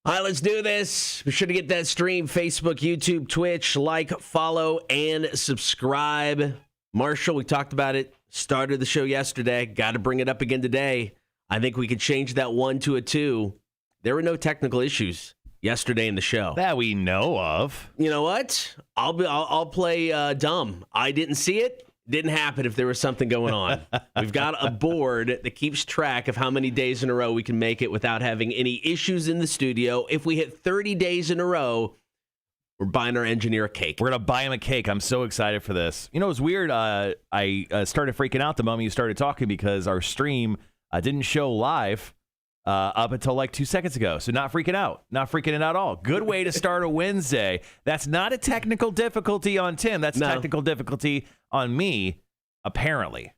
All right, let's do this. Be sure to get that stream, Facebook, YouTube, Twitch, like, follow, and subscribe. Marshall, we talked about it, started the show yesterday. Got to bring it up again today. I think we could change that 1 to a 2. There were no technical issues yesterday in the show that we know of. You know what? I'll play dumb. I didn't see it. Didn't happen if there was something going on. We've got a board that keeps track of how many days in a row we can make it without having any issues in the studio. If we hit 30 days in a row, we're buying our engineer a cake. We're going to buy him a cake. I'm so excited for this. You know, it's weird. I started freaking out the moment you started talking because our stream didn't show live up until like 2 seconds ago. So not freaking out. Not freaking out at all. Good way to start a Wednesday. That's not a technical difficulty on Tim. That's technical difficulty on me, apparently.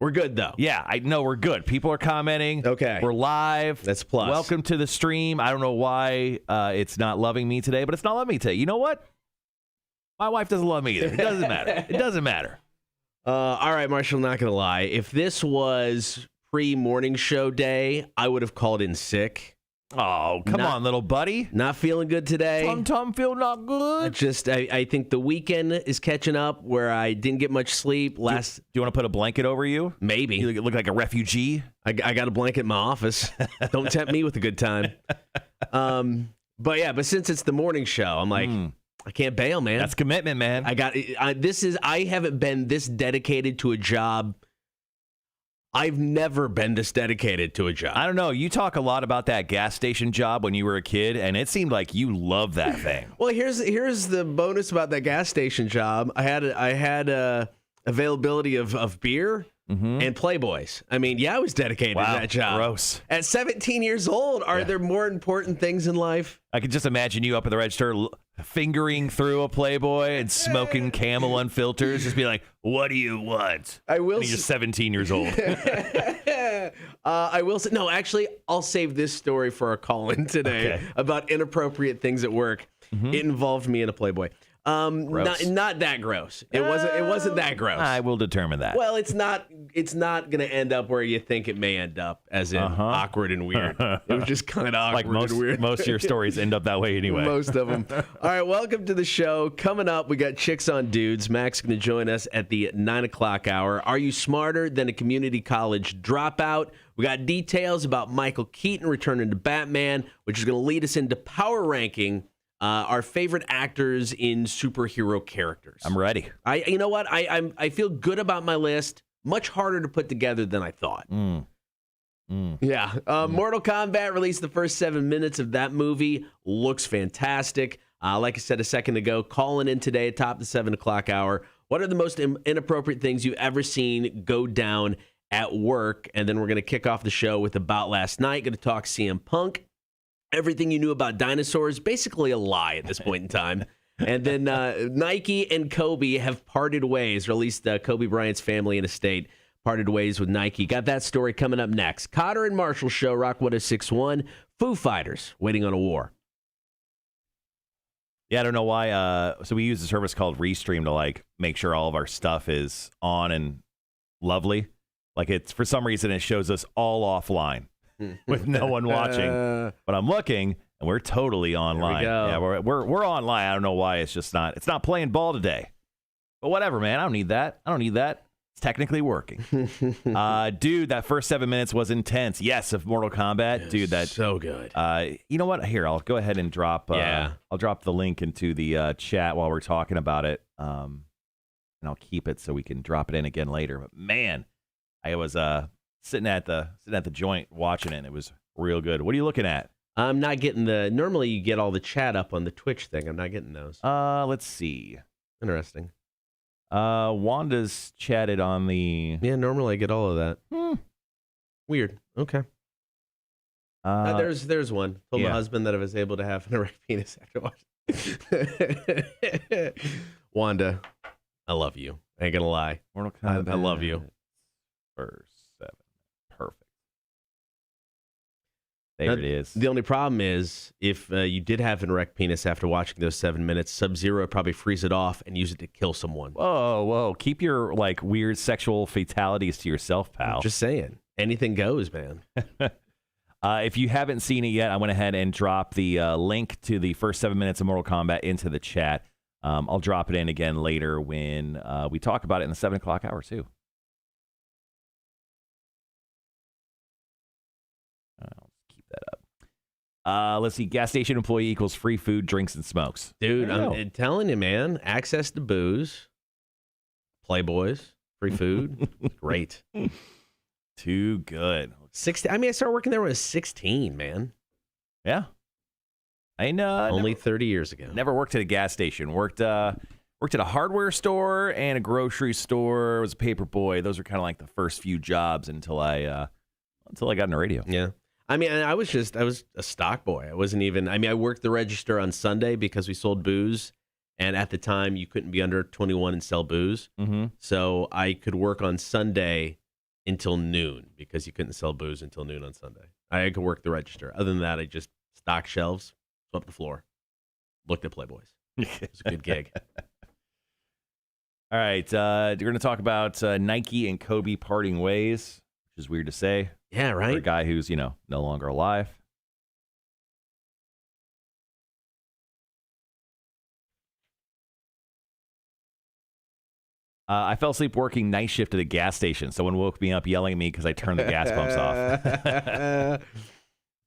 We're good, though. Yeah, I know we're good. People are commenting. Okay. We're live. That's plus. Welcome to the stream. I don't know why it's not loving me today, but it's not loving me today. You know what? My wife doesn't love me either. It doesn't matter. It doesn't matter. All right, Marshall, not going to lie. If this was pre-morning show day, I would have called in sick. Oh, come on, little buddy. Not feeling good today. Tom feel not good. I think the weekend is catching up where I didn't get much sleep. Do you want to put a blanket over you? Maybe. You look like a refugee. I got a blanket in my office. Don't tempt me with a good time. But since it's the morning show, I'm like, I can't bail, man. That's commitment, man. I haven't been this dedicated to a job. I've never been this dedicated to a job. I don't know. You talk a lot about that gas station job when you were a kid, and it seemed like you loved that thing. Well, here's the bonus about that gas station job. I had availability of beer and Playboys. I mean, I was dedicated to that job. Gross. At 17 years old, are there more important things in life? I could just imagine you up at the register fingering through a Playboy and smoking Camel Unfilters, just be like, what do you want? I will. And you're 17 years old. I will say, no, actually, I'll save this story for our call-in today about inappropriate things at work. It involved me in a Playboy. Not that gross. It wasn't that gross. I will determine that. Well, it's not going to end up where you think it may end up, as in awkward and weird. It was just kind of awkward and weird. Most of your stories end up that way anyway. Most of them. All right, welcome to the show. Coming up, we got Chicks on Dudes. Max is going to join us at the 9 o'clock hour. Are you smarter than a community college dropout? We got details about Michael Keaton returning to Batman, which is going to lead us into power ranking our favorite actors in superhero characters. I'm ready. You know what? I feel good about my list. Much harder to put together than I thought. Yeah. Mortal Kombat released the first 7 minutes of that movie. Looks fantastic. Like I said a second ago, calling in today atop the 7 o'clock hour. What are the most inappropriate things you've ever seen go down at work? And then we're going to kick off the show with About Last Night. Going to talk CM Punk. Everything you knew about dinosaurs, basically a lie at this point in time. And then Nike and Kobe have parted ways, or at least Kobe Bryant's family and estate parted ways with Nike. Got that story coming up next. Cotter and Marshall Show, Rock 106.1. Foo Fighters, Waiting on a War. Yeah, I don't know why. So we use a service called Restream to make sure all of our stuff is on and lovely. It's for some reason it shows us all offline. With no one watching, but I'm looking and we're totally online. Yeah, we're online. I don't know why it's not playing ball today, but whatever, man. I don't need that. It's technically working. Dude, that first 7 minutes was intense. Yes, of Mortal Kombat, dude. That's so good. You know what? Here, I'll go ahead and drop. I'll drop the link into the chat while we're talking about it. And I'll keep it so we can drop it in again later. But man, I was sitting at the joint watching it, and it was real good. What are you looking at? I'm not getting normally you get all the chat up on the Twitch thing. I'm not getting those. Let's see. Interesting. Wanda's chatted on the... Yeah, normally I get all of that. Weird. Okay. There's one. Told my husband that I was able to have an erect penis after watching. Wanda, I love you. I ain't gonna lie. Mortal Kombat. I love you. First 7. Perfect. There it is. The only problem is if you did have an erect penis after watching those 7 minutes, Sub-Zero would probably freeze it off and use it to kill someone. Whoa. Keep your weird sexual fatalities to yourself, pal. I'm just saying. Anything goes, man. If you haven't seen it yet, I went ahead and dropped the link to the first 7 minutes of Mortal Kombat into the chat. I'll drop it in again later when we talk about it in the 7 o'clock hour, too. I'll keep that up. Let's see. Gas station employee equals free food, drinks, and smokes. Dude, I'm telling you, man. Access to booze, Playboys, free food. Great. Too good. 16. I mean, I started working there when I was 16, man. Yeah. I know. Only 30 years ago. Never worked at a gas station. Worked at a hardware store and a grocery store. Was a paper boy. Those were kind of like the first few jobs until I got into radio. Yeah. I mean, I was a stock boy. I wasn't even. I mean, I worked the register on Sunday because we sold booze, and at the time you couldn't be under 21 and sell booze. Mm-hmm. So I could work on Sunday until noon because you couldn't sell booze until noon on Sunday. I could work the register. Other than that, I just stocked shelves, swept the floor, looked at Playboys. It was a good gig. All right, we're going to talk about Nike and Kobe parting ways, which is weird to say. Yeah, right. For a guy who's, no longer alive. I fell asleep working night shift at a gas station. Someone woke me up yelling at me because I turned the gas pumps off.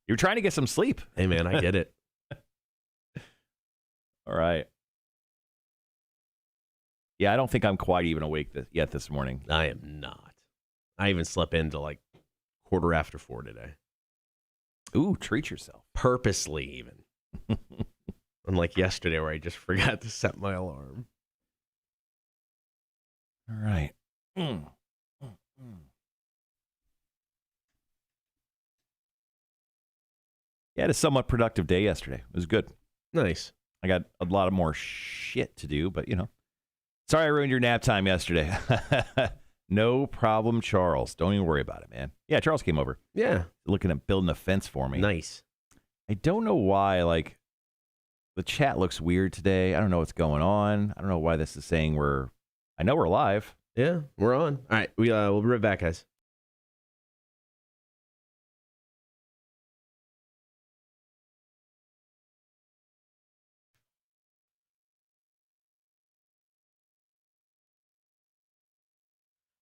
You're trying to get some sleep. Hey, man, I get it. All right. Yeah, I don't think I'm quite even awake yet this morning. I am not. I even slept in till like 4:15 today. Ooh, treat yourself. Purposely, even. Unlike yesterday where I just forgot to set my alarm. All right. Yeah, I had a somewhat productive day yesterday. It was good. Nice. I got a lot of more shit to do, but, Sorry I ruined your nap time yesterday. No problem, Charles. Don't even worry about it, man. Yeah, Charles came over. Yeah. Looking at building a fence for me. Nice. I don't know why, the chat looks weird today. I don't know what's going on. I don't know why this is saying I know we're live. Yeah, we're on. All right, we'll be right back, guys.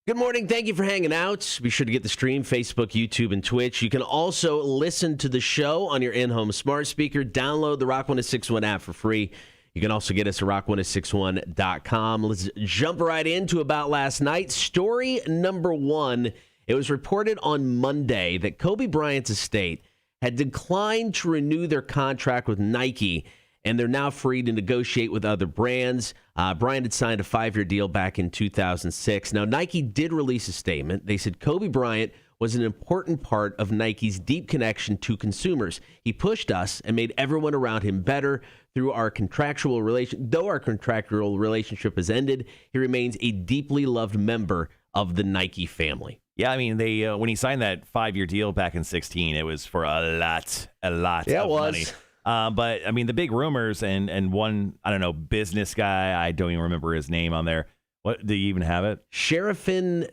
Good morning. Thank you for hanging out. Be sure to get the stream, Facebook, YouTube, and Twitch. You can also listen to the show on your in-home smart speaker. Download the Rock 1061 app for free. You can also get us at rock1061.com. Let's jump right into about last night. Story number one. It was reported on Monday that Kobe Bryant's estate had declined to renew their contract with Nike, and they're now free to negotiate with other brands. Bryant had signed a 5-year deal back in 2006. Now, Nike did release a statement. They said Kobe Bryant was an important part of Nike's deep connection to consumers. He pushed us and made everyone around him better through our contractual relation. Though our contractual relationship has ended, he remains a deeply loved member of the Nike family. Yeah, I mean, they when he signed that 5-year deal back in 2016, it was for a lot yeah, of it was. money. But, I mean, the big rumors and one, I don't know, business guy, I don't even remember his name on there. What, do you even have it? Sheriffin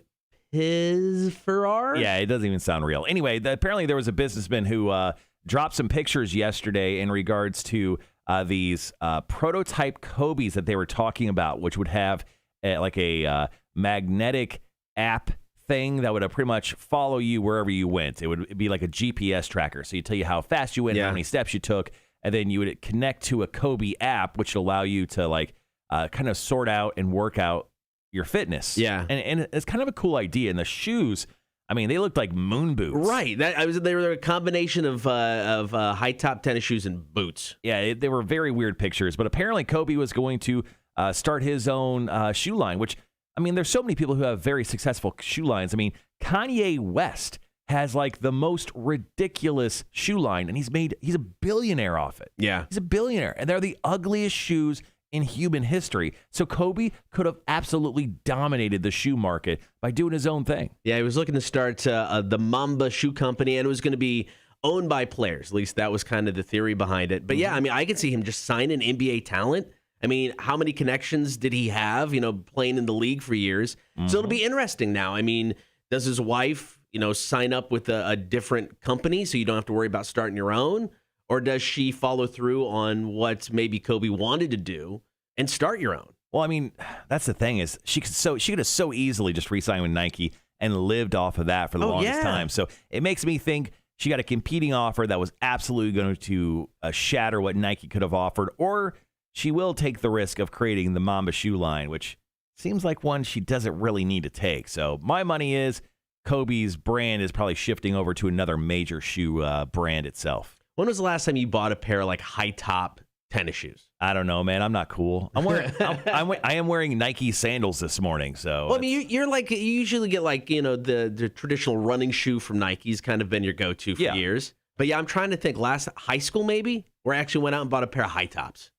Pizferar? Yeah, it doesn't even sound real. Anyway, apparently there was a businessman who dropped some pictures yesterday in regards to these prototype Kobe's that they were talking about, which would have a magnetic app thing that would pretty much follow you wherever you went. It would be like a GPS tracker. So you tell you how fast you went, how many steps you took, and then you would connect to a Kobe app, which would allow you to kind of sort out and work out your fitness. Yeah. And it's kind of a cool idea. And the shoes, I mean, they looked like moon boots. Right. They were a combination of high top tennis shoes and boots. Yeah, they were very weird pictures. But apparently Kobe was going to start his own shoe line, which, I mean, there's so many people who have very successful shoe lines. I mean, Kanye West has the most ridiculous shoe line, and he's a billionaire off it. Yeah. He's a billionaire, and they're the ugliest shoes in human history. So Kobe could have absolutely dominated the shoe market by doing his own thing. Yeah, he was looking to start the Mamba Shoe Company, and it was going to be owned by players. At least that was kind of the theory behind it. But yeah, I mean, I could see him just signing NBA talent. I mean, how many connections did he have, playing in the league for years? So it'll be interesting now. I mean, does his wife sign up with a different company so you don't have to worry about starting your own? Or does she follow through on what maybe Kobe wanted to do and start your own? Well, I mean, that's the thing is she could have so easily just re-signed with Nike and lived off of that for the longest time. So it makes me think she got a competing offer that was absolutely going to shatter what Nike could have offered, or she will take the risk of creating the Mamba shoe line, which seems like one she doesn't really need to take. So my money is Kobe's brand is probably shifting over to another major shoe brand itself. When was the last time you bought a pair of like high top tennis shoes? I don't know, man. I'm not cool. I am wearing Nike sandals this morning. So, well, I mean, you're like, you usually get like, the traditional running shoe from Nike's kind of been your go-to for years. But yeah, I'm trying to think last high school, maybe, where I actually went out and bought a pair of high tops.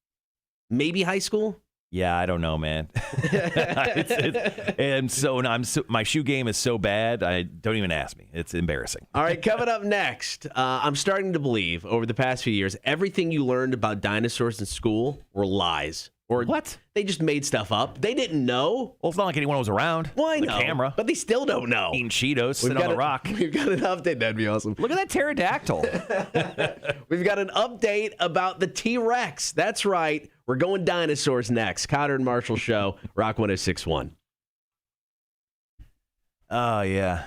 Maybe high school. Yeah, I don't know, man. My shoe game is so bad. Don't even ask me. It's embarrassing. All right, coming up next, I'm starting to believe over the past few years, everything you learned about dinosaurs in school were lies. Or what? They just made stuff up. They didn't know. Well, it's not like anyone was around. Well, I know. The camera. But they still don't know. Eating Cheetos, sitting on the rock. We've got an update. That'd be awesome. Look at that pterodactyl. We've got an update about the T-Rex. That's right. We're going dinosaurs next. Cotter and Marshall Show, Rock 106.1. Oh, yeah.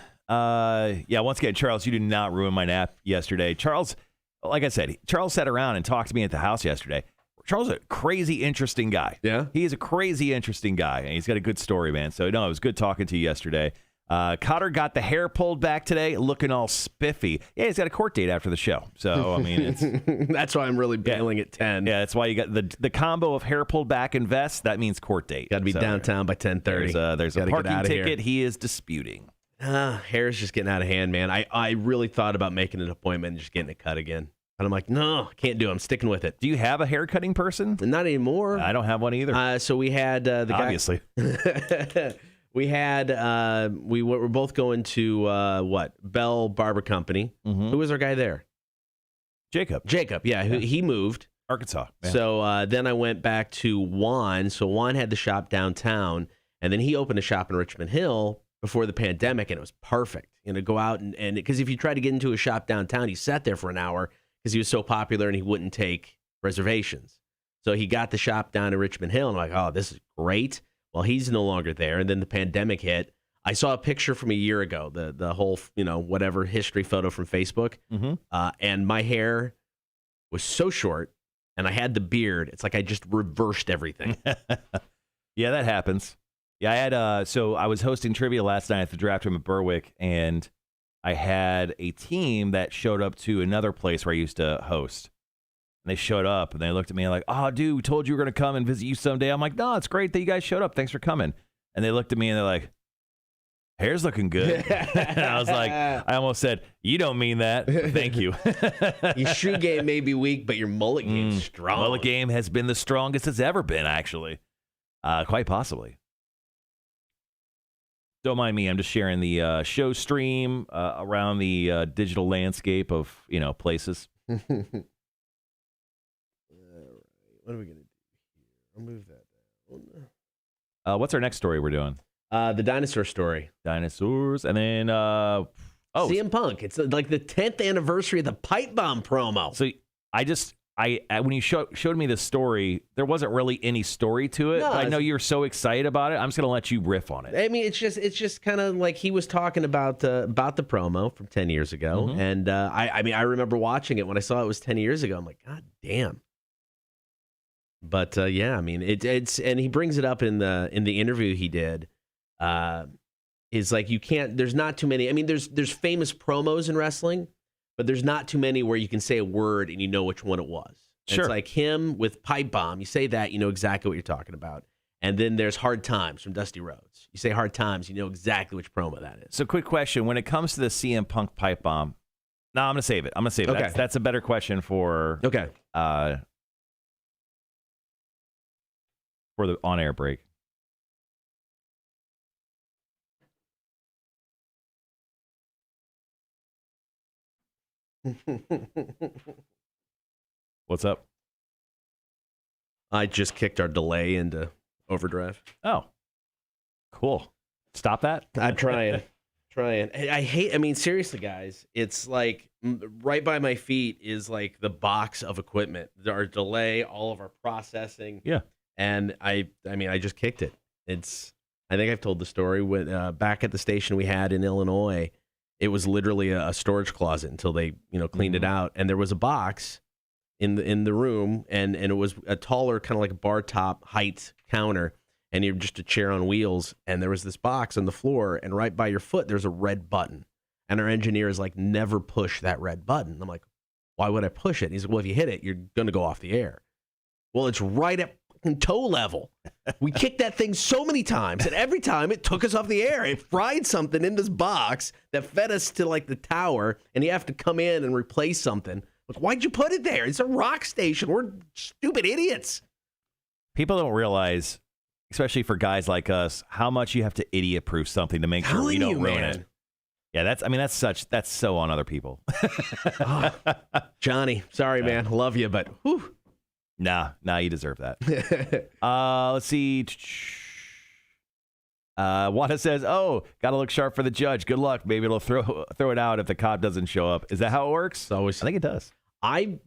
Once again, Charles, you did not ruin my nap yesterday. Charles, like I said, Charles sat around and talked to me at the house yesterday. Charles is a crazy, interesting guy. Yeah? He is a crazy, interesting guy, and he's got a good story, man. So, no, it was good talking to you yesterday. Cotter got the hair pulled back today, looking all spiffy. Yeah, he's got a court date after the show. So, I mean, it's... That's why I'm really bailing at 10. Yeah, that's why you got the combo of hair pulled back and vest. That means court date. Got to be downtown by 10:30. There's a parking ticket he is disputing. Hair's just getting out of hand, man. I really thought about making an appointment and just getting it cut again. And I'm like, no, can't do it. I'm sticking with it. Do you have a hair cutting person? Not anymore. I don't have one either. So we had the guy. Obviously. We had, we were both going to, Bell Barber Company. Mm-hmm. Who was our guy there? Jacob, yeah. He moved. Arkansas. Yeah. So then I went back to Juan. So Juan had the shop downtown, and then he opened a shop in Richmond Hill before the pandemic, and it was perfect. Go out and because if you try to get into a shop downtown, he sat there for an hour because he was so popular and he wouldn't take reservations. So he got the shop down in Richmond Hill, and I'm like, oh, this is great. Well, he's no longer there, and then the pandemic hit. I saw a picture from a year ago, the whole, whatever history photo from Facebook, and my hair was so short, and I had the beard. It's like I just reversed everything. Yeah, that happens. Yeah, I had so I was hosting trivia last night at the draft room at Berwick, and I had a team that showed up to another place where I used to host. And they showed up, and they looked at me like, oh, dude, we told you we were going to come and visit you someday. I'm like, no, it's great that you guys showed up. Thanks for coming. And they looked at me, and they're like, hair's looking good. And I was like, I almost said, you don't mean that. Thank you. Your shoe game may be weak, but your mullet game's strong. Mullet game has been the strongest it's ever been, actually. Quite possibly. Don't mind me. I'm just sharing the show stream around the digital landscape of, places. What are we going to do here? I'll move that down. What's our next story we're doing? The dinosaur story. Dinosaurs. And then, CM Punk. It's like the 10th anniversary of the pipe bomb promo. So when you showed me this story, there wasn't really any story to it. No, I know you're so excited about it. I'm just going to let you riff on it. I mean, it's just kind of like he was talking about the promo from 10 years ago. Mm-hmm. And I remember watching it when I saw it was 10 years ago. I'm like, God damn. But yeah, I mean, it's and he brings it up in the interview he did. Is like you can't. There's not too many. I mean, there's famous promos in wrestling, but there's not too many where you can say a word and you know which one it was. Sure. It's like him with Pipe Bomb. You say that, you know exactly what you're talking about. And then there's Hard Times from Dusty Rhodes. You say Hard Times, you know exactly which promo that is. So, quick question: when it comes to the CM Punk Pipe Bomb, no, I'm gonna save it. Okay. That's a better question for for the on-air break. What's up? I just kicked our delay into overdrive. Oh, cool. Stop that. I'm trying. Trying. I mean, seriously, guys, it's like right by my feet is like the box of equipment. Our delay, all of our processing. Yeah. And I mean, I just kicked it. I think I've told the story when back at the station we had in Illinois, it was literally a storage closet until they, cleaned it out. And there was a box in the room, and it was a taller, kind of like a bar top height counter. And you're just a chair on wheels, and there was this box on the floor, and right by your foot, there's a red button. And our engineer is like, never push that red button. I'm like, why would I push it? And he's like, well, if you hit it, you're going to go off the air. Well, it's right at toe level. We kicked that thing so many times, and every time it took us off the air. It fried something in this box that fed us to like the tower, and you have to come in and replace something. Like, why'd you put it there? It's a rock station. We're stupid idiots. People don't realize, especially for guys like us, how much you have to idiot-proof something to make sure we don't ruin it. Yeah, that's so on other people. Oh, Johnny, sorry, man. Love you, but whew. Nah, you deserve that. Let's see. Wanda says, "Oh, gotta look sharp for the judge. Good luck. Maybe it'll throw it out if the cop doesn't show up." Is that how it works? I think it does. I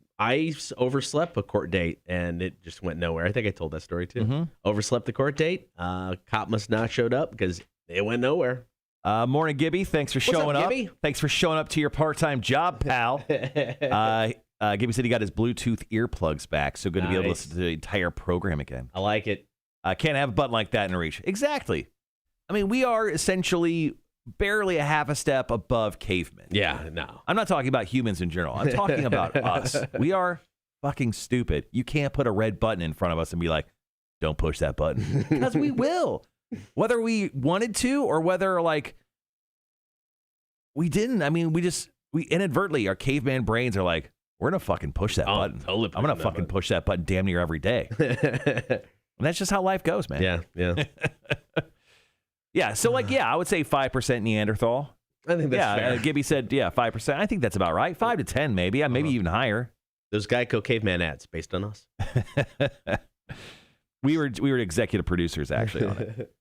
overslept a court date, and it just went nowhere. I think I told that story, too. Mm-hmm. Overslept the court date. Cop must not showed up because it went nowhere. Morning, Gibby. Thanks for showing up. Gibby? Thanks for showing up to your part-time job, pal. Gibby said he got his Bluetooth earplugs back, so good to be able to listen to the entire program again. I like it. Can't have a button like that in reach. Exactly. I mean, we are essentially barely a half a step above cavemen. Yeah, no. I'm not talking about humans in general. I'm talking about us. We are fucking stupid. You can't put a red button in front of us and be like, don't push that button. Because we will. Whether we wanted to or whether, like, we didn't. I mean, we inadvertently, our caveman brains are like, we're going to fucking push that button. Totally I'm going to fucking push that button damn near every day. And that's just how life goes, man. Yeah. Yeah, so I would say 5% Neanderthal. I think that's fair. Gibby said, 5%. I think that's about right. 5 to 10, maybe. Maybe even higher. Those Geico caveman ads based on us. We were executive producers, actually, on it.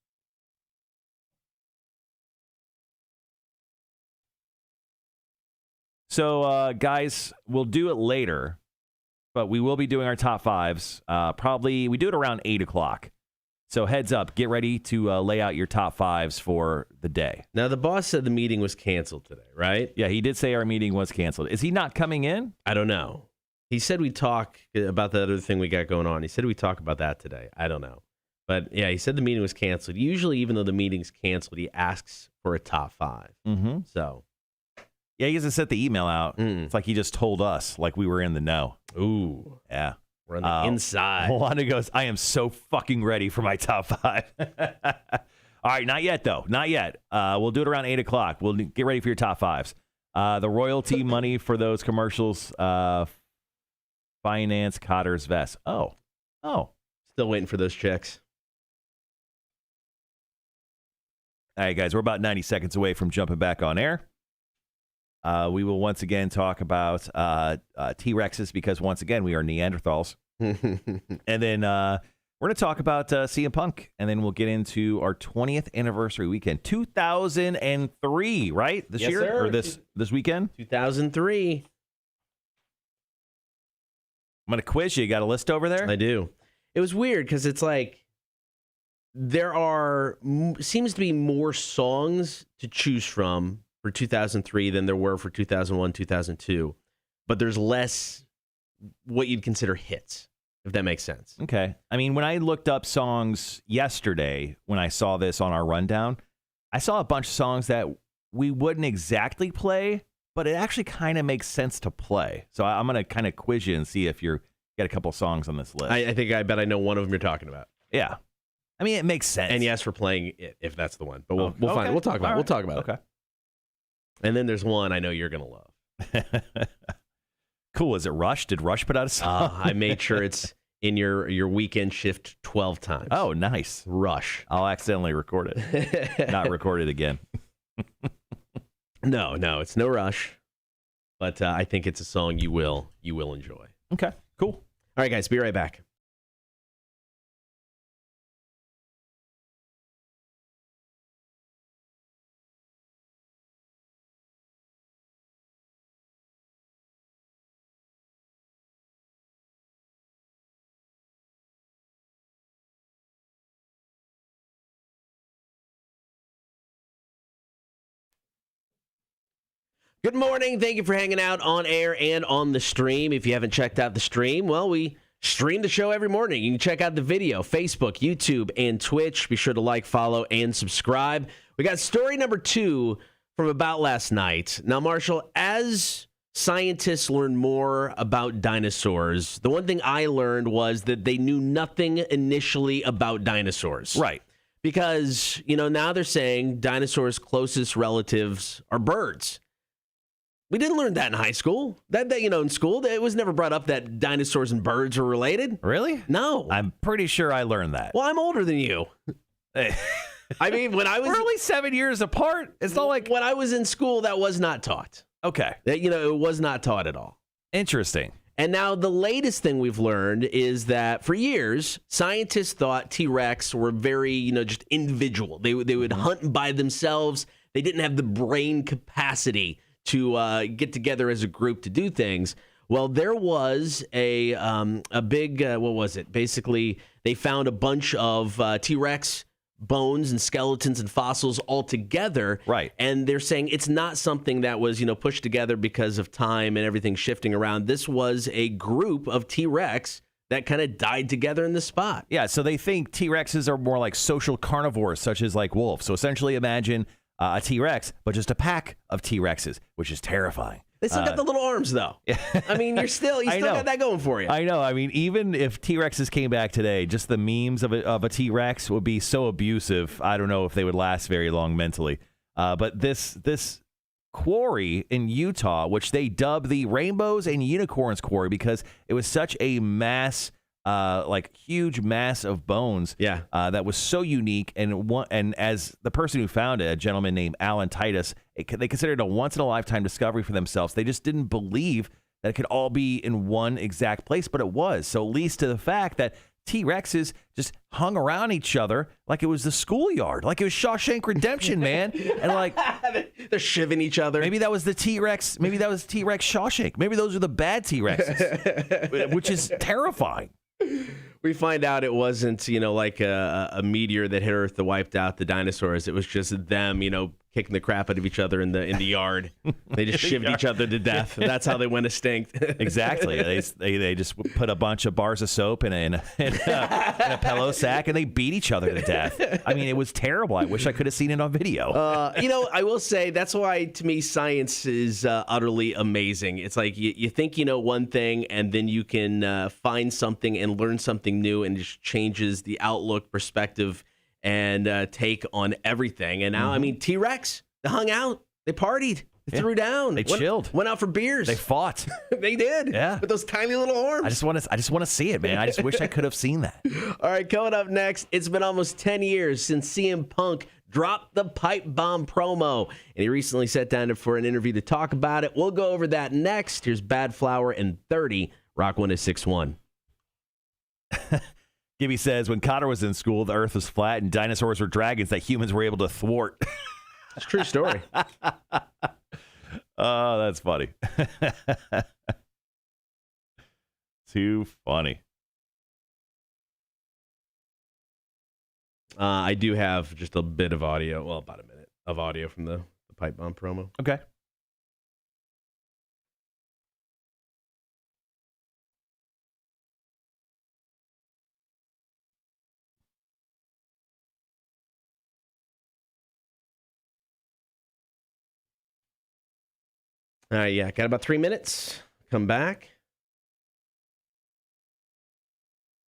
So, guys, we'll do it later, but we will be doing our top fives. Probably, we do it around 8 o'clock. So heads up, get ready to lay out your top fives for the day. Now, the boss said the meeting was canceled today, right? Yeah, he did say our meeting was canceled. Is he not coming in? I don't know. He said we'd talk about the other thing we got going on. He said we'd talk about that today. I don't know. But yeah, he said the meeting was canceled. Usually, even though the meeting's canceled, he asks for a top five. Mm-hmm. So. Yeah, he hasn't sent the email out. It's like he just told us, like we were in the know. Ooh. Yeah. We're on the inside. Wanda goes, I am so fucking ready for my top five. All right, not yet, though. Not yet. We'll do it around 8 o'clock. We'll get ready for your top fives. The royalty money for those commercials, finance Cotter's vest. Oh. Still waiting for those checks. All right, guys, we're about 90 seconds away from jumping back on air. We will once again talk about T-Rexes because, once again, we are Neanderthals. And then we're going to talk about CM Punk, and then we'll get into our 20th anniversary weekend. 2003, right? This year? Sir. Or this weekend? 2003. I'm going to quiz you. You got a list over there? I do. It was weird because it's like there seems to be more songs to choose from for 2003 than there were for 2001, 2002. But there's less what you'd consider hits, if that makes sense. Okay. I mean, when I looked up songs yesterday, when I saw this on our rundown, I saw a bunch of songs that we wouldn't exactly play, but it actually kind of makes sense to play. So I'm going to kind of quiz you and see if you're got a couple songs on this list. I bet I know one of them you're talking about. Yeah. I mean, it makes sense. And yes, for playing it, if that's the one. But we'll find it. We'll talk about it. We'll talk about it. And then there's one I know you're going to love. Cool. Is it Rush? Did Rush put out a song? I made sure it's in your weekend shift 12 times. Oh, nice. Rush. I'll accidentally record it. Not record it again. No, it's no Rush. But I think it's a song you will enjoy. Okay, cool. All right, guys, be right back. Good morning. Thank you for hanging out on air and on the stream. If you haven't checked out the stream, well, we stream the show every morning. You can check out the video, Facebook, YouTube, and Twitch. Be sure to like, follow, and subscribe. We got story number 2 from about last night. Now, Marshall, as scientists learn more about dinosaurs, the one thing I learned was that they knew nothing initially about dinosaurs. Right. Because, now they're saying dinosaurs' closest relatives are birds. We didn't learn that in high school. In school, it was never brought up that dinosaurs and birds are related. Really? No. I'm pretty sure I learned that. Well, I'm older than you. I mean, when I was... We're only 7 years apart. It's not like... When I was in school, that was not taught. Okay. It was not taught at all. Interesting. And now the latest thing we've learned is that for years, scientists thought T-Rex were very, just individual. They would hunt by themselves. They didn't have the brain capacity to get together as a group to do things. Well, there was a big, what was it? Basically, they found a bunch of T-Rex bones and skeletons and fossils all together. Right. And they're saying it's not something that was, pushed together because of time and everything shifting around. This was a group of T-Rex that kind of died together in the spot. Yeah, so they think T-Rexes are more like social carnivores, such as like wolves. So essentially imagine a T-Rex, but just a pack of T-Rexes, which is terrifying. They still got the little arms, though. I mean, you still got that going for you. I know. I mean, even if T-Rexes came back today, just the memes of a T-Rex would be so abusive. I don't know if they would last very long mentally. But this quarry in Utah, which they dubbed the Rainbows and Unicorns Quarry because it was such a huge mass of bones. Yeah. That was so unique. And as the person who found it, a gentleman named Alan Titus, they considered it a once-in-a-lifetime discovery for themselves. They just didn't believe that it could all be in one exact place, but it was. So it leads to the fact that T-Rexes just hung around each other like it was the schoolyard, like it was Shawshank Redemption, man. And like they're shivving each other. Maybe that was the T-Rex. Maybe that was T-Rex Shawshank. Maybe those are the bad T-Rexes, which is terrifying. We find out it wasn't, like a meteor that hit Earth that wiped out the dinosaurs. It was just them, kicking the crap out of each other in the yard. They just shivved each other to death. That's how they went extinct. Exactly. They just put a bunch of bars of soap in a pillow sack and they beat each other to death. I mean, it was terrible. I wish I could have seen it on video. I will say that's why, to me, science is utterly amazing. It's like you think you know one thing, and then you can find something and learn something new, and it just changes the outlook, perspective, and take on everything. And now, I mean, T-Rex, they hung out, they partied, they threw down, they chilled, went out for beers, they fought, they did, yeah, with those tiny little arms. I just want to see it, man. I just wish I could have seen that. All right, coming up next, it's been almost 10 years since CM Punk dropped the pipe bomb promo, and he recently sat down for an interview to talk about it. We'll go over that next. Here's Bad Flower and 30, Rock 106.1. Gibby says, when Cotter was in school, the earth was flat and dinosaurs were dragons that humans were able to thwart. It's a true story. Oh, that's funny. Too funny. I do have just a bit of audio, well, about a minute of audio from the pipe bomb promo. Okay. Yeah, got about 3 minutes. Come back.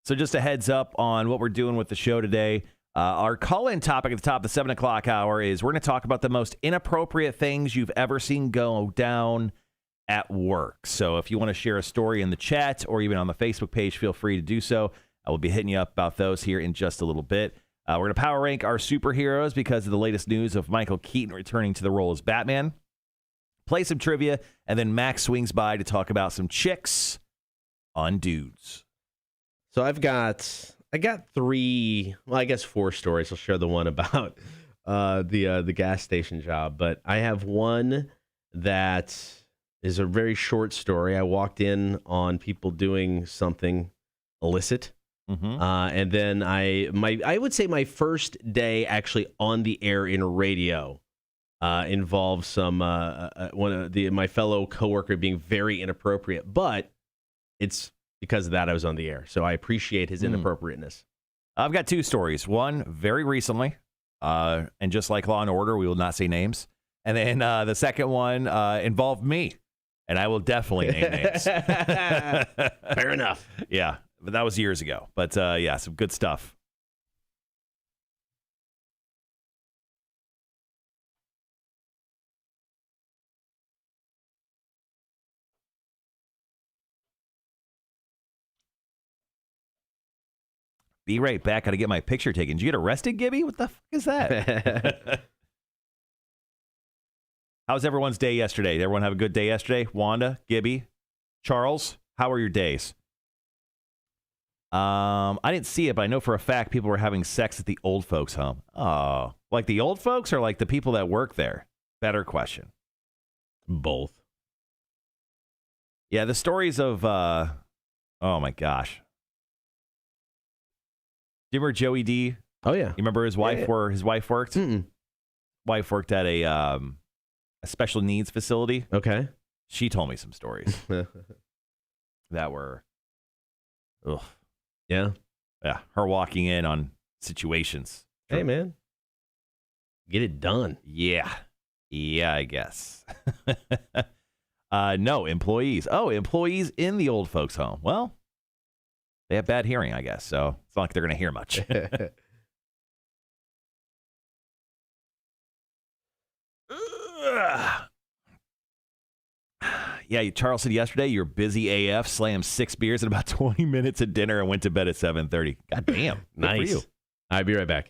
So just a heads up on what we're doing with the show today. Our call-in topic at the top of the 7 o'clock hour is we're going to talk about the most inappropriate things you've ever seen go down at work. So if you want to share a story in the chat or even on the Facebook page, feel free to do so. I will be hitting you up about those here in just a little bit. We're going to power rank our superheroes because of the latest news of Michael Keaton returning to the role as Batman. Play some trivia, and then Max swings by to talk about some chicks on dudes. So I got 3, well, I guess 4 stories. I'll share the one about the gas station job, but I have one that is a very short story. I walked in on people doing something illicit, and then I would say my first day actually on the air in radio. involved some one of my fellow coworker being very inappropriate, but it's because of that I was on the air. So I appreciate his inappropriateness. I've got two stories. One very recently, and just like Law and Order, we will not say names. And then the second one involved me, and I will definitely name names. Fair enough. Yeah, but that was years ago. But yeah, some good stuff. Be right back. Got to get my picture taken. Did you get arrested, Gibby? What the fuck is that? How's everyone's day yesterday? Did everyone have a good day yesterday? Wanda, Gibby, Charles, how were your days? I didn't see it, but I know for a fact people were having sex at the old folks' home. Oh, like the old folks or like the people that work there? Better question. Both. Yeah, the stories of, oh my gosh. Do you remember Joey D? Oh, yeah. You remember his wife where his wife worked? Mm-mm. Wife worked at a special needs facility. Okay. She told me some stories that were, ugh. Yeah. Yeah, her walking in on situations. Hey, man. Get it done. Yeah. Yeah, I guess. No, employees. Oh, employees in the old folks' home. Well, they have bad hearing, I guess, so it's not like they're going to hear much. Yeah, Charles said yesterday you're busy AF, slammed 6 beers in about 20 minutes at dinner and went to bed at 7:30. God damn. Nice. For you. I'll be right back.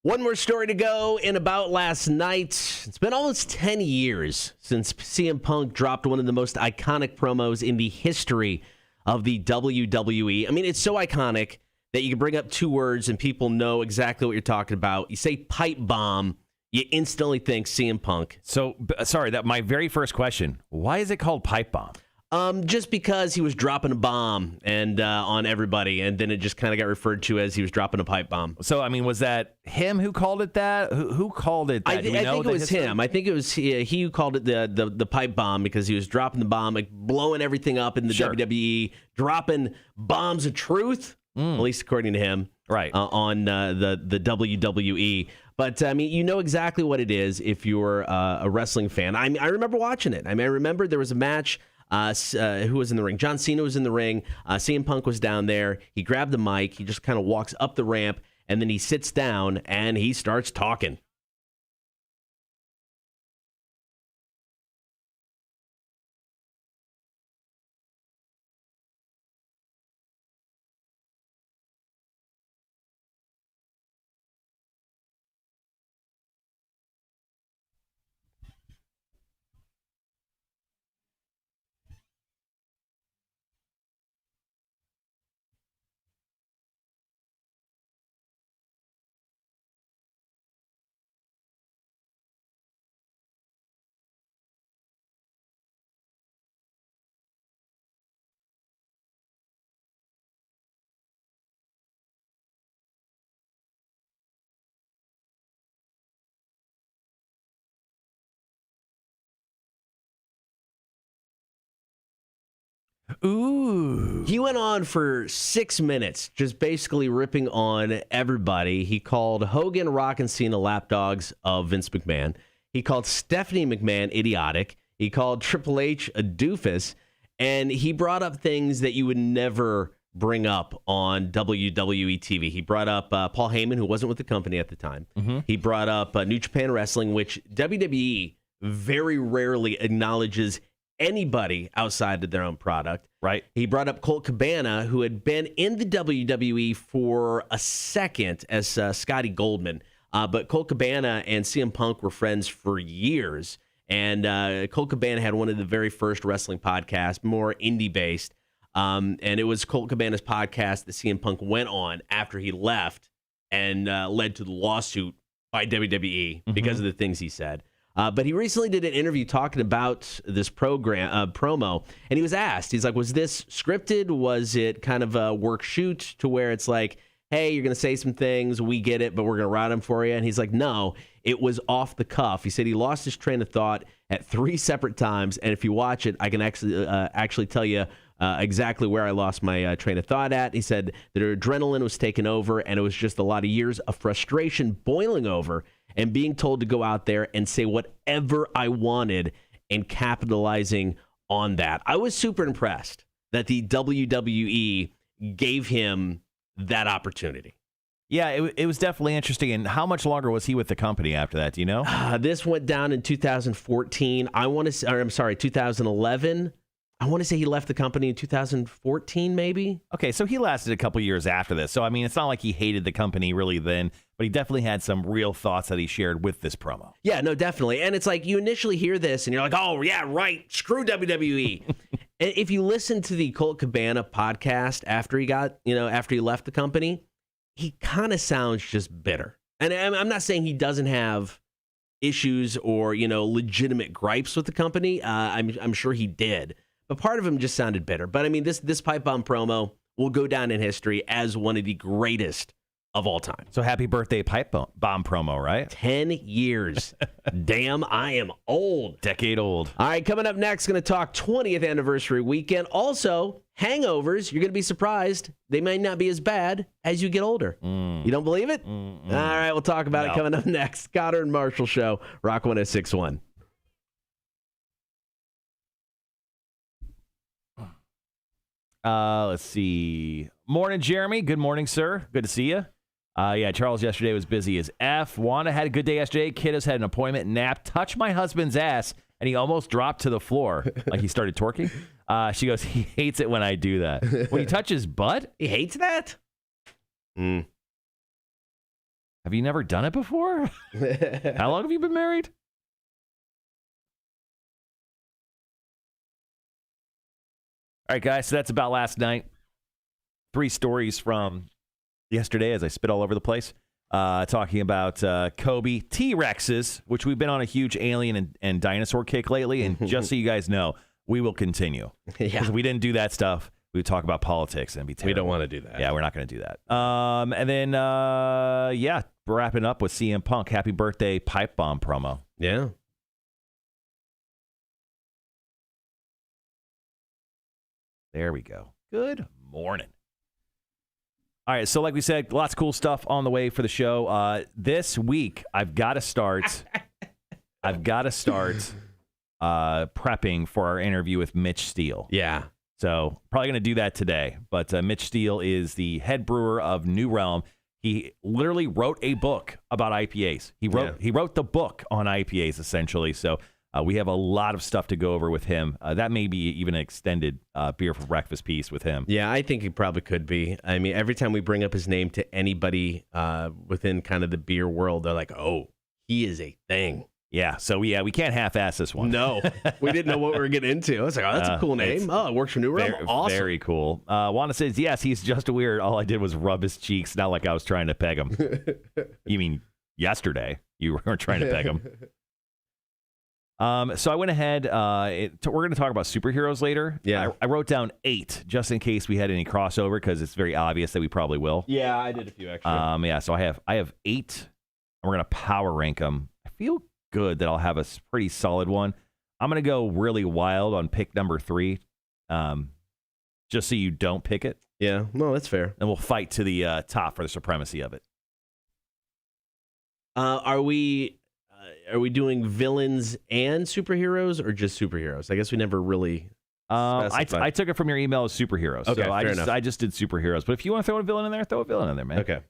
One more story to go in about last night. It's been almost 10 years since CM Punk dropped one of the most iconic promos in the history of the WWE. I mean, it's so iconic that you can bring up 2 words and people know exactly what you're talking about. You say pipe bomb, you instantly think CM Punk. So, sorry, that my very first question, why is it called pipe bomb? Just because he was dropping a bomb and on everybody, and then it just kind of got referred to as he was dropping a pipe bomb. So, I mean, was that him who called it that? Who called it that? I think it was him. I think it was he who called it the pipe bomb because he was dropping the bomb, like blowing everything up in the WWE, dropping bombs of truth, at least according to him, right? On the WWE. But, I mean, you know exactly what it is if you're a wrestling fan. I mean, I remember watching it. I mean, I remember there was a match. Who was in the ring? John Cena was in the ring. CM Punk was down there. He grabbed the mic. He just kind of walks up the ramp, and then he sits down, and he starts talking. Ooh. He went on for 6 minutes, just basically ripping on everybody. He called Hogan, Rock, and Cena lapdogs of Vince McMahon. He called Stephanie McMahon idiotic. He called Triple H a doofus. And he brought up things that you would never bring up on WWE TV. He brought up Paul Heyman, who wasn't with the company at the time. Mm-hmm. He brought up New Japan Wrestling, which WWE very rarely acknowledges anybody outside of their own product. Right. He brought up Colt Cabana, who had been in the WWE for a second as Scotty Goldman. But Colt Cabana and CM Punk were friends for years. And Colt Cabana had one of the very first wrestling podcasts, more indie-based. And it was Colt Cabana's podcast that CM Punk went on after he left and led to the lawsuit by WWE because of the things he said. But he recently did an interview talking about this promo, and he was asked, he's like, was this scripted? Was it kind of a work shoot to where it's like, hey, you're going to say some things, we get it, but we're going to route them for you? And he's like, no, it was off the cuff. He said he lost his train of thought at 3 separate times, and if you watch it, I can actually tell you exactly where I lost my train of thought at. He said that her adrenaline was taken over, and it was just a lot of years of frustration boiling over and being told to go out there and say whatever I wanted and capitalizing on that. I was super impressed that the WWE gave him that opportunity. Yeah, it was definitely interesting. And how much longer was he with the company after that? Do you know? This went down in 2014. 2011. I want to say he left the company in 2014, maybe. Okay, so he lasted a couple years after this. So, I mean, it's not like he hated the company really then, but he definitely had some real thoughts that he shared with this promo. Yeah, no, definitely. And it's like you initially hear this and you're like, oh, yeah, right, screw WWE. And if you listen to the Colt Cabana podcast after he left the company, he kind of sounds just bitter. And I'm not saying he doesn't have issues or, legitimate gripes with the company. I'm sure he did. But part of him just sounded bitter. But I mean, this pipe bomb promo will go down in history as one of the greatest of all time. So happy birthday pipe bomb promo, right? 10 years. Damn, I am old. Decade old. All right, coming up next, going to talk 20th anniversary weekend. Also, hangovers. You're going to be surprised. They may not be as bad as you get older. You don't believe it? All right, we'll talk about it coming up next. Cotter and Marshall Show, Rock 106.1. Let's see. Morning, Jeremy. Good morning, sir. Good to see you. Yeah, Charles yesterday was busy as F. Wanda had a good day yesterday. Kiddos had an appointment, nap, touched my husband's ass, and he almost dropped to the floor like he started twerking. She goes, he hates it when I do that. When you touch his butt? He hates that? Have you never done it before? How long have you been married? All right, guys, so that's about last night. 3 stories from yesterday as I spit all over the place. Talking about Kobe, T-Rexes, which we've been on a huge alien and dinosaur kick lately. And just so you guys know, we will continue. Because we didn't do that stuff. We would talk about politics and it'd be terrible. We don't want to do that. Yeah, we're not going to do that. And then, wrapping up with CM Punk. Happy birthday pipe bomb promo. Yeah. There we go. Good morning. All right, so like we said, lots of cool stuff on the way for the show. This week, I've got to start prepping for our interview with Mitch Steele. Yeah. So probably going to do that today. But Mitch Steele is the head brewer of New Realm. He literally wrote a book about IPAs. He wrote the book on IPAs, essentially. So we have a lot of stuff to go over with him. That may be even an extended beer for breakfast piece with him. Yeah, I think it probably could be. I mean, every time we bring up his name to anybody within kind of the beer world, they're like, oh, he is a thing. Yeah, so we can't half-ass this one. No, we didn't know what we were getting into. I was like, oh, that's a cool name. Oh, it works for New Realm. Awesome. Very cool. Wanda says, yes, he's just weird. All I did was rub his cheeks, not like I was trying to peg him. You mean yesterday you weren't trying to peg him. So I went ahead. We're going to talk about superheroes later. Yeah. I wrote down 8 just in case we had any crossover because it's very obvious that we probably will. Yeah, I did a few extra. Yeah, so I have 8. And we're going to power rank them. I feel good that I'll have a pretty solid one. I'm going to go really wild on pick number 3, just so you don't pick it. Yeah, no, that's fair. And we'll fight to the top for the supremacy of it. Are we doing villains and superheroes or just superheroes? I guess we never really specified. I took it from your email as superheroes. Okay, so I just did superheroes. But if you want to throw a villain in there, throw a villain in there, man. Okay.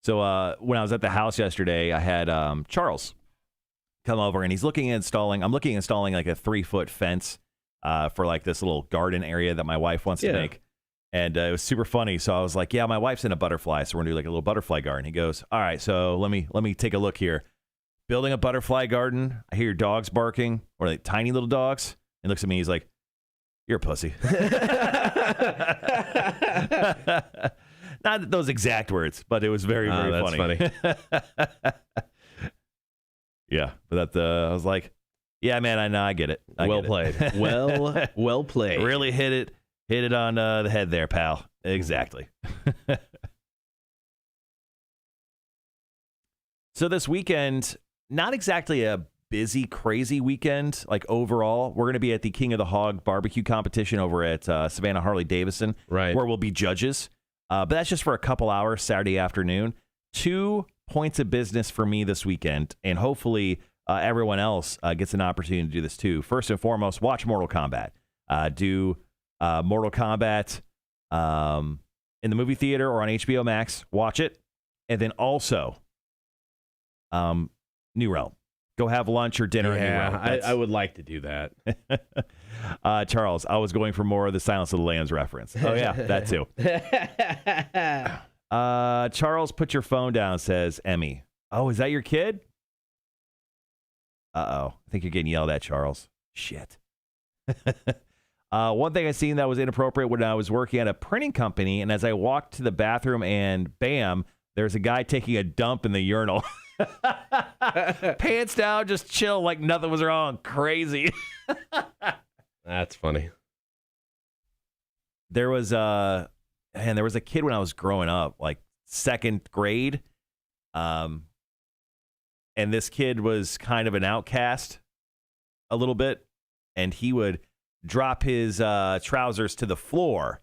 So when I was at the house yesterday, I had Charles come over, and he's looking at installing. I'm looking at installing like a 3-foot fence for like this little garden area that my wife wants to make, and it was super funny. So I was like, "Yeah, my wife's in a butterfly, so we're gonna do like a little butterfly garden." He goes, "All right, so let me take a look here." building a butterfly garden. I hear your dogs barking, or like tiny little dogs. And looks at me. He's like, "You're a pussy." Not those exact words, but it was very, very funny. Yeah, but that I was like, "Yeah, man, I know, I get it. Well played. Well played. Really hit it on the head there, pal. Exactly." So this weekend, not exactly a busy, crazy weekend. Like overall, we're going to be at the King of the Hog barbecue competition over at Savannah Harley-Davidson, right, where we'll be judges. But that's just for a couple hours Saturday afternoon. 2 points of business for me this weekend, and hopefully everyone else gets an opportunity to do this too. First and foremost, watch Mortal Kombat. Do Mortal Kombat in the movie theater or on HBO Max. Watch it. And then also New Realm. Go have lunch or dinner. Yeah, at New Realm. I would like to do that. Charles, I was going for more of the Silence of the Lambs reference. Oh, yeah, that too. Charles, put your phone down, says Emmy. Oh, is that your kid? Uh-oh. I think you're getting yelled at, Charles. Shit. One thing I seen that was inappropriate when I was working at a printing company, and as I walked to the bathroom and bam, there's a guy taking a dump in the urinal. Pants down, just chill like nothing was wrong. Crazy. That's funny. There was a kid when I was growing up, like 2nd grade. And this kid was kind of an outcast a little bit, and he would drop his trousers to the floor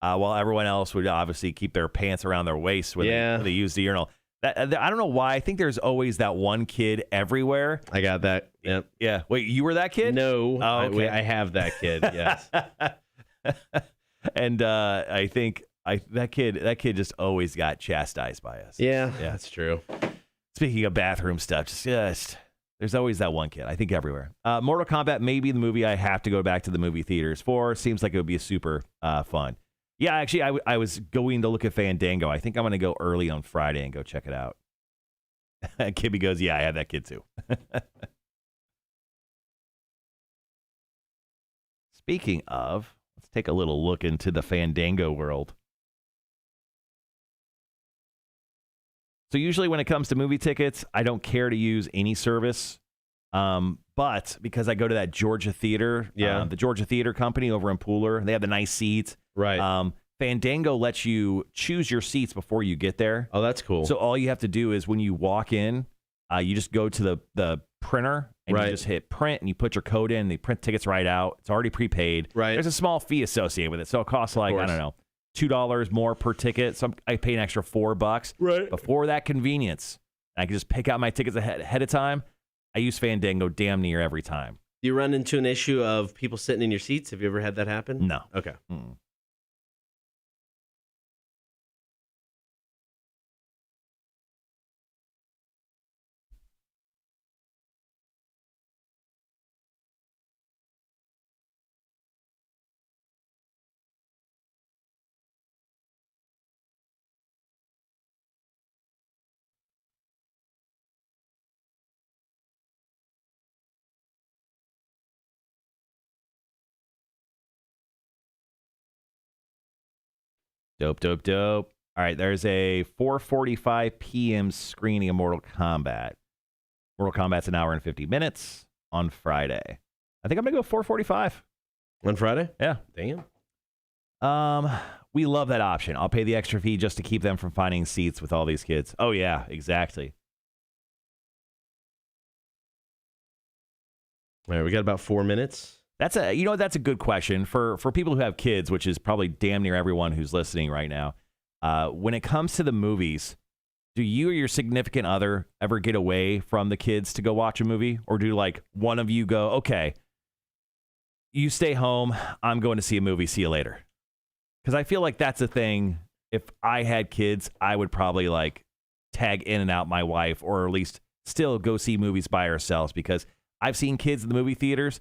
while everyone else would obviously keep their pants around their waist when they use the urinal. I don't know why. I think there's always that one kid everywhere. I got that. Yep. Yeah. Wait, you were that kid? No. Oh, okay. I have that kid. Yes. And I think that kid just always got chastised by us. Yeah, that's true. Speaking of bathroom stuff, just there's always that one kid. I think everywhere. Mortal Kombat may be the movie I have to go back to the movie theaters for. Seems like it would be super fun. Yeah, actually, I was going to look at Fandango. I think I'm going to go early on Friday and go check it out. Kibby goes, yeah, I have that kid too. Speaking of, let's take a little look into the Fandango world. So usually when it comes to movie tickets, I don't care to use any service. But because I go to that Georgia Theater, the Georgia Theater Company over in Pooler, they have the nice seats. Right. Fandango lets you choose your seats before you get there. Oh, that's cool. So all you have to do is when you walk in, you just go to the printer and you just hit print and you put your code in. And they print tickets right out. It's already prepaid. Right. There's a small fee associated with it, so it costs like I don't know, $2 more per ticket. So I pay an extra $4. Right. Before that convenience, I can just pick out my tickets ahead of time. I use Fandango damn near every time. Do you run into an issue of people sitting in your seats? Have you ever had that happen? No. Okay. Mm-mm. Dope. All right, there's a 4:45 p.m. screening of Mortal Kombat. Mortal Kombat's an hour and 50 minutes on Friday. I think I'm going to go 4:45. On Friday? Yeah. Damn. We love that option. I'll pay the extra fee just to keep them from finding seats with all these kids. Oh, yeah, exactly. All right, we got about 4 minutes. That's a good question for people who have kids, which is probably damn near everyone who's listening right now. When it comes to the movies, do you or your significant other ever get away from the kids to go watch a movie? Or do like one of you go, okay, you stay home, I'm going to see a movie, see you later? Because I feel like that's a thing. If I had kids, I would probably like tag in and out my wife, or at least still go see movies by ourselves, because I've seen kids in the movie theaters.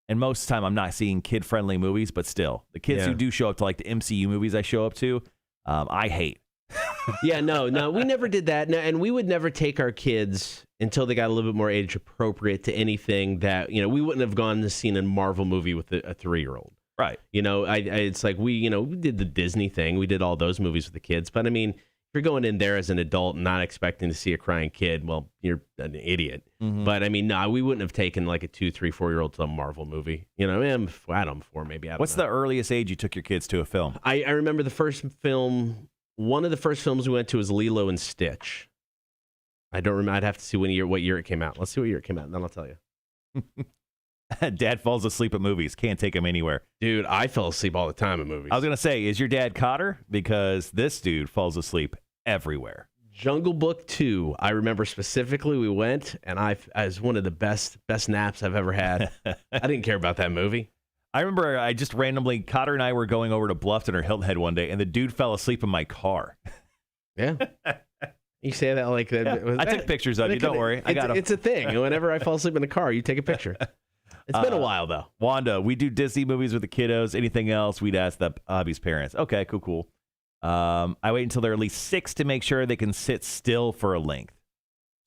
And most of the time, I'm not seeing kid-friendly movies, but still, the kids who do show up to like the MCU movies I show up to, I hate. Yeah, no, we never did that. No, and we would never take our kids until they got a little bit more age appropriate to anything that, we wouldn't have gone to see a Marvel movie with a 3-year-old. Right. It's like we did the Disney thing. We did all those movies with the kids. But I mean, if you're going in there as an adult and not expecting to see a crying kid, well, you're an idiot. Mm-hmm. But I mean, no, we wouldn't have taken like a 2, 3, 4-year-old to a Marvel movie. I don't know, 4 maybe. What's the earliest age you took your kids to a film? I remember the first film. One of the first films we went to was Lilo and Stitch. I don't remember. I'd have to see what year it came out. Let's see what year it came out, and then I'll tell you. Dad falls asleep at movies. Can't take him anywhere. Dude, I fell asleep all the time at movies. I was going to say, is your dad Cotter? Because this dude falls asleep everywhere. Jungle Book 2. I remember specifically we went, and as one of the best naps I've ever had. I didn't care about that movie. I remember I just randomly, Cotter and I were going over to Bluffton or Hilton Head one day, and the dude fell asleep in my car. Yeah. You say that like that. Yeah, I took pictures of you. Don't worry. I got him. It's a thing. Whenever I fall asleep in the car, you take a picture. It's been a while, though. Wanda, we do Disney movies with the kiddos. Anything else, we'd ask the hubby's parents. Okay, cool. I wait until they're at least 6 to make sure they can sit still for a length.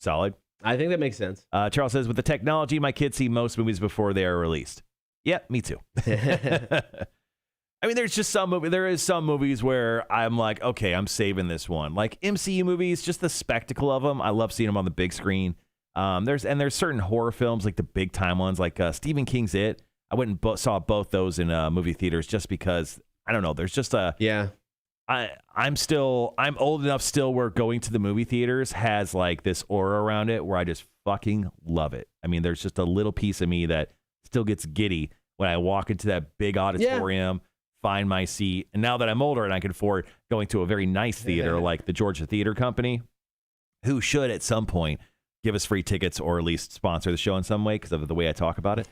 Solid. I think that makes sense. Charles says, with the technology, my kids see most movies before they are released. Yeah, me too. I mean, there is some movies where I'm like, okay, I'm saving this one. Like MCU movies, just the spectacle of them. I love seeing them on the big screen. There's certain horror films, like the big time ones, like Stephen King's It. I went and saw both those in movie theaters just because, I don't know, there's just a... Yeah. I'm old enough still where going to the movie theaters has like this aura around it where I just fucking love it. I mean, there's just a little piece of me that still gets giddy when I walk into that big auditorium, find my seat. And now that I'm older and I can afford going to a very nice theater like the Georgia Theater Company, who should at some point give us free tickets or at least sponsor the show in some way because of the way I talk about it.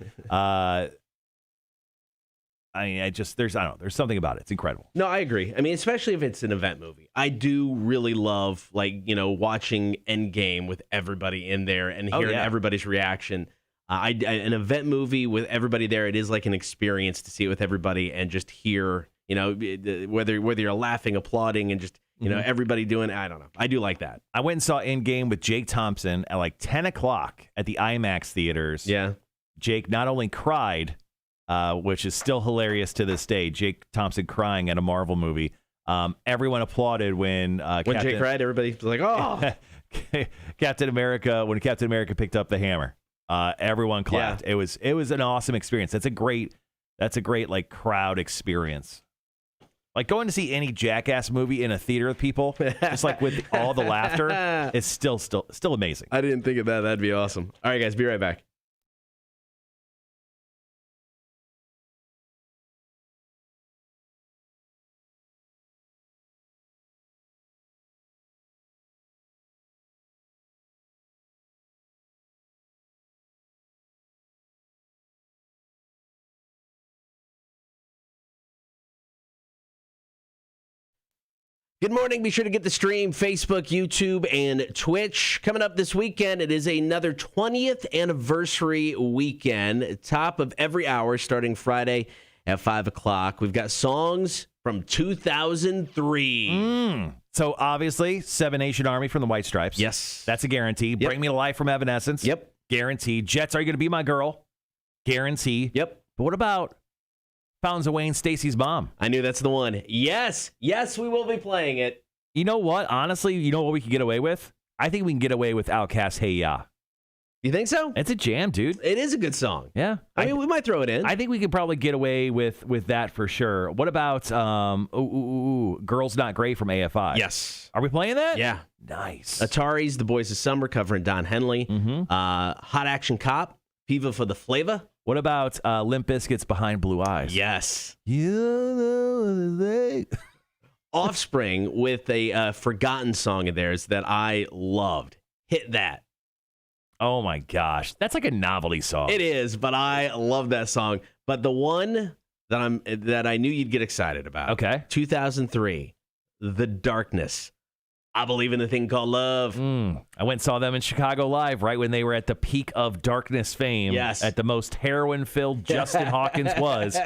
There's something about it. It's incredible. No, I agree. I mean, especially if it's an event movie. I do really love, watching Endgame with everybody in there and hearing everybody's reaction. An event movie with everybody there, it is like an experience to see it with everybody and just hear, whether you're laughing, applauding, and just, everybody doing it. I don't know. I do like that. I went and saw Endgame with Jake Thompson at like 10 o'clock at the IMAX theaters. Yeah. Jake not only cried, which is still hilarious to this day, Jake Thompson crying at a Marvel movie. Everyone applauded when Jake cried, everybody was like, oh. when Captain America picked up the hammer. Everyone clapped. Yeah. It was an awesome experience. That's a great like crowd experience. Like going to see any Jackass movie in a theater with people, just like with all the laughter, is still amazing. I didn't think of that. That'd be awesome. All right, guys, be right back. Good morning. Be sure to get the stream, Facebook, YouTube, and Twitch. Coming up this weekend, it is another 20th anniversary weekend. Top of every hour starting Friday at 5 o'clock. We've got songs from 2003. So obviously, Seven Nation Army from the White Stripes. Yes. That's a guarantee. Yep. Bring Me to Life from Evanescence. Yep. Guarantee. Jets, Are You Gonna Be My Girl? Guarantee. Yep. But what about Fountains of Wayne, Stacy's Mom? I knew that's the one. Yes, we will be playing it. You know what? Honestly, you know what we can get away with? I think we can get away with Outkast, Hey Ya. You think so? It's a jam, dude. It is a good song. Yeah. I mean, we might throw it in. I think we could probably get away with that for sure. What about Girls Not Great from AFI? Yes. Are we playing that? Yeah. Nice. Atari's The Boys of Summer covering Don Henley. Mm-hmm. Hot Action Cop, Viva for the Flavor. What about Limp Bizkit's Behind Blue Eyes? Yes. You know they... Offspring with a forgotten song of theirs that I loved. Hit That. Oh my gosh. That's like a novelty song. It is, but I love that song. But the one that I knew you'd get excited about. Okay. 2003, The Darkness. I Believe in a Thing Called Love. I went and saw them in Chicago live right when they were at the peak of Darkness fame. Yes. At the most heroin-filled Justin Hawkins was.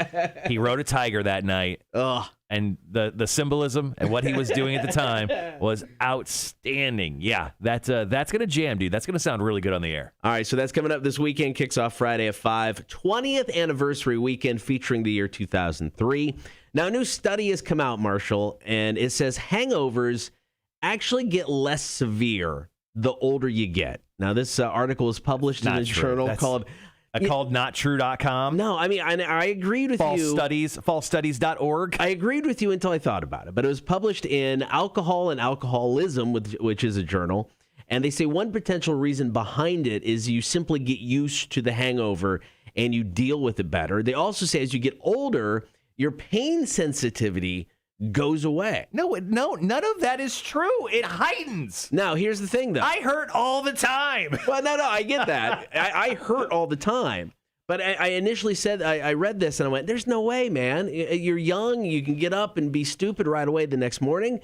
He rode a tiger that night. Ugh. And the symbolism and what he was doing at the time was outstanding. Yeah, that's going to jam, dude. That's going to sound really good on the air. All right, so that's coming up this weekend. Kicks off Friday at 5. 20th anniversary weekend featuring the year 2003. Now, a new study has come out, Marshall, and it says hangovers actually get less severe the older you get. Now, this article was published in a journal called nottrue.com. No, I mean, I agreed with you. Falsestudies.org. I agreed with you until I thought about it. But it was published in Alcohol and Alcoholism, which is a journal. And they say one potential reason behind it is you simply get used to the hangover and you deal with it better. They also say as you get older, your pain sensitivity goes away. No, none of that is true. It heightens. Now, here's the thing, though. I hurt all the time. Well, no, I get that. I hurt all the time. But I initially said, I read this and I went, there's no way, man. You're young. You can get up and be stupid right away the next morning.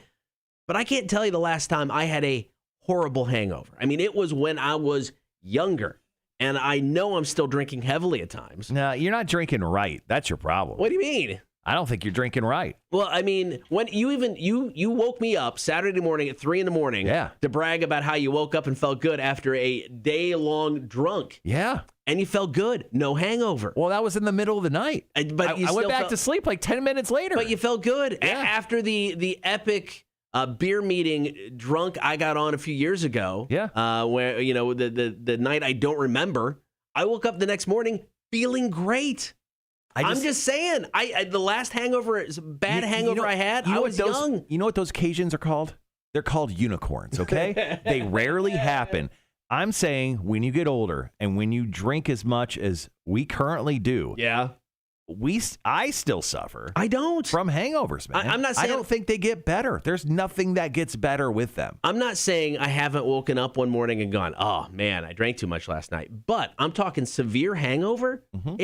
But I can't tell you the last time I had a horrible hangover. I mean, it was when I was younger. And I know I'm still drinking heavily at times. No, you're not drinking right. That's your problem. What do you mean? I don't think you're drinking right. Well, I mean, when you woke me up Saturday morning at 3 a.m. to brag about how you woke up and felt good after a day-long drunk. Yeah. And you felt good. No hangover. Well, that was in the middle of the night. But I went back to sleep like 10 minutes later. But you felt good. Yeah. After the epic beer meeting drunk I got on a few years ago. Yeah. Where, the night I don't remember, I woke up the next morning feeling great. I'm just saying, the last hangover, bad hangover I had, I was young. You know what those occasions are called? They're called unicorns, okay? They rarely happen. I'm saying when you get older and when you drink as much as we currently do, I still suffer. I don't. From hangovers, man. I'm not saying. I don't think they get better. There's nothing that gets better with them. I'm not saying I haven't woken up one morning and gone, oh, man, I drank too much last night. But I'm talking severe hangover. Mm-hmm.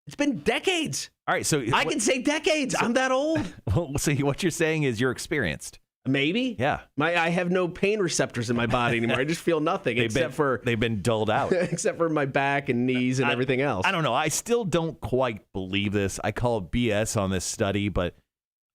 It's been decades. All right, so I can say decades. I'm that old. Well, so what you're saying is you're experienced. Maybe. Yeah. I have no pain receptors in my body anymore. I just feel nothing they've been dulled out. Except for my back and knees and everything else. I don't know. I still don't quite believe this. I call it BS on this study, but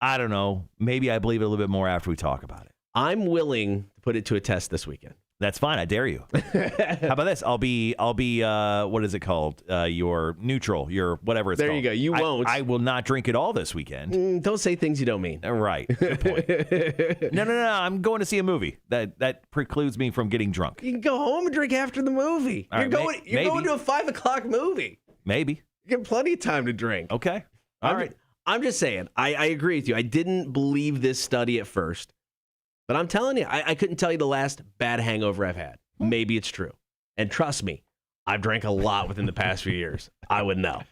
I don't know. Maybe I believe it a little bit more after we talk about it. I'm willing to put it to a test this weekend. That's fine. I dare you. How about this? I'll be. What is it called? Your neutral. Your whatever it's called. There you go. You won't. I will not drink it all this weekend. Don't say things you don't mean. Right. Good point. No. I'm going to see a movie. That precludes me from getting drunk. You can go home and drink after the movie. You're going to a 5 o'clock movie. Maybe. You get plenty of time to drink. Okay. All right. I'm just saying. I agree with you. I didn't believe this study at first. But I'm telling you, I couldn't tell you the last bad hangover I've had. Maybe it's true. And trust me, I've drank a lot within the past few years. I would know.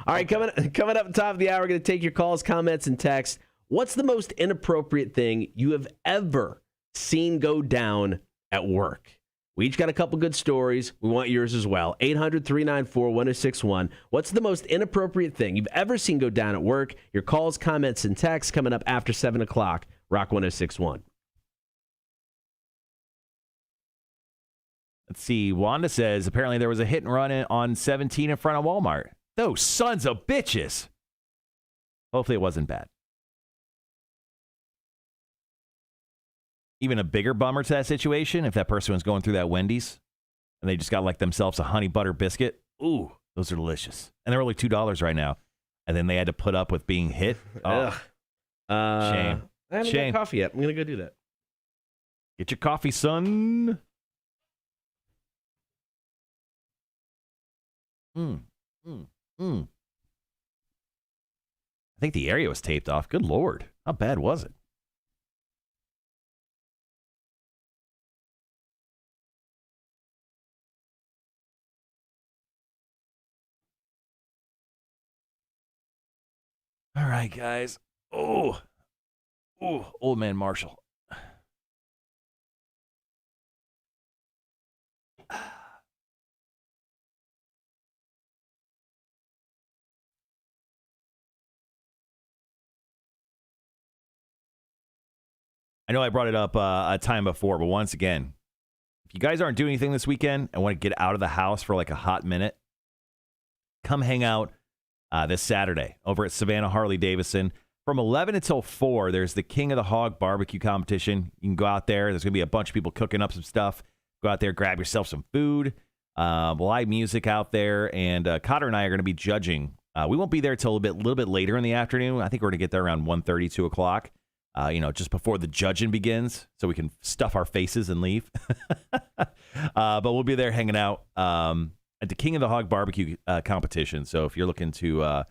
All right, coming up top of the hour, we're going to take your calls, comments, and texts. What's the most inappropriate thing you have ever seen go down at work? We each got a couple good stories. We want yours as well. 800-394-1061. What's the most inappropriate thing you've ever seen go down at work? Your calls, comments, and texts coming up after 7 o'clock. Rock 1061. Let's see. Wanda says, apparently there was a hit and run on 17 in front of Walmart. Those sons of bitches. Hopefully it wasn't bad. Even a bigger bummer to that situation, if that person was going through that Wendy's and they just got like themselves a honey butter biscuit. Ooh, those are delicious. And they're only $2 right now. And then they had to put up with being hit. Oh, shame. I haven't got coffee yet. I'm going to go do that. Get your coffee, son. I think the area was taped off. Good Lord. How bad was it? All right, guys. Oh, old man Marshall. I know I brought it up a time before, but once again, if you guys aren't doing anything this weekend and want to get out of the house for like a hot minute, come hang out this Saturday over at Savannah Harley Davidson. from 11 until 4, there's the King of the Hog barbecue competition. You can go out there. There's going to be a bunch of people cooking up some stuff. Go out there, grab yourself some food. Live music out there. And Cotter and I are going to be judging. We won't be there till a little bit later in the afternoon. I think we're going to get there around 1:30, 2 o'clock. Just before the judging begins, so we can stuff our faces and leave. But we'll be there hanging out at the King of the Hog barbecue competition. So if you're looking to,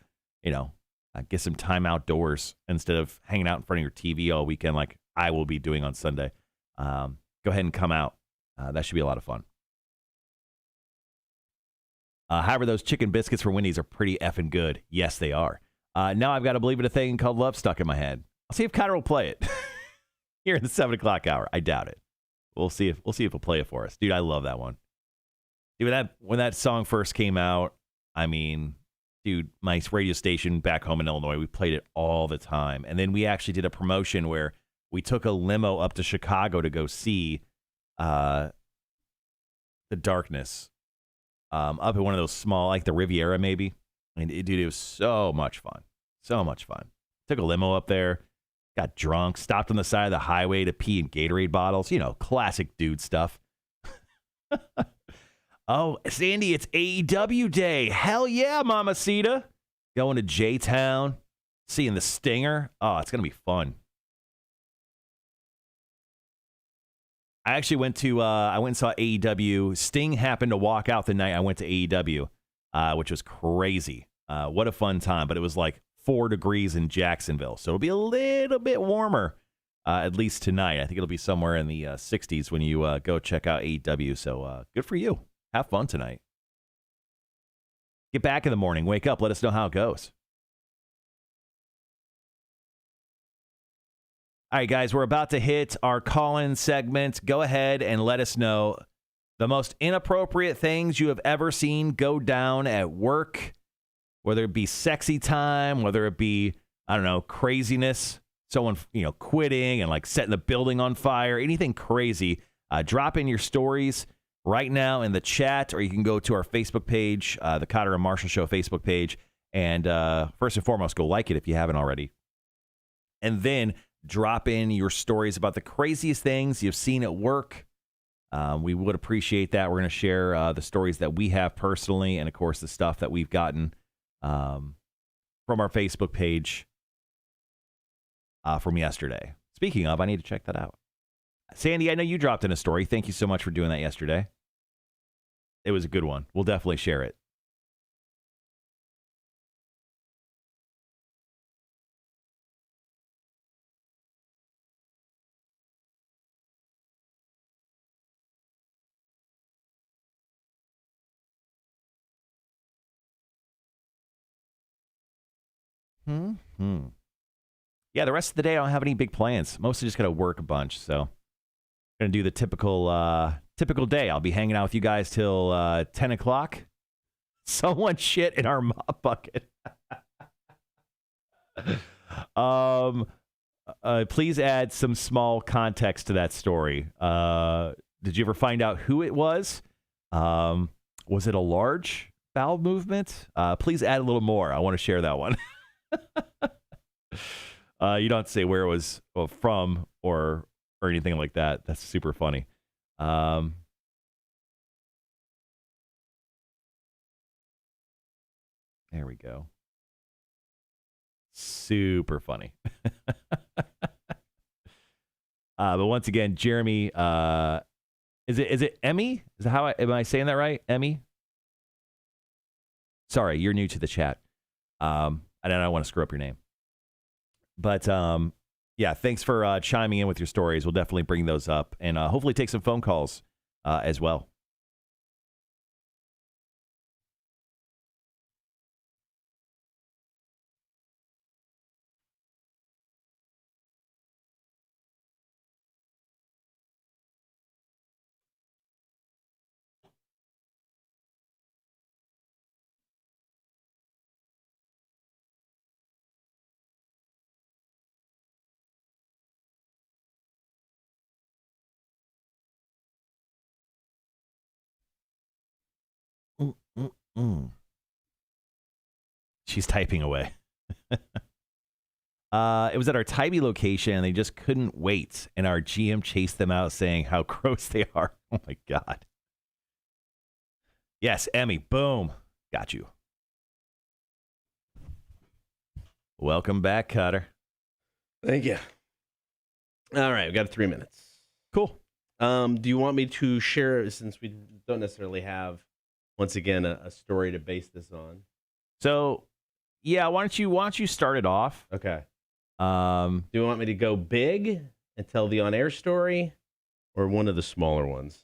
get some time outdoors instead of hanging out in front of your TV all weekend like I will be doing on Sunday, go ahead and come out. That should be a lot of fun. However, those chicken biscuits from Wendy's are pretty effing good. Yes, they are. Now I've got to believe in a thing called love stuck in my head. I'll see if Connor will play it here in the 7 o'clock hour. I doubt it. We'll see if he'll play it for us. Dude, I love that one. Dude, when that song first came out, I mean, dude, my radio station back home in Illinois, we played it all the time. And then we actually did a promotion where we took a limo up to Chicago to go see The Darkness up at one of those small, like the Riviera maybe. And dude, it was so much fun. So much fun. Took a limo up there, got drunk, stopped on the side of the highway to pee in Gatorade bottles. Classic dude stuff. Oh, Sandy, it's AEW day. Hell yeah, Mamacita. Going to J-Town, seeing the Stinger. Oh, it's going to be fun. I actually went and saw AEW. Sting happened to walk out the night I went to AEW, which was crazy. What a fun time. But it was like 4 degrees in Jacksonville. So it'll be a little bit warmer, at least tonight. I think it'll be somewhere in the 60s when you go check out AEW. So good for you. Have fun tonight. Get back in the morning. Wake up. Let us know how it goes. All right, guys, we're about to hit our call-in segment. Go ahead and let us know the most inappropriate things you have ever seen go down at work, whether it be sexy time, whether it be, I don't know, craziness, someone, quitting and like setting the building on fire, anything crazy. Drop in your stories right now in the chat, or you can go to our Facebook page, the Cotter and Marshall Show Facebook page, and first and foremost, go like it if you haven't already. And then drop in your stories about the craziest things you've seen at work. We would appreciate that. We're going to share the stories that we have personally, and of course the stuff that we've gotten from our Facebook page from yesterday. Speaking of, I need to check that out. Sandy, I know you dropped in a story. Thank you so much for doing that yesterday. It was a good one. We'll definitely share it. Yeah, the rest of the day I don't have any big plans. Mostly just going to work a bunch, so going to do the typical day. I'll be hanging out with you guys till 10 o'clock. Someone shit in our mop bucket. Please add some small context to that story. Did you ever find out who it was? Was it a large bowel movement? Please add a little more. I want to share that one. You don't have to say where it was from or anything like that. That's super funny. There we go. Super funny. But once again, Jeremy, is it Emmy? Is that am I saying that right? Emmy? Sorry, you're new to the chat. I don't want to screw up your name. But yeah, thanks for chiming in with your stories. We'll definitely bring those up and hopefully take some phone calls as well. She's typing away. It was at our Tybee location, and they just couldn't wait. And our GM chased them out, saying how gross they are. Oh, my God. Yes, Emmy. Boom. Got you. Welcome back, Cutter. Thank you. All right, we got 3 minutes. Cool. Do you want me to share, since we don't necessarily have, once again, a story to base this on? So, yeah, why don't you start it off? Okay. Do you want me to go big and tell the on-air story, or one of the smaller ones?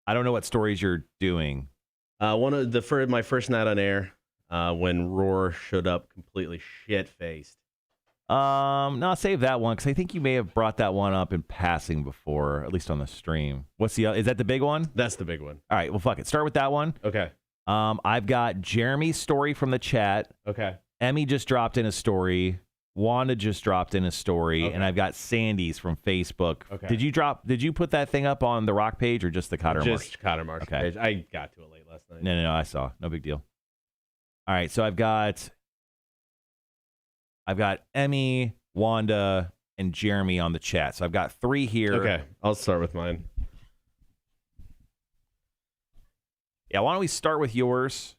I don't know what stories you're doing. One of my first night on air, when Roar showed up completely shit-faced. No, save that one, because I think you may have brought that one up in passing before, at least on the stream. Is that the big one? That's the big one. All right, well, fuck it. Start with that one. Okay. I've got Jeremy's story from the chat. Okay. Emmy just dropped in a story. Wanda just dropped in a story, okay. And I've got Sandy's from Facebook. Okay. Did you put that thing up on the Rock page or just the Cotter Marsh? Just Cotter Marsh page. I got to it late last night. No, I saw. No big deal. All right, so I've got Emmy, Wanda, and Jeremy on the chat. So I've got 3 here. Okay, I'll start with mine. Yeah, why don't we start with yours?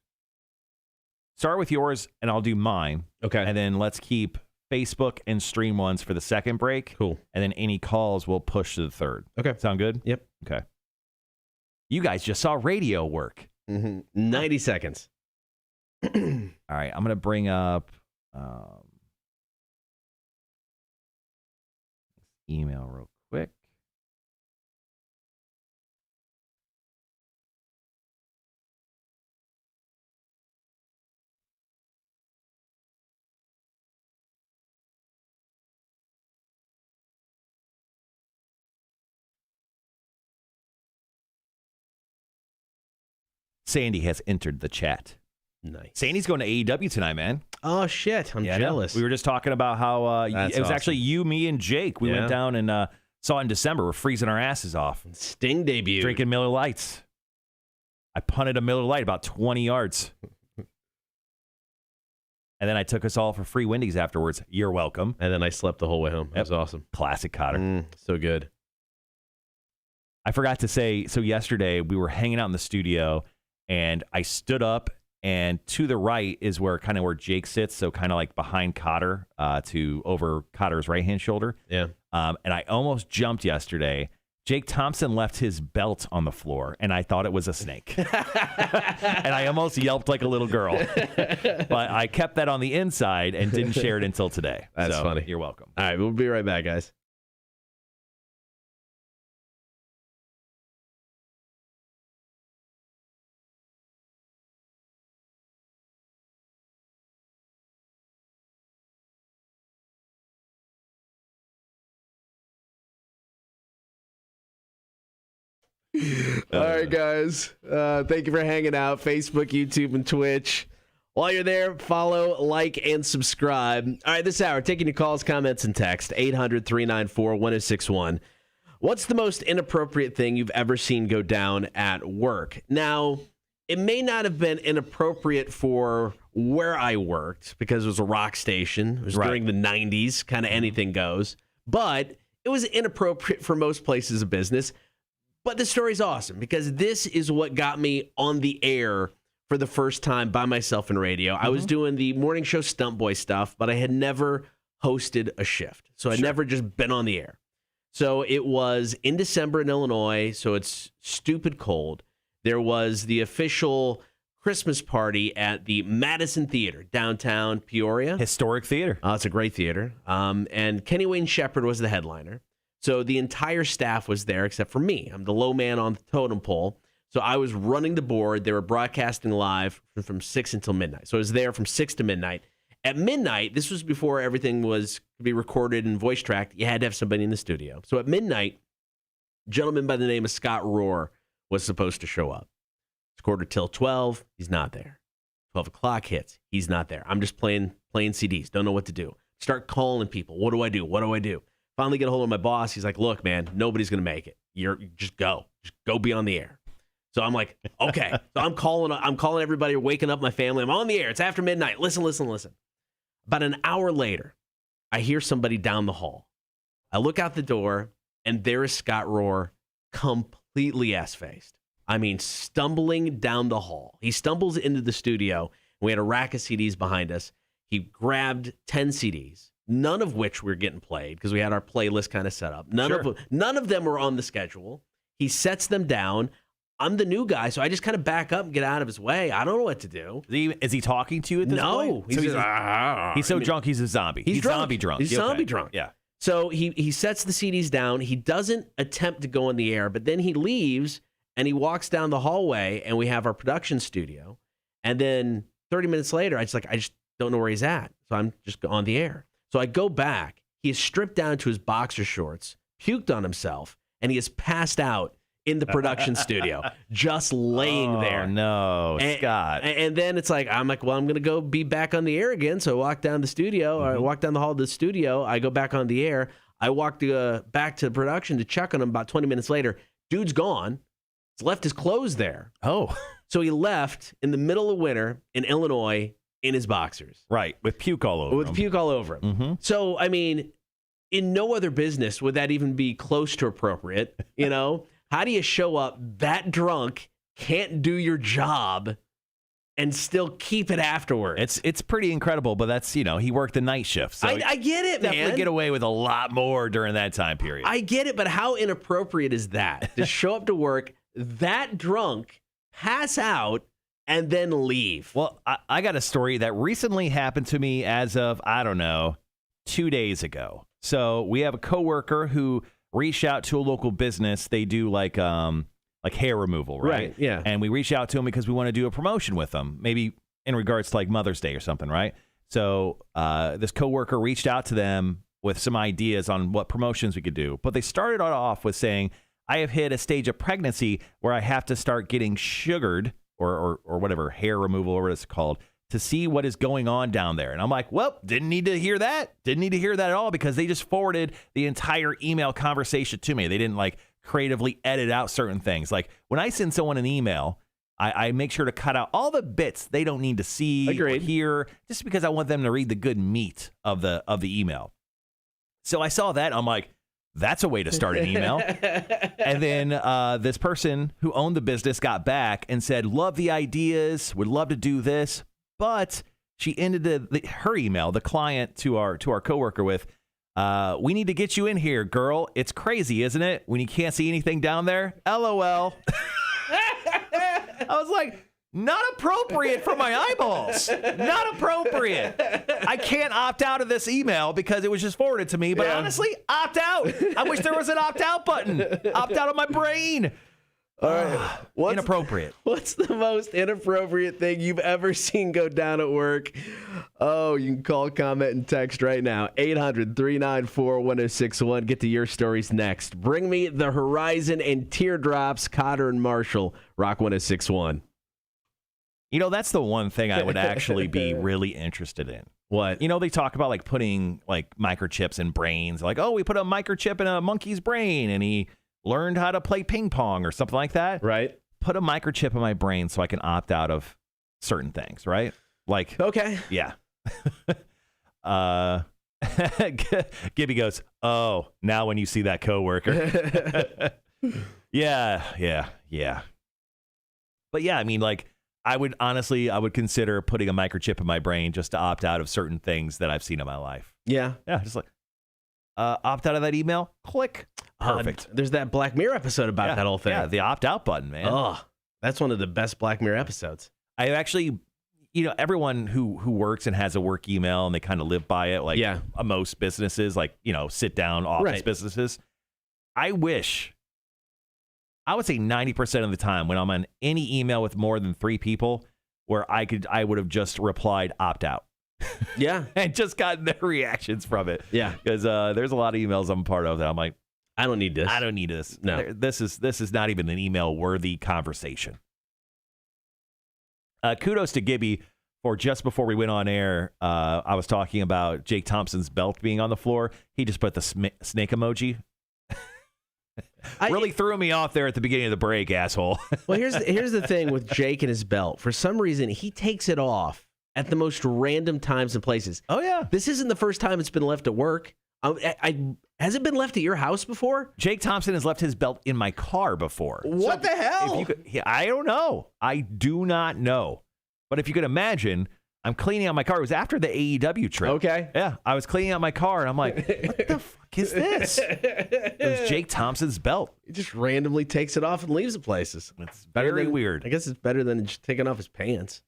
Start with yours, and I'll do mine. Okay. And then let's keep Facebook and stream ones for the second break. Cool. And then any calls we'll push to the third. Okay. Sound good? Yep. Okay. You guys just saw radio work. 90 seconds. All right, I'm going to bring up email real quick. Sandy has entered the chat. Nice. Sandy's going to AEW tonight, man. Oh, shit. I'm jealous. We were just talking about how it was awesome. Actually you, me, and Jake. We went down and saw it in December. We're freezing our asses off. Sting debut. Drinking Miller Lights. I punted a Miller Lite about 20 yards. And then I took us all for free Wendy's afterwards. You're welcome. And then I slept the whole way home. It was awesome. Classic Cotter. So good. I forgot to say, so yesterday we were hanging out in the studio, and I stood up, and to the right is where Jake sits, so kind of like behind Cotter, to over Cotter's right-hand shoulder. Yeah. And I almost jumped yesterday. Jake Thompson left his belt on the floor, and I thought it was a snake. And I almost yelped like a little girl. But I kept that on the inside and didn't share it until today. That's funny. You're welcome. All right, we'll be right back, guys. All right, guys. Thank you for hanging out. Facebook, YouTube, and Twitch. While you're there, follow, like, and subscribe. All right, this hour, taking your calls, comments, and text. 800-394-1061. What's the most inappropriate thing you've ever seen go down at work? Now, it may not have been inappropriate for where I worked because it was a rock station. It was during the 90s, kind of anything goes. But it was inappropriate for most places of business. But the story's awesome because this is what got me on the air for the first time by myself in radio. I was doing the morning show Stunt Boy stuff, but I had never hosted a shift. So I'd never just been on the air. So it was in December in Illinois, so it's stupid cold. There was the official Christmas party at the Madison Theater, downtown Peoria. Historic theater. It's a great theater. And Kenny Wayne Shepherd was the headliner. So the entire staff was there except for me. I'm the low man on the totem pole. So I was running the board. They were broadcasting live from 6 until midnight. So I was there from 6 to midnight. At midnight, this was before everything was to be recorded and voice tracked. You had to have somebody in the studio. So at midnight, a gentleman by the name of Scott Rohr was supposed to show up. It's quarter till 12. He's not there. 12 o'clock hits. He's not there. I'm just playing CDs. Don't know what to do. Start calling people. What do I do? What do I do? Finally get a hold of my boss. He's like, look, man, nobody's going to make it. Just go be on the air. So I'm like, okay. So I'm calling everybody, waking up my family. I'm on the air. It's after midnight. Listen. About an hour later, I hear somebody down the hall. I look out the door, and there is Scott Rohr, completely ass-faced. I mean, stumbling down the hall. He stumbles into the studio. We had a rack of CDs behind us. He grabbed 10 CDs, none of which were getting played because we had our playlist kind of set up. None of them were on the schedule. He sets them down. I'm the new guy, so I just kind of back up and get out of his way. I don't know what to do. Is he talking to you at this point? No. He's so drunk, he's a zombie. He's drunk. Zombie drunk. He's zombie drunk. Yeah. So he sets the CDs down. He doesn't attempt to go on the air, but then he leaves and he walks down the hallway, and we have our production studio. And then 30 minutes later, I just don't know where he's at. So I'm just on the air. So I go back. He is stripped down to his boxer shorts, puked on himself, and he is passed out in the production studio, just laying there. No, Scott. And then I'm like, well, I'm going to go be back on the air again. So I walk down the studio, or I walk down the hall to the studio. I go back on the air. I walk back to the production to check on him about 20 minutes later. Dude's gone. He's left his clothes there. Oh. So he left in the middle of winter in Illinois in his boxers. Right, with puke all over him. Puke all over him. Mm-hmm. So, I mean, in no other business would that even be close to appropriate, you know? How do you show up that drunk, can't do your job, and still keep it afterwards? It's pretty incredible, but that's, he worked the night shift. So I get it, man. Definitely get away with a lot more during that time period. I get it, but how inappropriate is that? To show up to work that drunk, pass out, and then leave. Well, I got a story that recently happened to me as of, 2 days ago. So we have a coworker who reached out to a local business. They do like hair removal, right? Yeah. And we reached out to them because we want to do a promotion with them, maybe in regards to like Mother's Day or something, right? So this coworker reached out to them with some ideas on what promotions we could do. But they started off with saying, I have hit a stage of pregnancy where I have to start getting sugared or whatever, hair removal or what it's called, to see what is going on down there. And I'm like, well, didn't need to hear that. Didn't need to hear that at all, because they just forwarded the entire email conversation to me. They didn't like creatively edit out certain things. Like when I send someone an email, I make sure to cut out all the bits they don't need to see or hear, just because I want them to read the good meat of the email. So I saw that. I'm like, that's a way to start an email. And then this person who owned the business got back and said, love the ideas, would love to do this. But she ended her email, the client to our coworker, with, we need to get you in here, girl. It's crazy, isn't it? When you can't see anything down there? LOL. I was like, not appropriate for my eyeballs. Not appropriate. I can't opt out of this email because it was just forwarded to me. But honestly, opt out. I wish there was an opt out button. Opt out of my brain. All right. Inappropriate. What's the most inappropriate thing you've ever seen go down at work? Oh, you can call, comment, and text right now. 800-394-1061. Get to your stories next. Bring me the Horizon and Teardrops, Cotter and Marshall, Rock 1061. That's the one thing I would actually be really interested in. What? They talk about like putting like microchips in brains. Like, oh, we put a microchip in a monkey's brain and he learned how to play ping pong or something like that. Right. Put a microchip in my brain so I can opt out of certain things, right? Like, okay. Yeah. Gibby goes, oh, now when you see that coworker. Yeah. But yeah, I mean, like, I would consider putting a microchip in my brain just to opt out of certain things that I've seen in my life. Yeah. Yeah, just like, opt out of that email, click. Perfect. There's that Black Mirror episode about that whole thing. Yeah, the opt-out button, man. Oh, that's one of the best Black Mirror episodes. I actually, everyone who works and has a work email and they kind of live by it, like most businesses, like, sit-down office businesses. I would say 90% of the time when I'm on any email with more than 3 people where I would have just replied opt-out. Yeah. And just gotten their reactions from it. Yeah. Because there's a lot of emails I'm part of that I'm like, I don't need this. I don't need this. No. This is not even an email-worthy conversation. Kudos to Gibby for just before we went on air. I was talking about Jake Thompson's belt being on the floor. He just put the snake emoji. Really threw me off there at the beginning of the break, asshole. Well, here's the thing with Jake and his belt. For some reason, he takes it off at the most random times and places. Oh, yeah. This isn't the first time it's been left at work. Has it been left at your house before? Jake Thompson has left his belt in my car before. What the hell? I don't know. I do not know. But if you could imagine, I'm cleaning out my car. It was after the AEW trip. Okay. Yeah, I was cleaning out my car, and I'm like, what the fuck is this? It was Jake Thompson's belt. He just randomly takes it off and leaves it places. It's very weird. I guess it's better than just taking off his pants.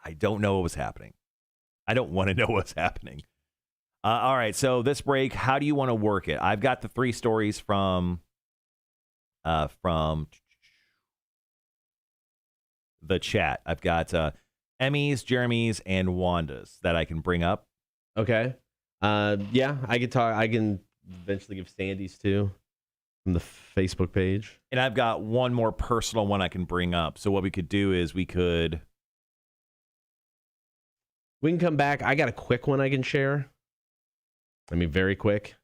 I don't know what was happening. I don't want to know what's happening. All right, so this break, how do you want to work it? I've got the 3 stories from the chat. I've got Emmy's, Jeremy's, and Wanda's that I can bring up. Okay. Yeah, I can talk. I can eventually give Sandy's too from the Facebook page. And I've got one more personal one I can bring up. So what we could do is we can come back. I got a quick one I can share. I mean, very quick.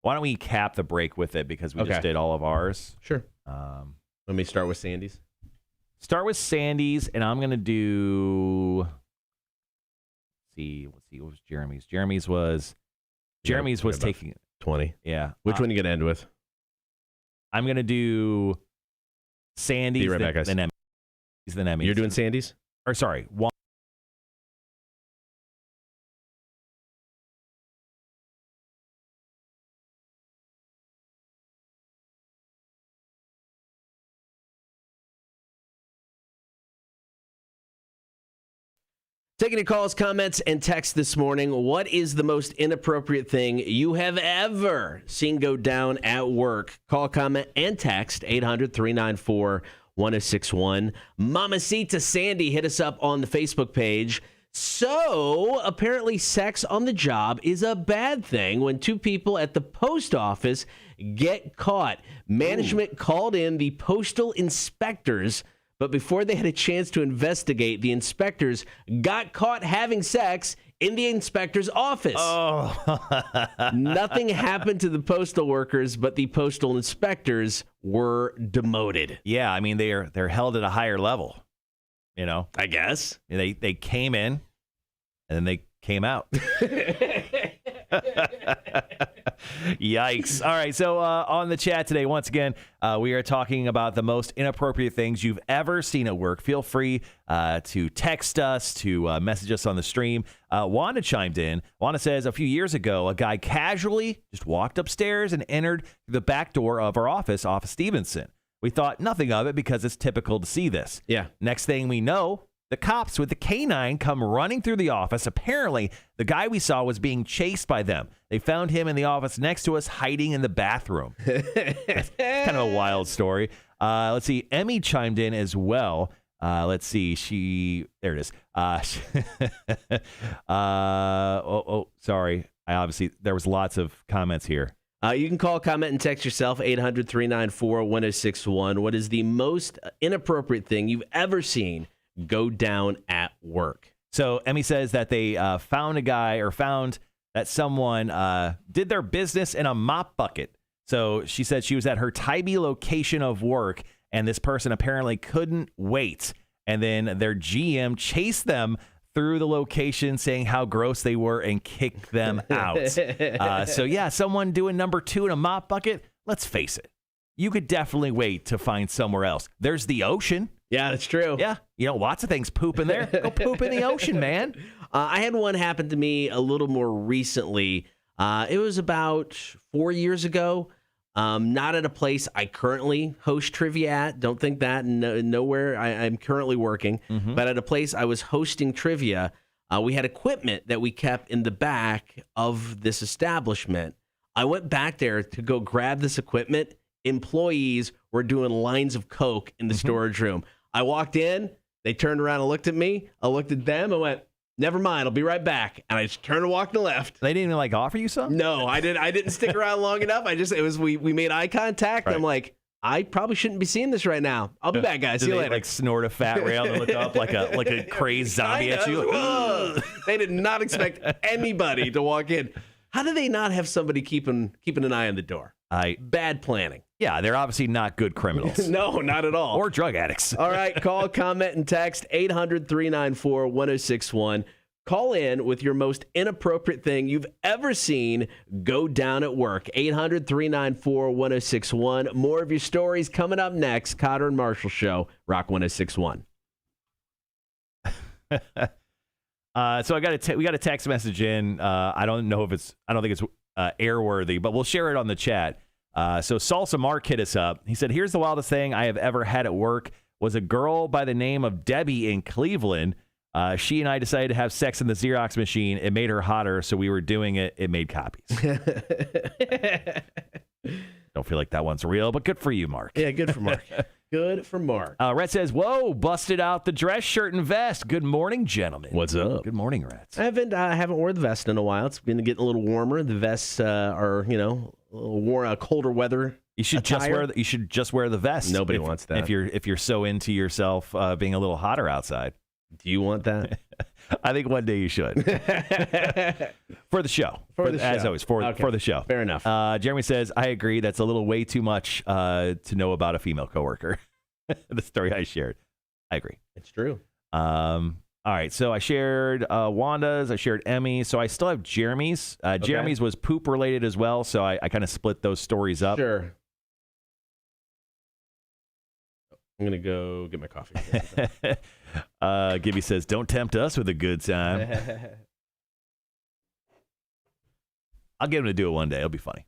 Why don't we cap the break with it because we just did all of ours? Sure. Let me start with Sandy's. Start with Sandy's, and I'm going to do... Let's see. What was Jeremy's? Jeremy's was taking... 20. Yeah. Which one are you going to end with? I'm going to do Sandy's, Be right back, guys. then Emmy's. You're doing Sandy's? Or sorry, Taking your calls, comments, and texts this morning. What is the most inappropriate thing you have ever seen go down at work? Call, comment, and text 800-394-1061. Mamacita Sandy hit us up on the Facebook page. So, apparently sex on the job is a bad thing when 2 people at the post office get caught. Management called in the postal inspectors, but before they had a chance to investigate, the inspectors got caught having sex in the inspector's office. Oh. Nothing happened to the postal workers, but the postal inspectors were demoted. Yeah, I mean, they're held at a higher level, you know? I guess. They came in, and then they came out. Yikes. All right, so on the chat today, once again, we are talking about the most inappropriate things you've ever seen at work. Feel free to text us, to message us on the stream. Wanda chimed in. Wanda says, a few years ago, a guy casually just walked upstairs and entered the back door of our office off of Stevenson. We thought nothing of it because it's typical to see this. Yeah. Next thing we know, the cops with the canine come running through the office. Apparently, the guy we saw was being chased by them. They found him in the office next to us, hiding in the bathroom. That's kind of a wild story. Let's see. Emmy chimed in as well. Let's see. There it is. Sorry. There was lots of comments here. You can call, comment, and text yourself, 800-394-1061. What is the most inappropriate thing you've ever seen go down at work? So Emmy says that they found that someone did their business in a mop bucket. So she said she was at her Tybee location of work, and this person apparently couldn't wait. And then their GM chased them through the location saying how gross they were and kicked them out. So yeah, someone doing number 2 in a mop bucket, let's face it, you could definitely wait to find somewhere else. There's the ocean. Yeah, that's true. Yeah, lots of things poop in there. Go poop in the ocean, man. I had one happen to me a little more recently. It was about 4 years ago. Not at a place I currently host trivia at. Don't think that. Nowhere I'm currently working. Mm-hmm. But at a place I was hosting trivia, we had equipment that we kept in the back of this establishment. I went back there to go grab this equipment. Employees were doing lines of coke in the storage room. I walked in. They turned around and looked at me. I looked at them and went, never mind, I'll be right back. And I just turned and walked to the left. They didn't even offer you some? No, I didn't stick around long enough. We made eye contact. Right. I'm like, I probably shouldn't be seeing this right now. I'll be back, guys. See you later. Snort a fat rail and look up like a crazed zombie at you. They did not expect anybody to walk in. How do they not have somebody keeping an eye on the door? Bad planning. Yeah, they're obviously not good criminals. No, not at all. Or drug addicts. All right, call, comment, and text 800-394-1061. Call in with your most inappropriate thing you've ever seen go down at work. 800-394-1061. More of your stories coming up next. Cotter and Marshall Show, Rock 1061. So we got a text message in. I don't think it's airworthy, but we'll share it on the chat. So Salsa Mark hit us up. He said, "Here's the wildest thing I have ever had at work was a girl by the name of Debbie in Cleveland. She and I decided to have sex in the Xerox machine. It made her hotter, so we were doing it. It made copies." Don't feel like that one's real, but good for you, Mark. Yeah, good for Mark. Good for Mark. Rhett says, "Whoa, busted out the dress shirt and vest. Good morning, gentlemen." What's up? Good morning, Rhett. I haven't worn the vest in a while. It's been getting a little warmer. The vests are, a little colder weather. You should just wear the vest. Nobody wants that. If you're so into yourself being a little hotter outside. Do you want that? I think one day you should. For the show. As always, for the show. Fair enough. Jeremy says, "I agree. That's a little way too much to know about a female coworker." The story I shared. I agree. It's true. All right. So I shared Wanda's. I shared Emmy's. So I still have Jeremy's. Jeremy's was poop related as well. So I kind of split those stories up. Sure. I'm going to go get my coffee. Gibby says, "Don't tempt us with a good time." I'll get him to do it one day. It'll be funny.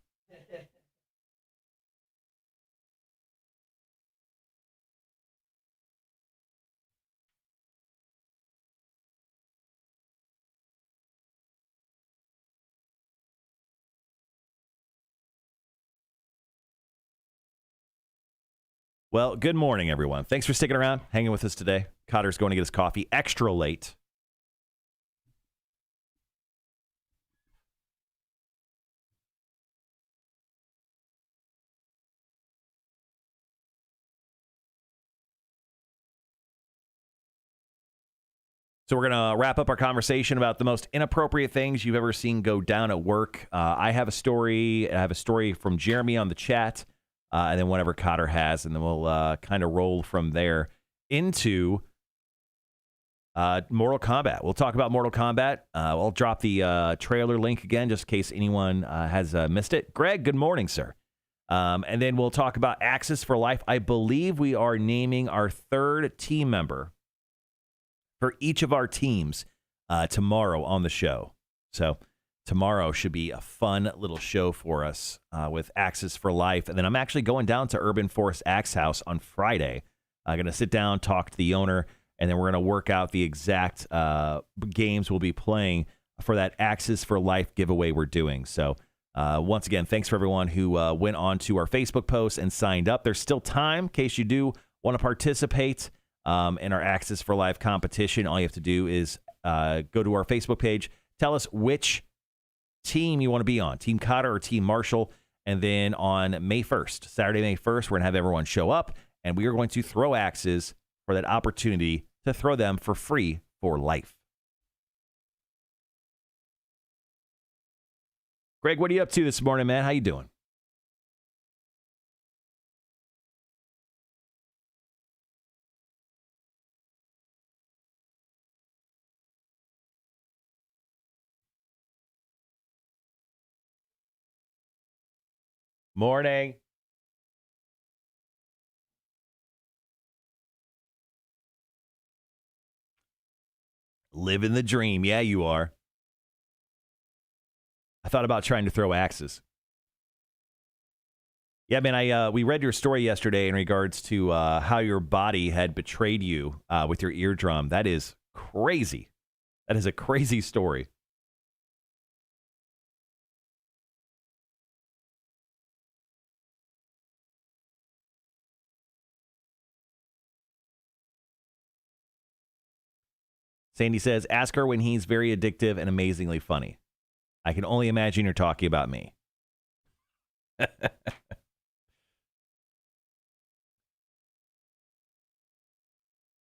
Well, good morning, everyone. Thanks for sticking around, hanging with us today. Cotter's going to get his coffee extra late. So we're going to wrap up our conversation about the most inappropriate things you've ever seen go down at work. I have a story. I have a story from Jeremy on the chat. And then whatever Cotter has, and then we'll kind of roll from there into Mortal Kombat. We'll talk about Mortal Kombat. I'll drop the trailer link again, just in case anyone has missed it. Greg, good morning, sir. And then we'll talk about Axis for Life. I believe we are naming our third team member for each of our teams tomorrow on the show. So tomorrow should be a fun little show for us with Axis for Life. And then I'm actually going down to Urban Force Axe House on Friday. I'm going to sit down, talk to the owner, and then we're going to work out the exact games we'll be playing for that Axis for Life giveaway we're doing. So once again, thanks for everyone who went on to our Facebook post and signed up. There's still time in case you do want to participate in our Axis for Life competition. All you have to do is go to our Facebook page, tell us which team you want to be on, Team Cotter or Team Marshall. And then on May 1st, Saturday, May 1st, we're going to have everyone show up, and we are going to throw axes for that opportunity to throw them for free for life. Greg, what are you up to this morning, man? How you doing? Morning. Living the dream. Yeah, you are. I thought about trying to throw axes. Yeah, man, we read your story yesterday in regards to how your body had betrayed you with your eardrum. That is crazy. That is a crazy story. Sandy says, ask her when he's very addictive and amazingly funny. I can only imagine you're talking about me.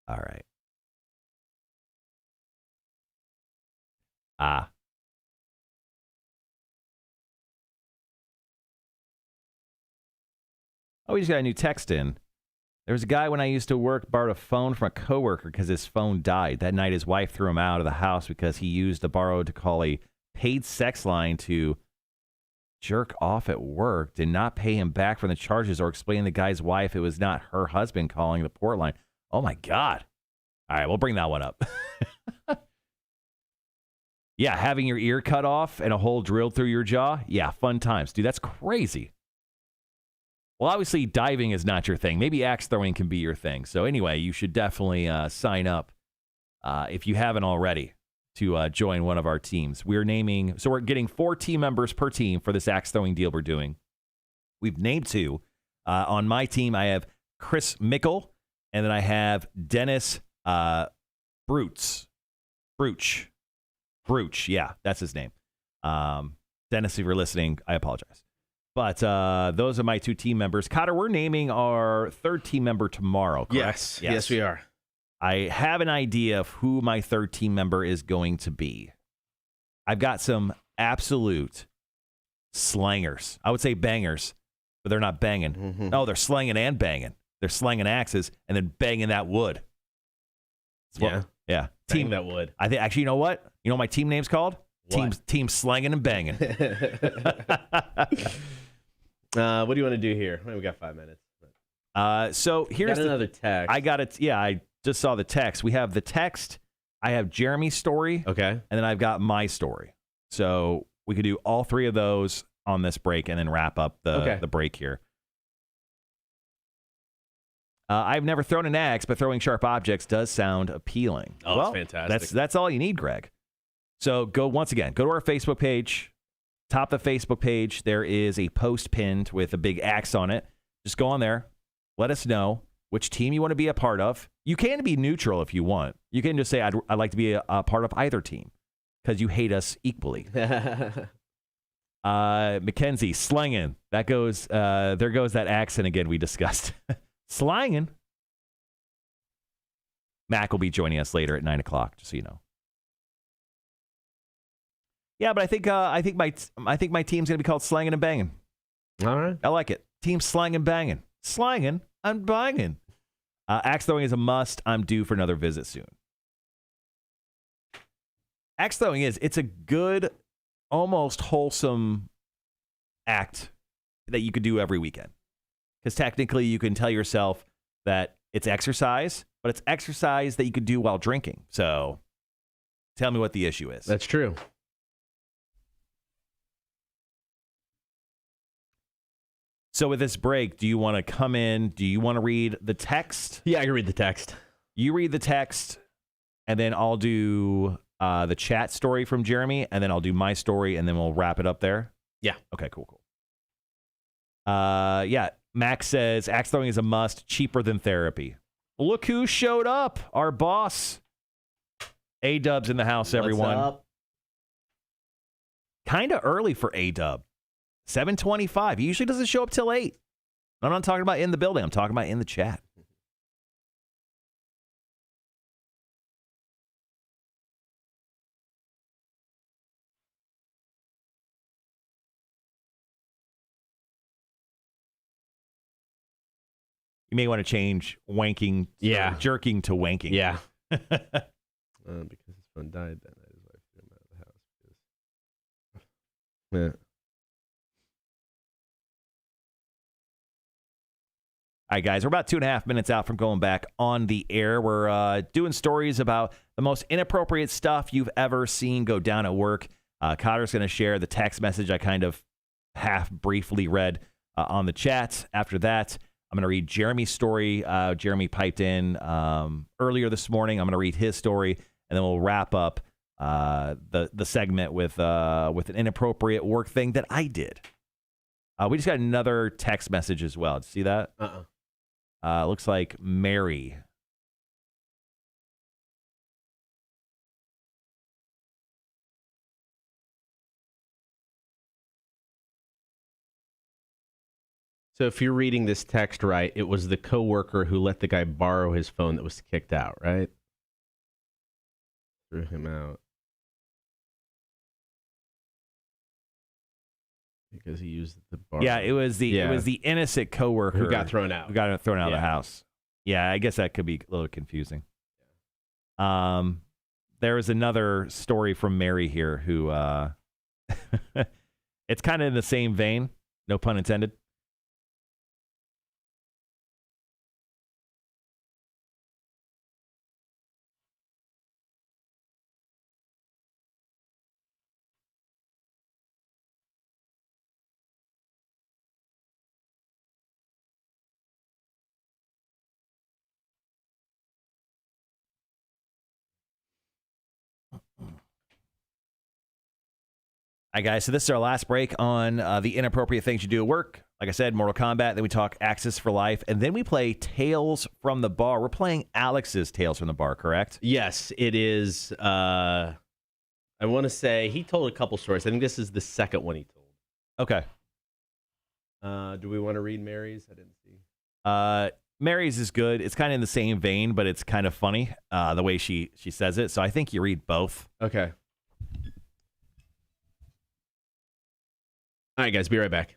All right. Oh, we just got a new text in. There was a guy when I used to work borrowed a phone from a coworker because his phone died. That night, his wife threw him out of the house because he used the borrowed to call a paid sex line to jerk off at work, did not pay him back for the charges or explain to the guy's wife it was not her husband calling the port line. Oh, my God. All right, we'll bring that one up. Yeah, having your ear cut off and a hole drilled through your jaw. Yeah, fun times. Dude, that's crazy. Well, obviously, diving is not your thing. Maybe axe throwing can be your thing. So anyway, you should definitely sign up if you haven't already to join one of our teams. We're getting 4 team members per team for this axe throwing deal we're doing. We've named 2. On my team, I have Chris Mickle, and then I have Dennis Brooch. Yeah, that's his name. Dennis, if you're listening, I apologize. But those are my 2 team members. Cotter, we're naming our 3rd team member tomorrow, correct? Yes, we are. I have an idea of who my 3rd team member is going to be. I've got some absolute slangers. I would say bangers, but they're not banging. Mm-hmm. No, they're slanging and banging. They're slanging axes and then banging that wood. Yeah. Bang that wood. I think actually, you know what? You know what my team name's called? Team slanging and banging. What do you want to do here? We got 5 minutes. So here's another text. I got it. Yeah, I just saw the text. We have the text. I have Jeremy's story. Okay. And then I've got my story. So we could do all 3 of those on this break and then wrap up the break here. I've never thrown an axe, but throwing sharp objects does sound appealing. Oh, well, that's fantastic. That's all you need, Greg. So go to our Facebook page. Top of the Facebook page, there is a post pinned with a big axe on it. Just go on there. Let us know which team you want to be a part of. You can be neutral if you want. You can just say, I'd like to be a part of either team because you hate us equally. Mackenzie, slanging. There goes that accent again we discussed. Slanging. Mac will be joining us later at 9 o'clock, just so you know. Yeah, but I think my team's gonna be called Slanging and Banging. All right, I like it. Team Slang and Banging, slanging and banging. Axe throwing is a must. I'm due for another visit soon. Axe throwing it's a good, almost wholesome act that you could do every weekend. Because technically you can tell yourself that it's exercise, but it's exercise that you could do while drinking. So tell me what the issue is. That's true. So with this break, do you want to come in? Do you want to read the text? Yeah, I can read the text. You read the text, and then I'll do the chat story from Jeremy, and then I'll do my story, and then we'll wrap it up there. Yeah. Okay, cool. Yeah, Max says, axe throwing is a must, cheaper than therapy. Look who showed up, our boss. A-Dub's in the house, everyone. What's up? Kind of early for A-Dub. 7:25. He usually doesn't show up till 8. I'm not talking about in the building. I'm talking about in the chat. You may want to change wanking, jerking to wanking. Yeah. Because his phone died that night. His wife threw him out of the house. Yeah. All right, guys, we're about 2.5 minutes out from going back on the air. We're doing stories about the most inappropriate stuff you've ever seen go down at work. Cotter's going to share the text message I kind of half briefly read on the chat. After that, I'm going to read Jeremy's story. Jeremy piped in earlier this morning. I'm going to read his story, and then we'll wrap up the segment with an inappropriate work thing that I did. We just got another text message as well. Did you see that? Looks like Mary. So if you're reading this text right, it was the coworker who let the guy borrow his phone that was kicked out, right? Threw him out. because he used the bar. Yeah, it was the innocent coworker who got thrown out. Who got thrown out of the house. Yeah, I guess that could be a little confusing. There was another story from Mary here who it's kind of in the same vein, no pun intended. All right, guys, so this is our last break on the inappropriate things you do at work. Like I said, Mortal Kombat, then we talk Axis for Life, and then we play Tales from the Bar. We're playing Alex's Tales from the Bar, correct? Yes, it is. I want to say he told a couple stories. I think this is the second one he told. Okay. Do we want to read Mary's? I didn't see. Mary's is good. It's kind of in the same vein, but it's kind of funny the way she says it. So I think you read both. Okay. All right, guys, be right back.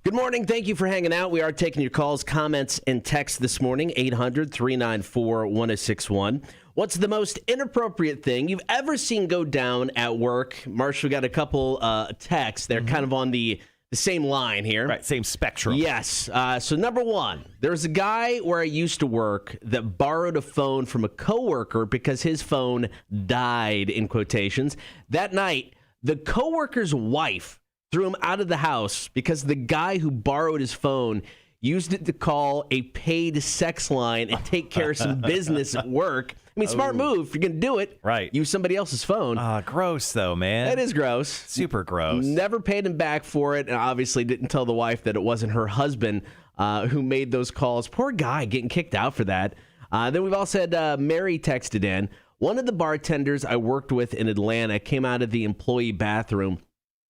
Good morning. Thank you for hanging out. We are taking your calls, comments, and texts this morning, 800-394-1061. What's the most inappropriate thing you've ever seen go down at work? Marshall got a couple texts. They're kind of on the same line here. Right, same spectrum. Yes. So number one, there was a guy where I used to work that borrowed a phone from a coworker because his phone died, in quotations. That night, the coworker's wife threw him out of the house because the guy who borrowed his phone used it to call a paid sex line and take care of some business at work. I mean, smart move. If you're going to do it, right, use somebody else's phone. Gross, though, man. That is gross. Super gross. Never paid him back for it, and obviously didn't tell the wife that it wasn't her husband who made those calls. Poor guy getting kicked out for that. Then we've also had Mary texted in. One of the bartenders I worked with in Atlanta came out of the employee bathroom.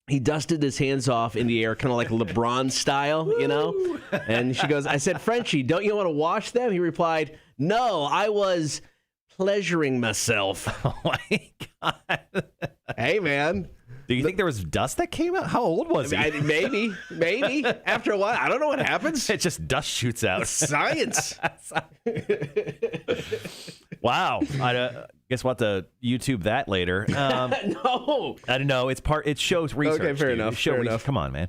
He dusted his hands off in the air, kind of like LeBron style, you know? And she goes, I said, Frenchie, don't you want to wash them? He replied, no, I was pleasuring myself. Oh, my God. Hey, man. Do you think there was dust that came out? How old was he? Maybe. After a while, I don't know what happens. It just dust shoots out. Science. Wow. I guess we'll have to YouTube that later. No. I don't know. It shows research. Okay, fair enough. Come on, man.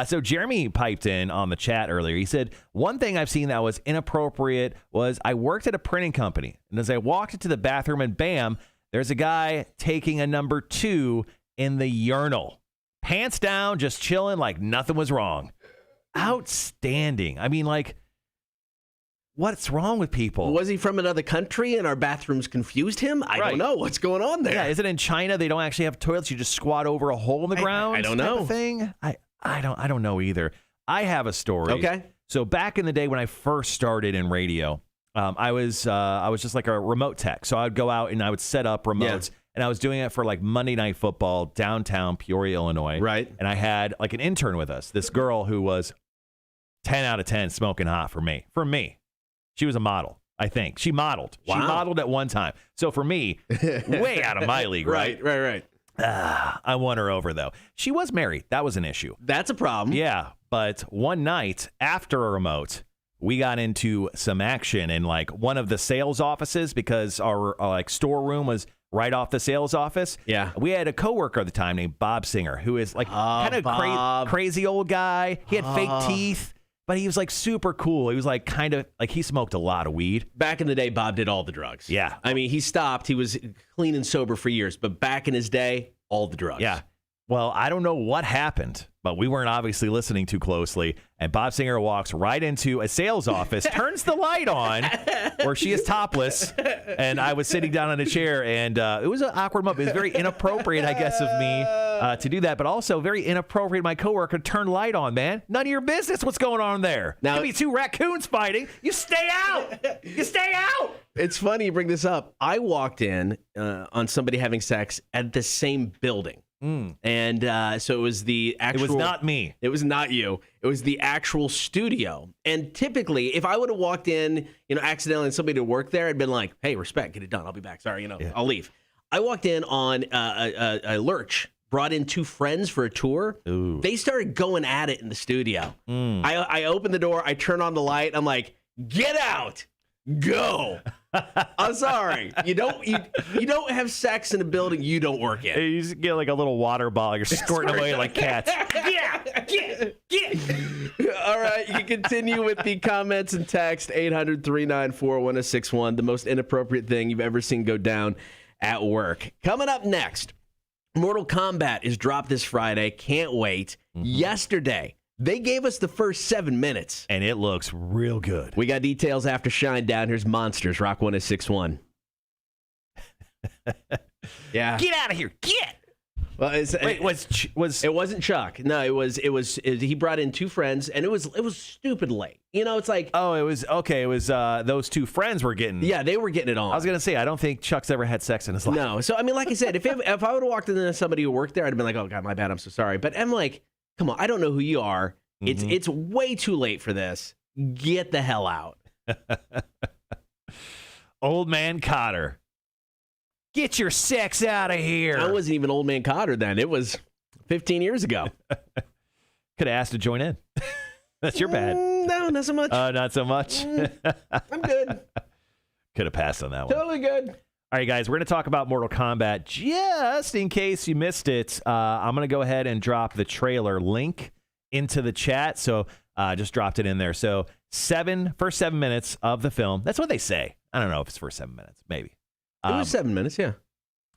So Jeremy piped in on the chat earlier. He said, one thing I've seen that was inappropriate was I worked at a printing company. And as I walked into the bathroom and bam, there's a guy taking a number 2 in the urinal. Pants down, just chilling like nothing was wrong. Outstanding. I mean, like, what's wrong with people? Was he from another country and our bathrooms confused him? I don't know. What's going on there? Yeah, is it in China they don't actually have toilets? You just squat over a hole in the ground? I don't know. Thing? I don't know either. I have a story. Okay. So back in the day when I first started in radio, I was just like a remote tech. So I would go out and I would set up remotes. Yeah. And I was doing it for like Monday Night Football downtown Peoria, Illinois. Right. And I had like an intern with us, this girl who was 10 out of 10 smoking hot for me. She was a model, I think. She modeled. Wow. She modeled at one time. So for me, way out of my league, right? Right. I won her over, though. She was married. That was an issue. That's a problem. Yeah. But one night after a remote, we got into some action in like one of the sales offices because our like storeroom was right off the sales office. Yeah. We had a coworker at the time named Bob Singer, who is like kind of crazy old guy. He had fake teeth, but he was like super cool. He was like kind of like he smoked a lot of weed. Back in the day, Bob did all the drugs. Yeah. I mean, he stopped. He was clean and sober for years, but back in his day, all the drugs. Yeah. Well, I don't know what happened, but we weren't obviously listening too closely. And Bob Singer walks right into a sales office, turns the light on, where she is topless. And I was sitting down in a chair, and it was an awkward moment. It was very inappropriate, I guess, of me to do that, but also very inappropriate. My coworker turned light on, man. None of your business what's going on there. Now, could be two raccoons fighting. You stay out. You stay out. It's funny you bring this up. I walked in on somebody having sex at the same building. And so it was the actual... It was not me. It was not you. It was the actual studio. And typically, if I would have walked in, accidentally and somebody to work there, I'd been like, hey, respect, get it done. I'll be back. Sorry, I'll leave. I walked in on a lurch, brought in two friends for a tour. Ooh. They started going at it in the studio. I opened the door. I turn on the light. I'm like, get out. Go. I'm sorry. You don't have sex in a building you don't work in. You just get like a little water bottle. You're squirting away like cats. Yeah. Get. All right. You can continue with the comments and text 800-394-1061. The most inappropriate thing you've ever seen go down at work. Coming up next, Mortal Kombat is dropped this Friday. Can't wait. Yesterday, they gave us the first 7 minutes. And it looks real good. We got details after Shinedown. Here's Monsters, Rock 1061. Yeah. Get out of here. Get. Well, Wait, it wasn't Chuck. No, it was he brought in two friends, and it was stupid late. It's like, oh, it was okay. It was those two friends were getting. Yeah, they were getting it on. I was gonna say I don't think Chuck's ever had sex in his life. No, so I mean, like I said, if I would have walked into somebody who worked there, I'd have been like, oh God, my bad, I'm so sorry. But I'm like, come on, I don't know who you are. It's way too late for this. Get the hell out. Old man Cotter. Get your sex out of here. I wasn't even Old Man Cotter then. It was 15 years ago. Could have asked to join in. That's your bad. No, not so much. Not so much. I'm good. Could have passed on that one. Totally good. All right, guys, we're going to talk about Mortal Kombat. Just in case you missed it, I'm going to go ahead and drop the trailer link into the chat. So just dropped it in there. So first 7 minutes of the film. That's what they say. I don't know if it's first 7 minutes. Maybe. It was 7 minutes, yeah.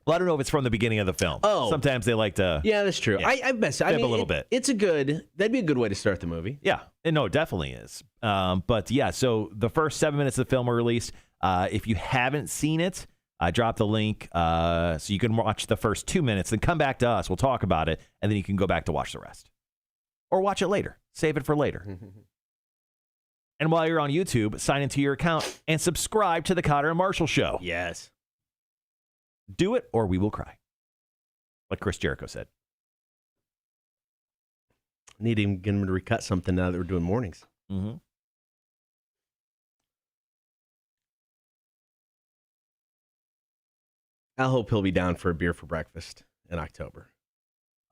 Well, I don't know if it's from the beginning of the film. Oh. Sometimes they like to... Yeah, that's true. Yeah. I bet. I mean, a little bit. That'd be a good way to start the movie. Yeah. No, it definitely is. But yeah, so the first 7 minutes of the film were released. If you haven't seen it, I dropped the link so you can watch the first 2 minutes, then come back to us. We'll talk about it, and then you can go back to watch the rest. Or watch it later. Save it for later. And while you're on YouTube, sign into your account and subscribe to the Cotter and Marshall Show. Yes. Do it or we will cry. Like Chris Jericho said. Need to get him to recut something now that we're doing mornings. I hope he'll be down for a beer for breakfast in October.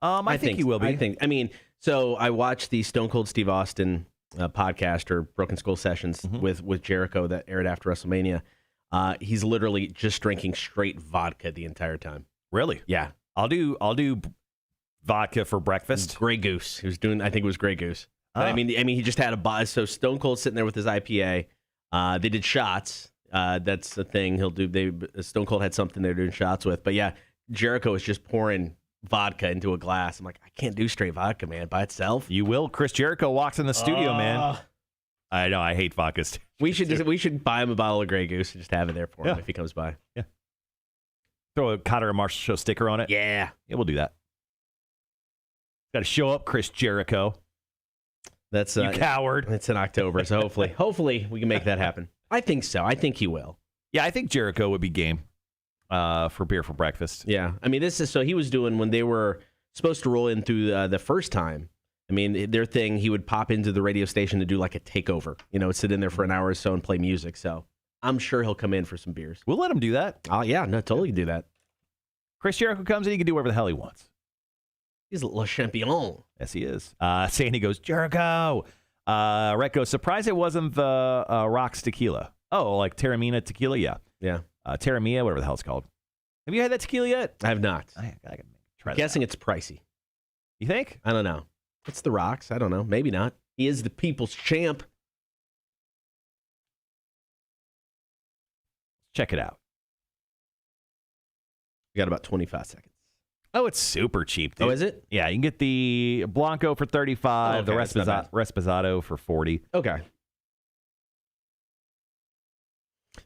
I think he will be. So I watched the Stone Cold Steve Austin podcast or Broken Skull Sessions with Jericho that aired after WrestleMania. He's literally just drinking straight vodka the entire time. Really? Yeah. I'll do vodka for breakfast. Grey Goose. He was doing, I think it was Grey Goose. But I mean, he just had so Stone Cold sitting there with his IPA. They did shots. That's the thing he'll do. Stone Cold had something they're doing shots with. But yeah, Jericho is just pouring vodka into a glass. I'm like, I can't do straight vodka, man, by itself. You will. Chris Jericho walks in the studio, man. I know. I hate vodkas. We should buy him a bottle of Grey Goose and just have it there for him if he comes by. Yeah. Throw a Cotter and Marshall Show sticker on it. Yeah. Yeah, we'll do that. Got to show up, Chris Jericho. That's you coward. It's in October, so hopefully we can make that happen. I think so. I think he will. Yeah, I think Jericho would be game for beer for breakfast. Yeah. I mean, this is so he was doing when they were supposed to roll in through the first time. I mean, their thing, he would pop into the radio station to do like a takeover, sit in there for an hour or so and play music. So I'm sure he'll come in for some beers. We'll let him do that. Oh, yeah. No, totally do that. Chris Jericho comes in, he can do whatever the hell he wants. He's Le Champion. Yes, he is. Sandy goes, Jericho. Rhett goes, surprised it wasn't the Rock's tequila. Oh, like Terramina tequila? Yeah. Yeah. Terramia, whatever the hell it's called. Have you had that tequila yet? I have not. I gotta try I'm guessing it's pricey. You think? I don't know. It's the Rock's. I don't know. Maybe not. He is the people's champ. Check it out. We got about 25 seconds. Oh, it's super cheap, dude. Oh, is it? Yeah, you can get the Blanco for $35, the Resposado for $40. Okay.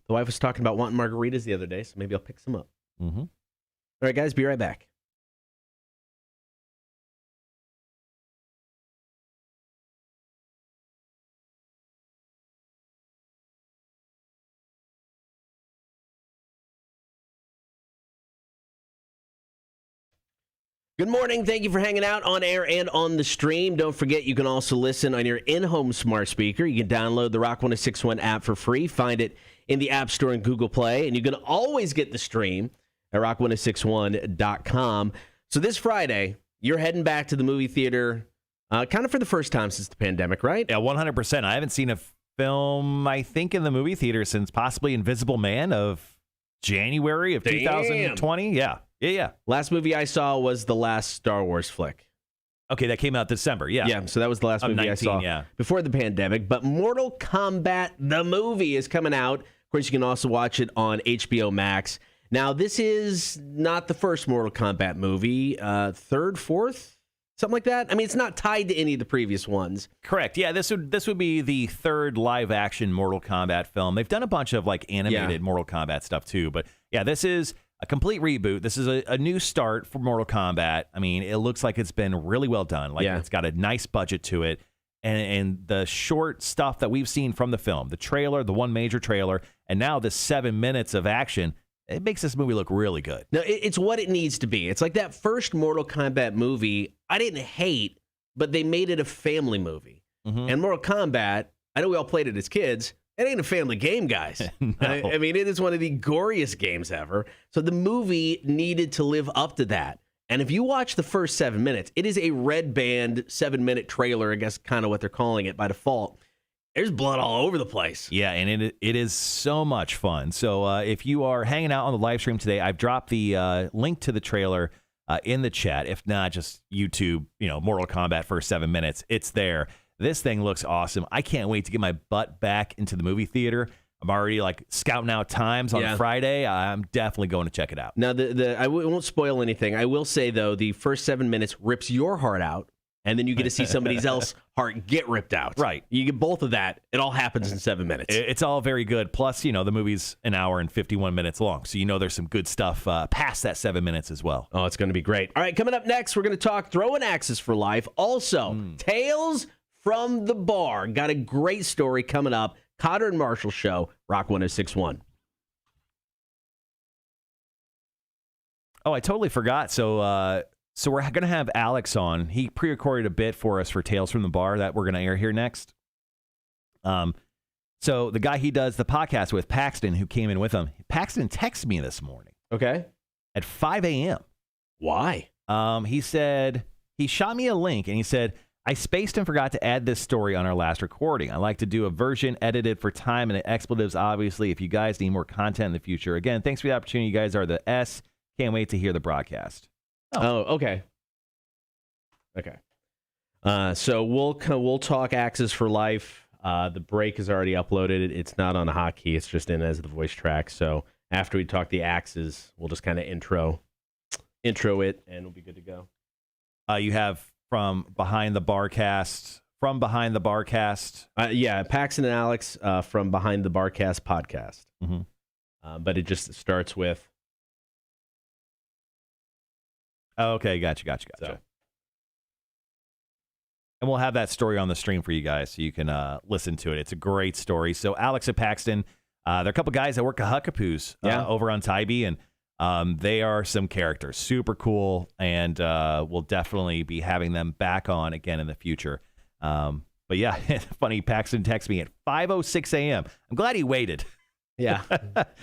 The wife was talking about wanting margaritas the other day, so maybe I'll pick some up. Mm-hmm. All right, guys, be right back. Good morning. Thank you for hanging out on air and on the stream. Don't forget, you can also listen on your in-home smart speaker. You can download the Rock 1061 app for free. Find it in the App Store and Google Play. And you can always get the stream at rock1061.com. So this Friday, you're heading back to the movie theater kind of for the first time since the pandemic, right? Yeah, 100%. I haven't seen a film, I think, in the movie theater since possibly Invisible Man of January of 2020. Yeah. Last movie I saw was the last Star Wars flick. Okay, that came out December. Yeah, so that was the last movie 19, I saw before the pandemic. But Mortal Kombat, the movie, is coming out. Of course, you can also watch it on HBO Max. Now, this is not the first Mortal Kombat movie. Third, fourth? Something like that? I mean, it's not tied to any of the previous ones. Correct. Yeah, this would be the third live-action Mortal Kombat film. They've done a bunch of, like, animated Mortal Kombat stuff, too. But, yeah, this is a complete reboot. This is a new start for Mortal Kombat. I mean, it looks like it's been really well done. Like, it's got a nice budget to it. And the short stuff that we've seen from the film, the trailer, the one major trailer, and now the 7 minutes of action, it makes this movie look really good. No, it's what it needs to be. It's like that first Mortal Kombat movie I didn't hate, but they made it a family movie. Mm-hmm. And Mortal Kombat, I know we all played it as kids. It ain't a family game, guys. No. I mean, it is one of the goriest games ever. So the movie needed to live up to that. And if you watch the first 7 minutes, it is a red band 7-minute trailer, I guess kind of what they're calling it by default. There's blood all over the place. Yeah, and it is so much fun. So if you are hanging out on the live stream today, I've dropped the link to the trailer in the chat. If not, just YouTube, Mortal Kombat first 7 minutes. It's there. This thing looks awesome. I can't wait to get my butt back into the movie theater. I'm already scouting out times on Friday. I'm definitely going to check it out. Now, I won't spoil anything. I will say, though, the first 7 minutes rips your heart out, and then you get to see somebody else's heart get ripped out. Right. You get both of that. It all happens in 7 minutes. It's all very good. Plus, the movie's an hour and 51 minutes long. So, there's some good stuff past that 7 minutes as well. Oh, it's going to be great. All right, coming up next, we're going to talk throwing axes for life. Also, Tales from the Bar. Got a great story coming up. Cotter and Marshall Show, Rock 1061. Oh, I totally forgot. So we're going to have Alex on. He pre-recorded a bit for us for Tales from the Bar that we're going to air here next. So the guy he does the podcast with, Paxton, who came in with him, Paxton texted me this morning. Okay. At 5 a.m. Why? He said, he shot me a link and he said, I spaced and forgot to add this story on our last recording. I like to do a version edited for time and expletives, obviously, if you guys need more content in the future. Again, thanks for the opportunity. You guys are the S. Can't wait to hear the broadcast. Oh, okay. Okay. So we'll talk Axes for Life. The break is already uploaded. It's not on a hotkey. It's just in as the voice track. So after we talk the Axes, we'll just kind of intro it, and we'll be good to go. You have From Behind the Barcast. Yeah, Paxton and Alex from Behind the Barcast podcast. Mm-hmm. But it just starts with. Oh, okay, gotcha. So. And we'll have that story on the stream for you guys so you can listen to it. It's a great story. So Alex and Paxton, they're a couple guys that work at Huckapoos over on Tybee, and they are some characters. Super cool, and we'll definitely be having them back on again in the future. But yeah, funny, Paxton texted me at 5:06 a.m. I'm glad he waited. Yeah.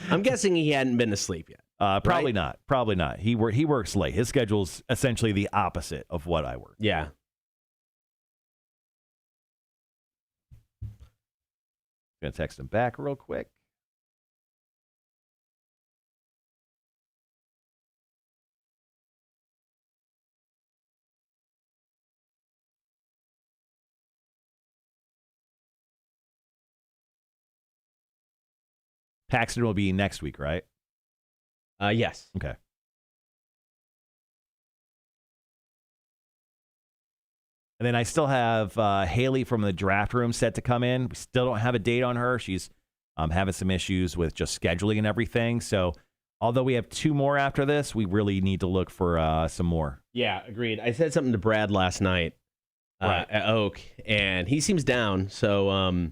I'm guessing he hadn't been to sleep yet. Probably not. He works late. His schedule's essentially the opposite of what I work. Yeah. Gonna text him back real quick. Paxton will be next week, right? Yes. Okay. And then I still have Haley from the draft room set to come in. We still don't have a date on her. She's having some issues with just scheduling and everything. So although we have 2 more after this, we really need to look for some more. Yeah, agreed. I said something to Brad last night at Oak, and he seems down. So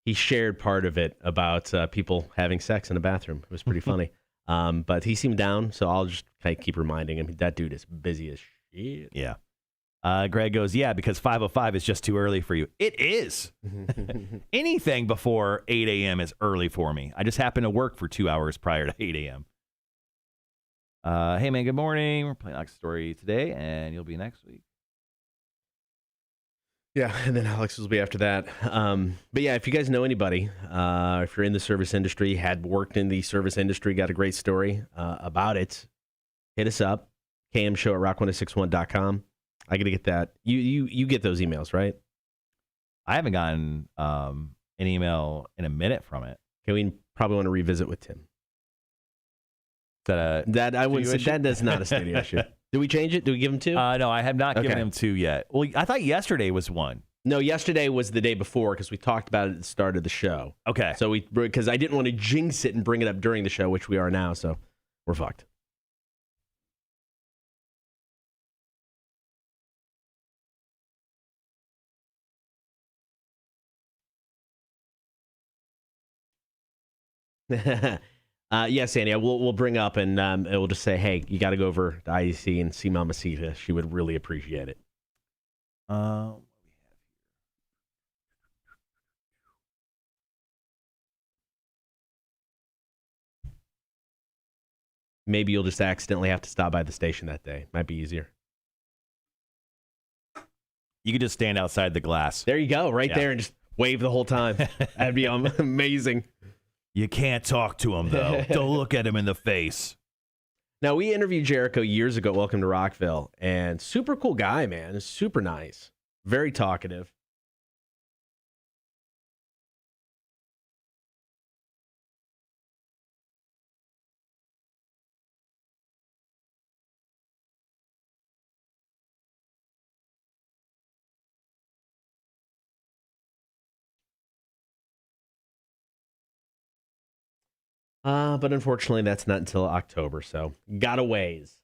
he shared part of it about people having sex in a bathroom. It was pretty funny. But he seemed down, so I'll just kind of keep reminding him. That dude is busy as shit. Yeah. Greg goes, yeah, because 5:05 is just too early for you. It is. Anything before 8 a.m. is early for me. I just happen to work for 2 hours prior to 8 a.m. Hey, man, good morning. We're playing Alex's story today, and you'll be next week. Yeah, and then Alex will be after that. But yeah, if you guys know anybody, if you're in the service industry, had worked in the service industry, got a great story about it, hit us up. KMShow at rock1061.com. I got to get that. You get those emails, right? I haven't gotten an email in a minute from it. Okay, we probably want to revisit with Tim. That I wouldn't say that is not a studio issue. Did we change it? Did we give him 2? No, I have not given him 2 yet. Well, I thought yesterday was 1. No, yesterday was the day before because we talked about it at the start of the show. Okay. So because I didn't want to jinx it and bring it up during the show, which we are now, so we're fucked. Yes, Andy, we'll bring up and we'll just say, hey, you got to go over to IEC and see Mamacita. She would really appreciate it. Maybe you'll just accidentally have to stop by the station that day. Might be easier. You could just stand outside the glass. There you go, right there, and just wave the whole time. That'd be amazing. You can't talk to him, though. Don't look at him in the face. Now, we interviewed Jericho years ago at Welcome to Rockville, and super cool guy, man. Super nice. Very talkative. But unfortunately, that's not until October, so got a ways.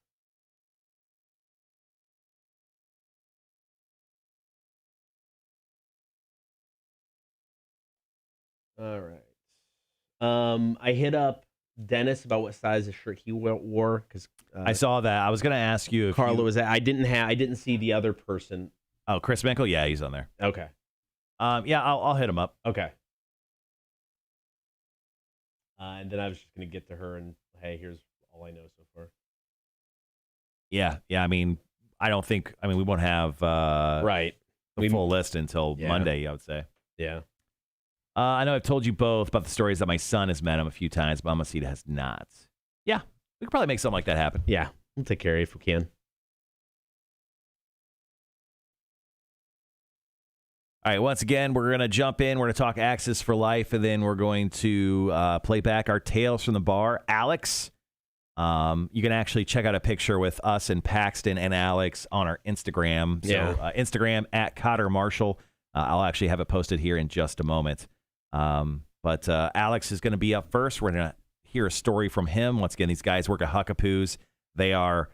All right. I hit up Dennis about what size of shirt he wore because I saw that. I was going to ask you if Carla was at. I didn't see the other person. Oh, Chris Minkle? Yeah, he's on there. Okay. Yeah, I'll hit him up. Okay. And then I was just going to get to her and, hey, here's all I know so far. Yeah. I mean, we won't have right the full list until Monday, I would say. Yeah. I know I've told you both about the stories that my son has met him a few times, but Mamacita has not. Yeah, we could probably make something like that happen. Yeah, we'll take care of you if we can. All right, once again, we're going to jump in. We're going to talk Axis for Life, and then we're going to play back our Tales from the Bar. Alex, you can actually check out a picture with us and Paxton and Alex on our Instagram. So Instagram at Cotter Marshall. I'll actually have it posted here in just a moment. But Alex is going to be up first. We're going to hear a story from him. Once again, these guys work at Huckapoos. They are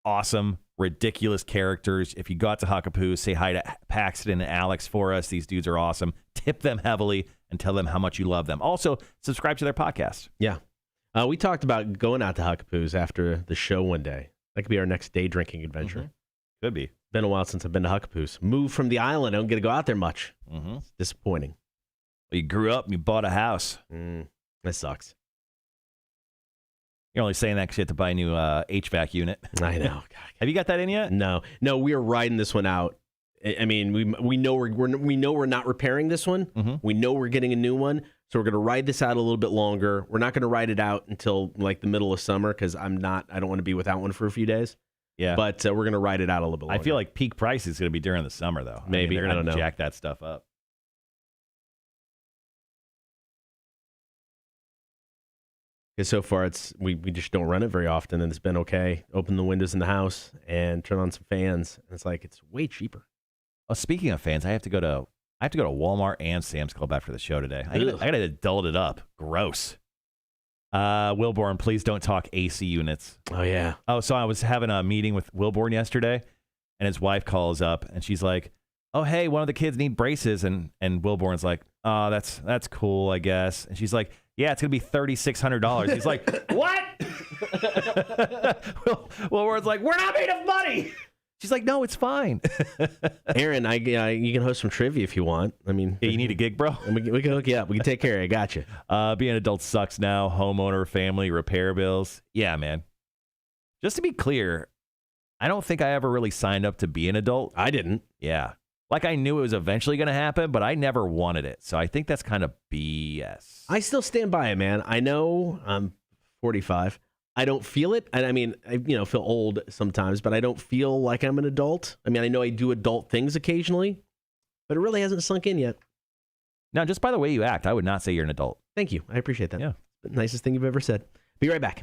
awesome, ridiculous characters. If you got to Huckapoos, say hi to Paxton and Alex for us. These dudes are awesome. Tip them heavily and tell them how much you love them. Also, subscribe to their podcast. Yeah. We talked about going out to Huckapoos after the show one day. That could be our next day drinking adventure. Mm-hmm. Could be. Been a while since I've been to Huckapoos. Moved from the island. I don't get to go out there much. Mm-hmm. It's disappointing. Well, you grew up and you bought a house. That sucks. You're only saying that because you have to buy a new HVAC unit. I know. God. Have you got that in yet? No, we are riding this one out. I mean, we know we're not repairing this one. Mm-hmm. We know we're getting a new one, so we're going to ride this out a little bit longer. We're not going to ride it out until like the middle of summer because I don't want to be without one for a few days. Yeah, but we're going to ride it out a little bit longer. I feel like peak price is going to be during the summer though. Maybe they're going to know. Jack that stuff up. Because so far we just don't run it very often, and it's been okay. Open the windows in the house and turn on some fans, and it's like it's way cheaper. Oh, speaking of fans, I have to go to Walmart and Sam's Club after the show today. I got to adult it up. Gross. Wilborn, please don't talk AC units. Oh yeah. Oh, so I was having a meeting with Wilborn yesterday, and his wife calls up, and she's like, "Oh, hey, one of the kids need braces," and Wilborn's like, "Oh, that's cool, I guess." And she's like, yeah, it's going to be $3,600. He's like, what? well, Ward's like, we're not made of money. She's like, no, it's fine. Aaron, you can host some trivia if you want. I mean, yeah, you need a gig, bro? We can hook you up. We can take care of you. I got you. Being an adult sucks now. Homeowner, family, repair bills. Yeah, man. Just to be clear, I don't think I ever really signed up to be an adult. I didn't. Yeah. Like I knew it was eventually going to happen, but I never wanted it. So I think that's kind of BS. I still stand by it, man. I know I'm 45. I don't feel it. And I mean, I feel old sometimes, but I don't feel like I'm an adult. I mean, I know I do adult things occasionally, but it really hasn't sunk in yet. Now, just by the way you act, I would not say you're an adult. Thank you. I appreciate that. Yeah. The nicest thing you've ever said. Be right back.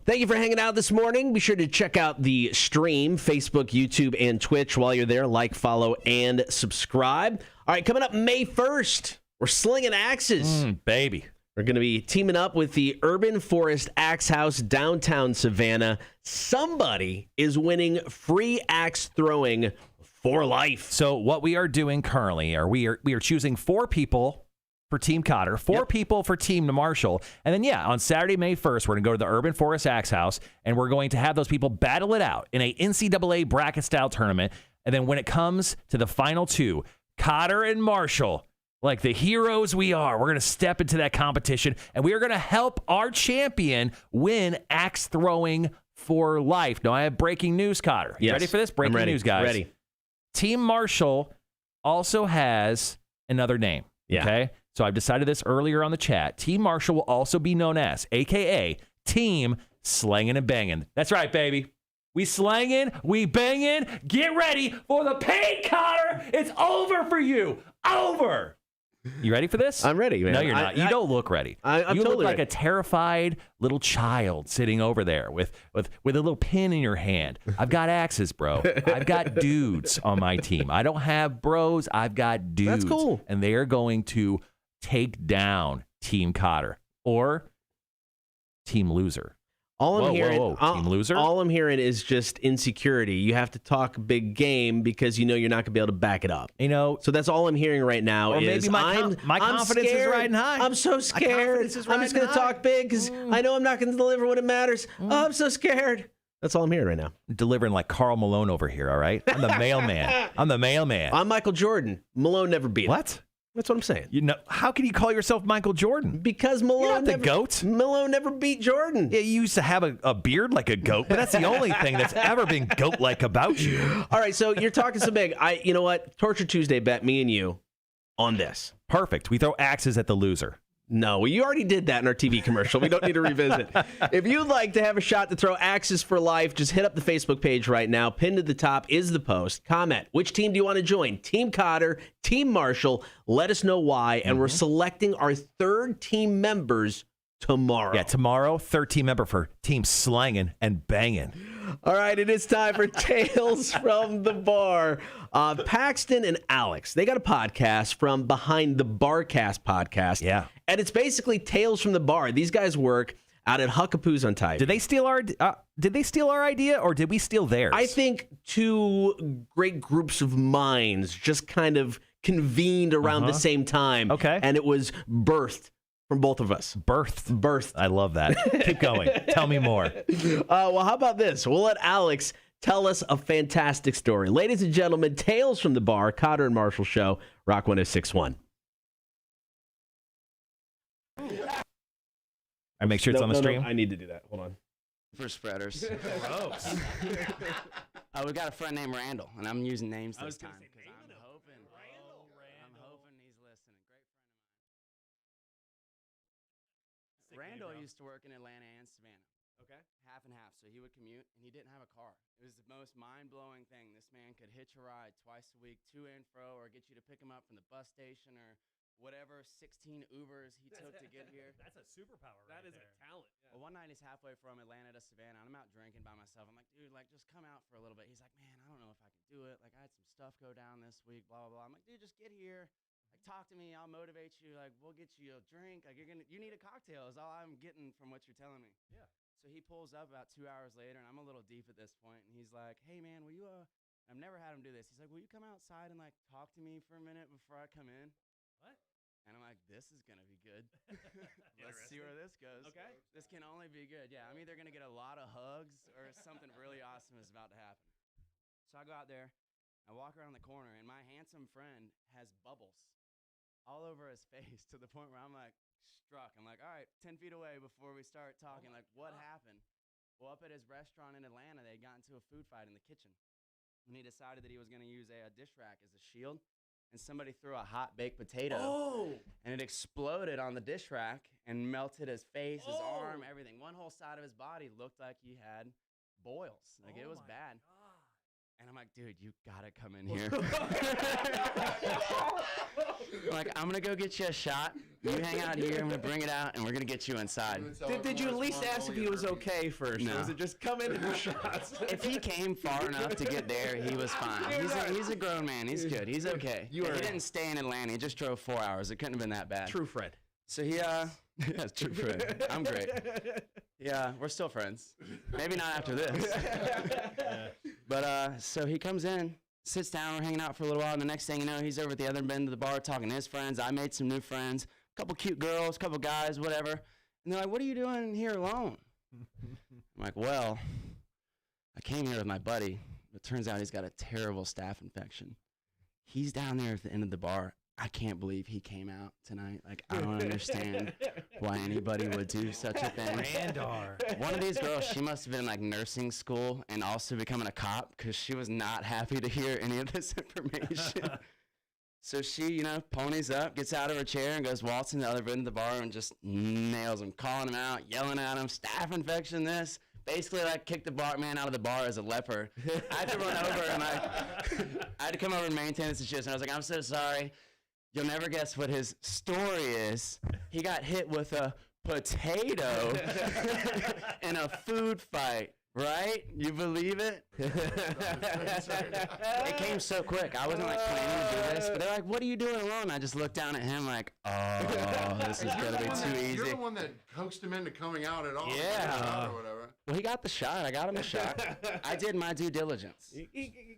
Thank you for hanging out this morning. Be sure to check out the stream, Facebook, YouTube, and Twitch. While you're there, like, follow, and subscribe. All right, coming up May 1st, we're slinging axes. Baby. We're going to be teaming up with the Urban Forest Axe House downtown Savannah. Somebody is winning free axe throwing for life. So what we are doing currently are we are choosing 4 people for Team Cotter, 4 people for Team Marshall. And then, on Saturday, May 1st, we're going to go to the Urban Forest Axe House, and we're going to have those people battle it out in a NCAA bracket-style tournament. And then when it comes to the final 2, Cotter and Marshall, like the heroes we are, we're going to step into that competition, and we are going to help our champion win axe throwing for life. Now, I have breaking news, Cotter. You ready for this? Breaking news, guys. Ready. Team Marshall also has another name. Yeah. Okay? So I've decided this earlier on the chat. Team Marshall will also be known as, a.k.a. Team Slangin' and Bangin'. That's right, baby. We slangin', we bangin'. Get ready for the pain, Cotter. It's over for you. Over. You ready for this? I'm ready, man. No, you're not. You don't look ready. I'm you totally look like ready. a terrified little child sitting over there with a little pin in your hand. I've got axes, bro. I've got dudes on my team. I don't have bros. I've got dudes. That's cool. And they are going to take down Team Cotter or Team Loser. All I'm hearing, Team Loser? All I'm hearing is just insecurity. You have to talk big game because you're not going to be able to back it up. So that's all I'm hearing right now. Or is maybe my confidence is riding high. I'm so scared. I'm just going to talk big because I know I'm not going to deliver when it matters. Oh, I'm so scared. That's all I'm hearing right now. I'm delivering like Karl Malone over here, all right? I'm the mailman. I'm Michael Jordan. Malone never beat him. What? That's what I'm saying. How can you call yourself Michael Jordan? Because Malone You're not the GOAT. Malone never beat Jordan. Yeah, you used to have a beard like a goat, but that's the only thing that's ever been goat-like about you. All right, so you're talking so big. You know what? Torture Tuesday bet me and you on this. Perfect. We throw axes at the loser. No, you already did that in our TV commercial. We don't need to revisit. If you'd like to have a shot to throw axes for life, just hit up the Facebook page right now. Pinned to the top is the post. Comment. Which team do you want to join? Team Cotter, Team Marshall. Let us know why. And we're selecting our 3rd team members tomorrow. Yeah, tomorrow, 3rd team member for Team Slangin' and Bangin'. All right, it is time for Tales from the Bar. Paxton and Alex, they got a podcast from Behind the Barcast podcast. Yeah. And it's basically Tales from the Bar. These guys work out at Huckapoo's Untitled. Did they steal our idea, or did we steal theirs? I think 2 great groups of minds just kind of convened around the same time. Okay. And it was birthed from both of us. Birthed. I love that. Keep going. Tell me more. Well, how about this? We'll let Alex tell us a fantastic story. Ladies and gentlemen, Tales from the Bar, Cotter and Marshall Show, Rock 106.1. I make sure it's on the stream. No, I need to do that. Hold on. For spreaders. Gross. We got a friend named Randall, and I'm using names this time. I'm hoping he's listening. Great friend of mine. Randall used to work in Atlanta and Savannah. Okay. Half and half. So he would commute, and he didn't have a car. It was the most mind-blowing thing. This man could hitch a ride twice a week, to and fro, or get you to pick him up from the bus station or whatever 16 Ubers he took to get here. That's a superpower right there. That is a talent. Yeah. Well, one night he's halfway from Atlanta to Savannah, and I'm out drinking by myself. I'm like, dude, just come out for a little bit. He's like, man, I don't know if I can do it. I had some stuff go down this week, blah, blah, blah. I'm like, dude, just get here. like, talk to me, I'll motivate you. Like, we'll get you a drink. Like, you need a cocktail is all I'm getting from what you're telling me. Yeah. So he pulls up about 2 hours later, and I'm a little deep at this point, and he's like, hey, man, will you, I've never had him do this. He's like, will you come outside and, like, talk to me for a minute before I come in? What? And I'm like, this is going to be good. Let's see where this goes. Okay. This can only be good. Yeah, I'm either going to get a lot of hugs or something really awesome is about to happen. So I go out there, I walk around the corner, and my handsome friend has bubbles all over his face to the point where I'm like struck. I'm like, all right, 10 feet away before we start talking. Like, what happened? Well, up at his restaurant in Atlanta, they got into a food fight in the kitchen. And he decided that he was going to use a dish rack as a shield. And somebody threw a hot baked potato. Oh. And it exploded on the dish rack and melted his face, his arm, everything. One whole side of his body looked like he had boils. Like, it was bad. God. And I'm like, dude, you gotta come in here. I'm like, I'm gonna go get you a shot. You hang out here. I'm gonna bring it out, and we're gonna get you inside. Did you at least ask if he was okay first? No. Or was it just come in and do shots? If he came far enough to get there, he was fine. He's a grown man. He's good. He's okay. He didn't stay in Atlanta. He just drove 4 hours. It couldn't have been that bad. True Fred. So he, yeah, it's true Fred. I'm great. Yeah, we're still friends. Maybe not after this. But so he comes in, sits down, we're hanging out for a little while, and the next thing you know, he's over at the other end of the bar talking to his friends. I made some new friends, a couple cute girls, a couple guys, whatever. And they're like, what are you doing here alone? I'm like, well, I came here with my buddy. It turns out he's got a terrible staph infection. He's down there at the end of the bar. I can't believe he came out tonight. Like, I don't understand why anybody would do such a thing. Randar. One of these girls, she must have been like nursing school and also becoming a cop because she was not happy to hear any of this information. So she, ponies up, gets out of her chair and goes waltzing the other end of the bar and just nails him, calling him out, yelling at him, staph infection, this. Basically, like, kicked the barman out of the bar as a leper. I had to run over and I had to come over and maintain the situation. I was like, I'm so sorry. You'll never guess what his story is. He got hit with a potato in a food fight, right? You believe it? It came so quick. I wasn't, like, planning to do this. But they're like, what are you doing alone? I just looked down at him like, oh, this is going to be too easy. You're the one that coaxed him into coming out at all. Yeah. Or whatever. Well, he got the shot. I got him a shot. I did my due diligence. You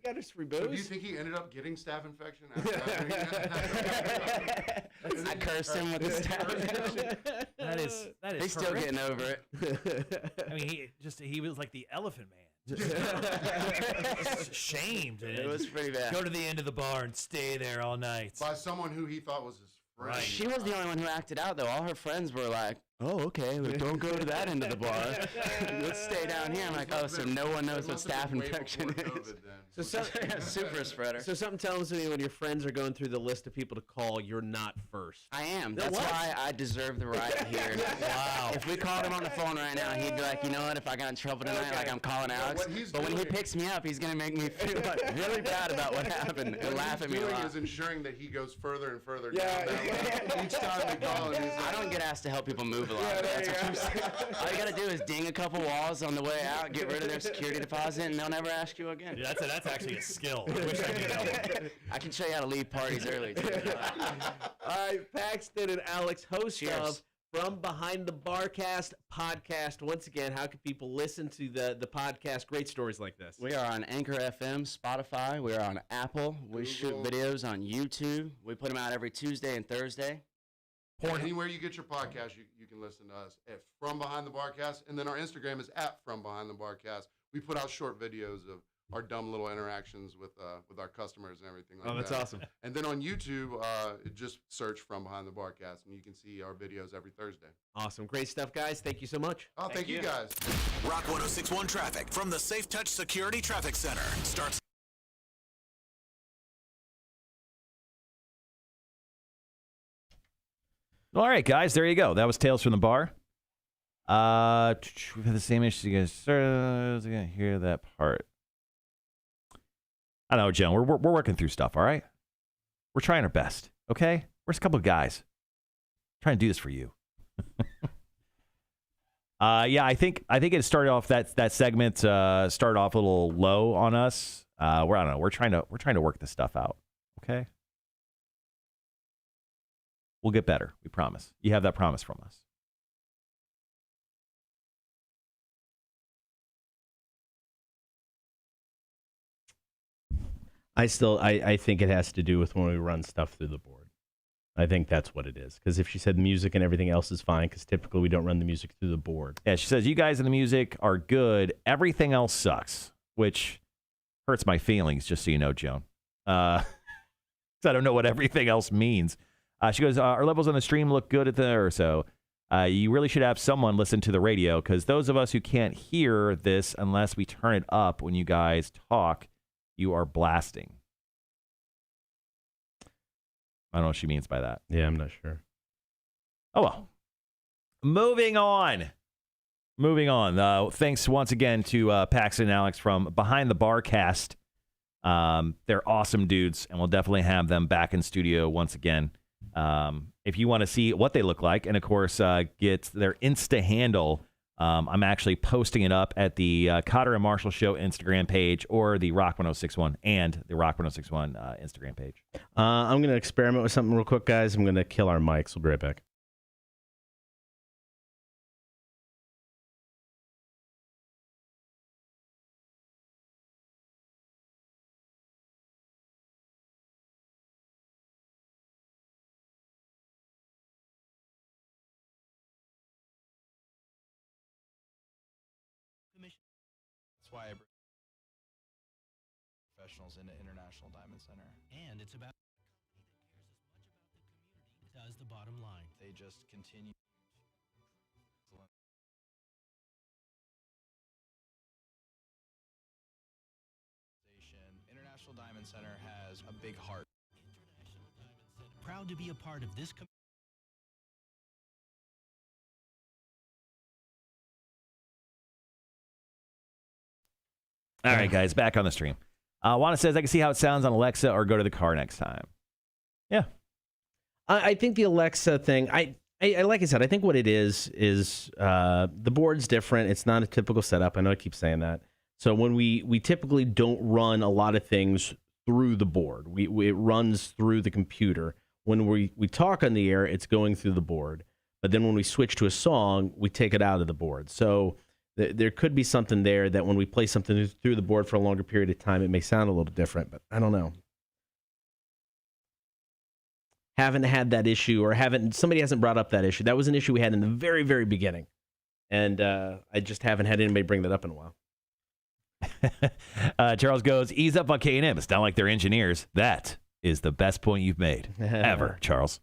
got his free So do you booze? think he ended up getting staph infection after that? I cursed him with the staph infection. That is He's still horrific. getting over it. I mean, he was like the elephant man. Just shamed. It was pretty bad. Go to the end of the bar and stay there all night. By someone who he thought was his friend. Right. She was the only one who acted out, though. All her friends were like, oh, okay, well, don't go to that end of the bar. Let's stay down here. I'm like, oh, so no one knows what staph infection is. Super spreader. So something tells me when your friends are going through the list of people to call, you're not first. I am. That's why I deserve the right here. Wow. If we called him on the phone right now, he'd be like, you know what, if I got in trouble tonight, like I'm calling Alex. what But when he doing- picks me up, he's going to make me feel like really bad about what happened and laugh at me a What he's lot. doing is ensuring that he goes further and further down that road. Each time we call him, he's I like, don't get asked to help people move a lot. That's what I'm saying. All you gotta do is ding a couple walls on the way out, get rid of their security deposit, and they'll never ask you again. Dude, that's actually a skill. I wish I knew that one. I can show you how to leave parties early, too. All right, Paxton and Alex, host Cheers. of From Behind the Barcast podcast. Once again, how can people listen to the podcast? Great stories like this. We are on Anchor FM, Spotify. We are on Apple. We shoot Google. videos on YouTube. We put them out every Tuesday and Thursday. anywhere you get your podcast, you can listen to us at From Behind the Barcast. And then our Instagram is at From Behind the Barcast. We put out short videos of our dumb little interactions with our customers and everything like that. Oh, that's awesome. And then on YouTube, just search From Behind the Barcast, and you can see our videos every Thursday. Awesome. Great stuff, guys. Thank you so much. Oh, thank you guys. Rock 106.1 traffic from the Safe Touch Security Traffic Center starts. All right, guys, there you go. That was Tales from the Bar. We've had the same issue. You guys are gonna hear that part. I don't know, Joan. We're working through stuff. All right, we're trying our best. Okay, we're just a couple of guys trying to do this for you. Yeah, I think it started off that segment started off a little low on us. I don't know. We're trying to work this stuff out. Okay. We'll get better. We promise. You have that promise from us. I think it has to do with when we run stuff through the board. I think that's what it is. Because if she said music and everything else is fine, because typically we don't run the music through the board. Yeah, she says, you guys in the music are good. Everything else sucks, which hurts my feelings, just so you know, Joan. I don't know what everything else means. She goes, our levels on the stream look good at the, or so. You really should have someone listen to the radio, because those of us who can't hear this unless we turn it up when you guys talk, you are blasting. I don't know what she means by that. Yeah, I'm not sure. Oh, well. Moving on. Thanks once again to Paxton and Alex from Behind the Barcast. They're awesome dudes, and we'll definitely have them back in studio once again. If you want to see what they look like, and of course, get their Insta handle, I'm actually posting it up at the Cotter and Marshall Show Instagram page, or the Rock 1061 and the Rock 1061 Instagram page. I'm going to experiment with something real quick, guys. I'm going to kill our mics. We'll be right back. That's why I bring professionals into International Diamond Center. And it's about a company that cares as much about the community as the bottom line. They just continue. International Diamond Center has a big heart. International Diamond Center, proud to be a part of this community. All right, guys, back on the stream. Juana says, I can see how it sounds on Alexa, or go to the car next time. Yeah. I think the Alexa thing, I like I said, I think what it is the board's different. It's not a typical setup. I know I keep saying that. So when we typically don't run a lot of things through the board. It runs through the computer. When we talk on the air, it's going through the board. But then when we switch to a song, we take it out of the board. So there could be something there that when we play something through the board for a longer period of time, it may sound a little different, but I don't know. Haven't had that issue, or somebody hasn't brought up that issue. That was an issue we had in the very, very beginning. And I just haven't had anybody bring that up in a while. Charles goes, ease up on K&M. It's not like they're engineers. That is the best point you've made ever, Charles.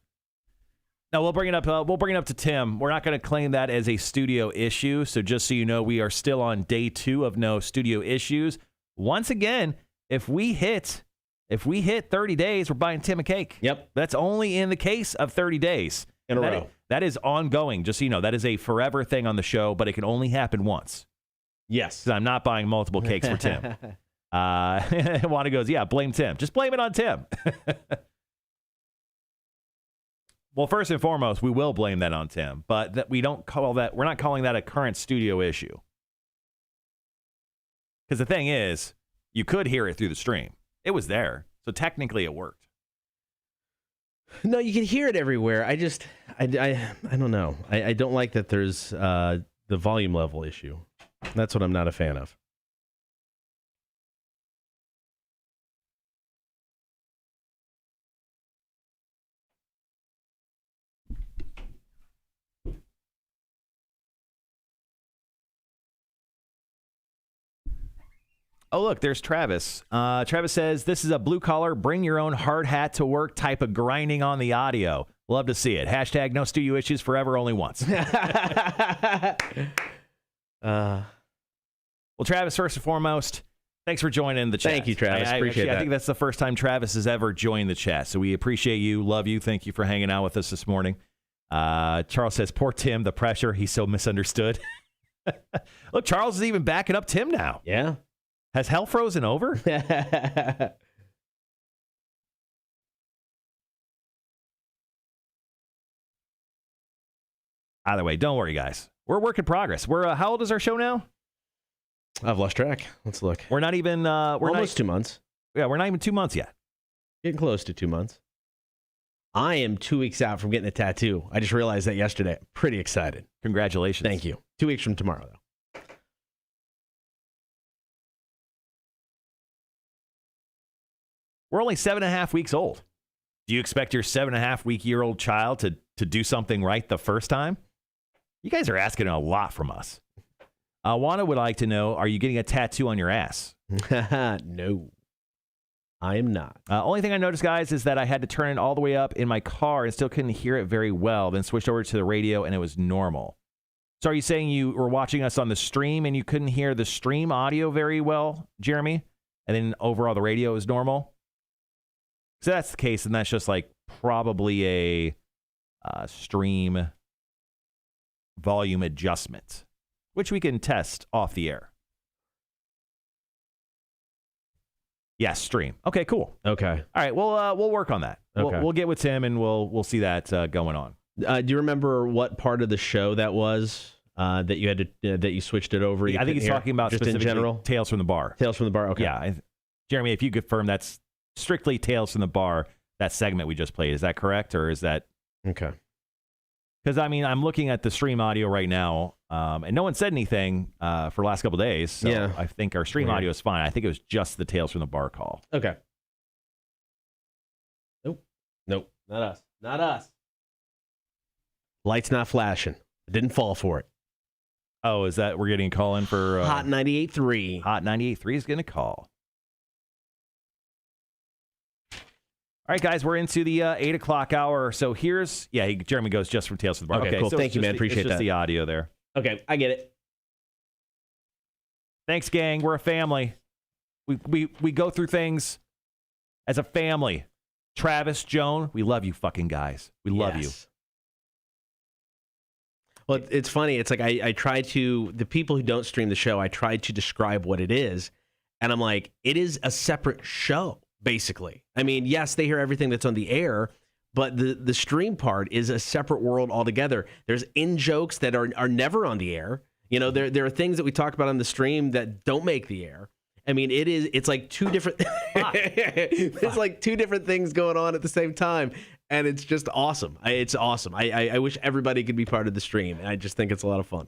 Now, we'll bring it up to Tim. We're not going to claim that as a studio issue. So just so you know, we are still on day 2 of no studio issues. Once again, if we hit 30 days, we're buying Tim a cake. Yep. That's only in the case of 30 days. In a row. That is ongoing. Just so you know, that is a forever thing on the show, but it can only happen once. Yes. So I'm not buying multiple cakes for Tim. Wanda goes, yeah, blame Tim. Just blame it on Tim. Well, first and foremost, we will blame that on Tim, but we're not calling that a current studio issue. Because the thing is, you could hear it through the stream. It was there. So technically it worked. No, you can hear it everywhere. I don't know. I don't like that there's the volume level issue. That's what I'm not a fan of. Oh, look, there's Travis. Travis says, this is a blue-collar, bring-your-own-hard-hat to work type of grinding on the audio. Love to see it. Hashtag no studio issues forever, only once. Well, Travis, first and foremost, thanks for joining the chat. Thank you, Travis. Appreciate that. I think that's the first time Travis has ever joined the chat, so we appreciate you, love you. Thank you for hanging out with us this morning. Charles says, poor Tim, the pressure. He's so misunderstood. Look, Charles is even backing up Tim now. Yeah. Has hell frozen over? Either way, don't worry, guys. We're a work in progress. We're how old is our show now? I've lost track. Let's look. We're not even. We're almost 2 months. Yeah, we're not even 2 months yet. Getting close to 2 months. I am 2 weeks out from getting a tattoo. I just realized that yesterday. I'm pretty excited. Congratulations. Thank you. 2 weeks from tomorrow, though. We're only 7.5 weeks old. Do you expect your 7.5-week-year-old child to do something right the first time? You guys are asking a lot from us. Wanda would like to know, are you getting a tattoo on your ass? No, I am not. Only thing I noticed, guys, is that I had to turn it all the way up in my car and still couldn't hear it very well. Then switched over to the radio and it was normal. So are you saying you were watching us on the stream and you couldn't hear the stream audio very well, Jeremy? And then overall the radio is normal? So that's the case, and that's just like probably a stream volume adjustment, which we can test off the air. Yes, stream. Okay, cool. Okay. All right, we'll work on that. Okay. We'll get with Tim and we'll see that going on. Do you remember what part of the show that was that you had to that you switched it over? I think he's talking about just in specifically general Tales from the Bar. Tales from the Bar. Okay. Yeah, Jeremy, if you confirm that's strictly Tales from the Bar, that segment we just played. Is that correct, or is that okay? Because I mean, I'm looking at the stream audio right now, and no one said anything for the last couple of days. So Yeah. I think our stream audio is fine. I think it was just the Tales from the Bar call. Okay. Nope. Not us. Not us. Lights not flashing. I didn't fall for it. Oh, is that we're getting a call in for Hot 98.3. Hot 98.3 is going to call. All right, guys, we're into the 8 o'clock hour. So here's, Jeremy goes just from Tales from the Bar. Okay, cool. So Thank you, man. Appreciate it's just that. the audio there. Okay, I get it. Thanks, gang. We're a family. We go through things as a family. Travis, Joan, we love you fucking guys. We love you. Well, it's funny. It's like I try to, the people who don't stream the show, I try to describe what it is. And I'm like, it is a separate show, basically. I mean, yes, they hear everything that's on the air, but the stream part is a separate world altogether. There's in-jokes that are never on the air. You know, there are things that we talk about on the stream that don't make the air. I mean, it's like two different it's like two different things going on at the same time, and it's just awesome. It's awesome. I wish everybody could be part of the stream. I just think it's a lot of fun.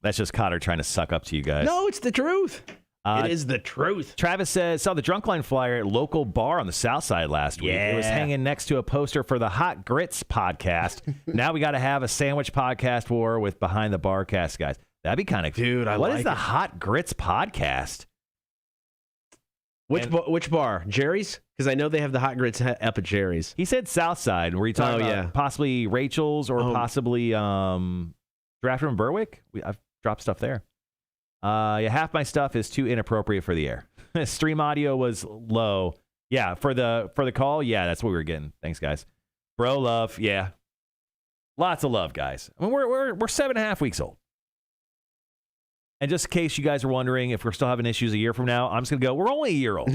That's just Cotter trying to suck up to you guys. No, it's the truth. It is the truth. Travis says, saw the Drunkline flyer at a local bar on the south side last week. It was hanging next to a poster for the Hot Grits podcast. Now we got to have a sandwich podcast war with Behind the Barcast guys. That'd be kind of dude. What like is the it. Hot Grits podcast? Which bar? Jerry's? Because I know they have the Hot Grits up at Jerry's. He said south side. Were you talking about possibly Rachel's or possibly Drafter and Berwick? I've dropped stuff there. Half my stuff is too inappropriate for the air. Stream audio was low. Yeah, for the call. Yeah, that's what we were getting. Thanks, guys. Bro, love. Yeah, lots of love, guys. I mean, we're 7.5 weeks old. And just in case you guys are wondering if we're still having issues a year from now, I'm just gonna go. We're only a year old.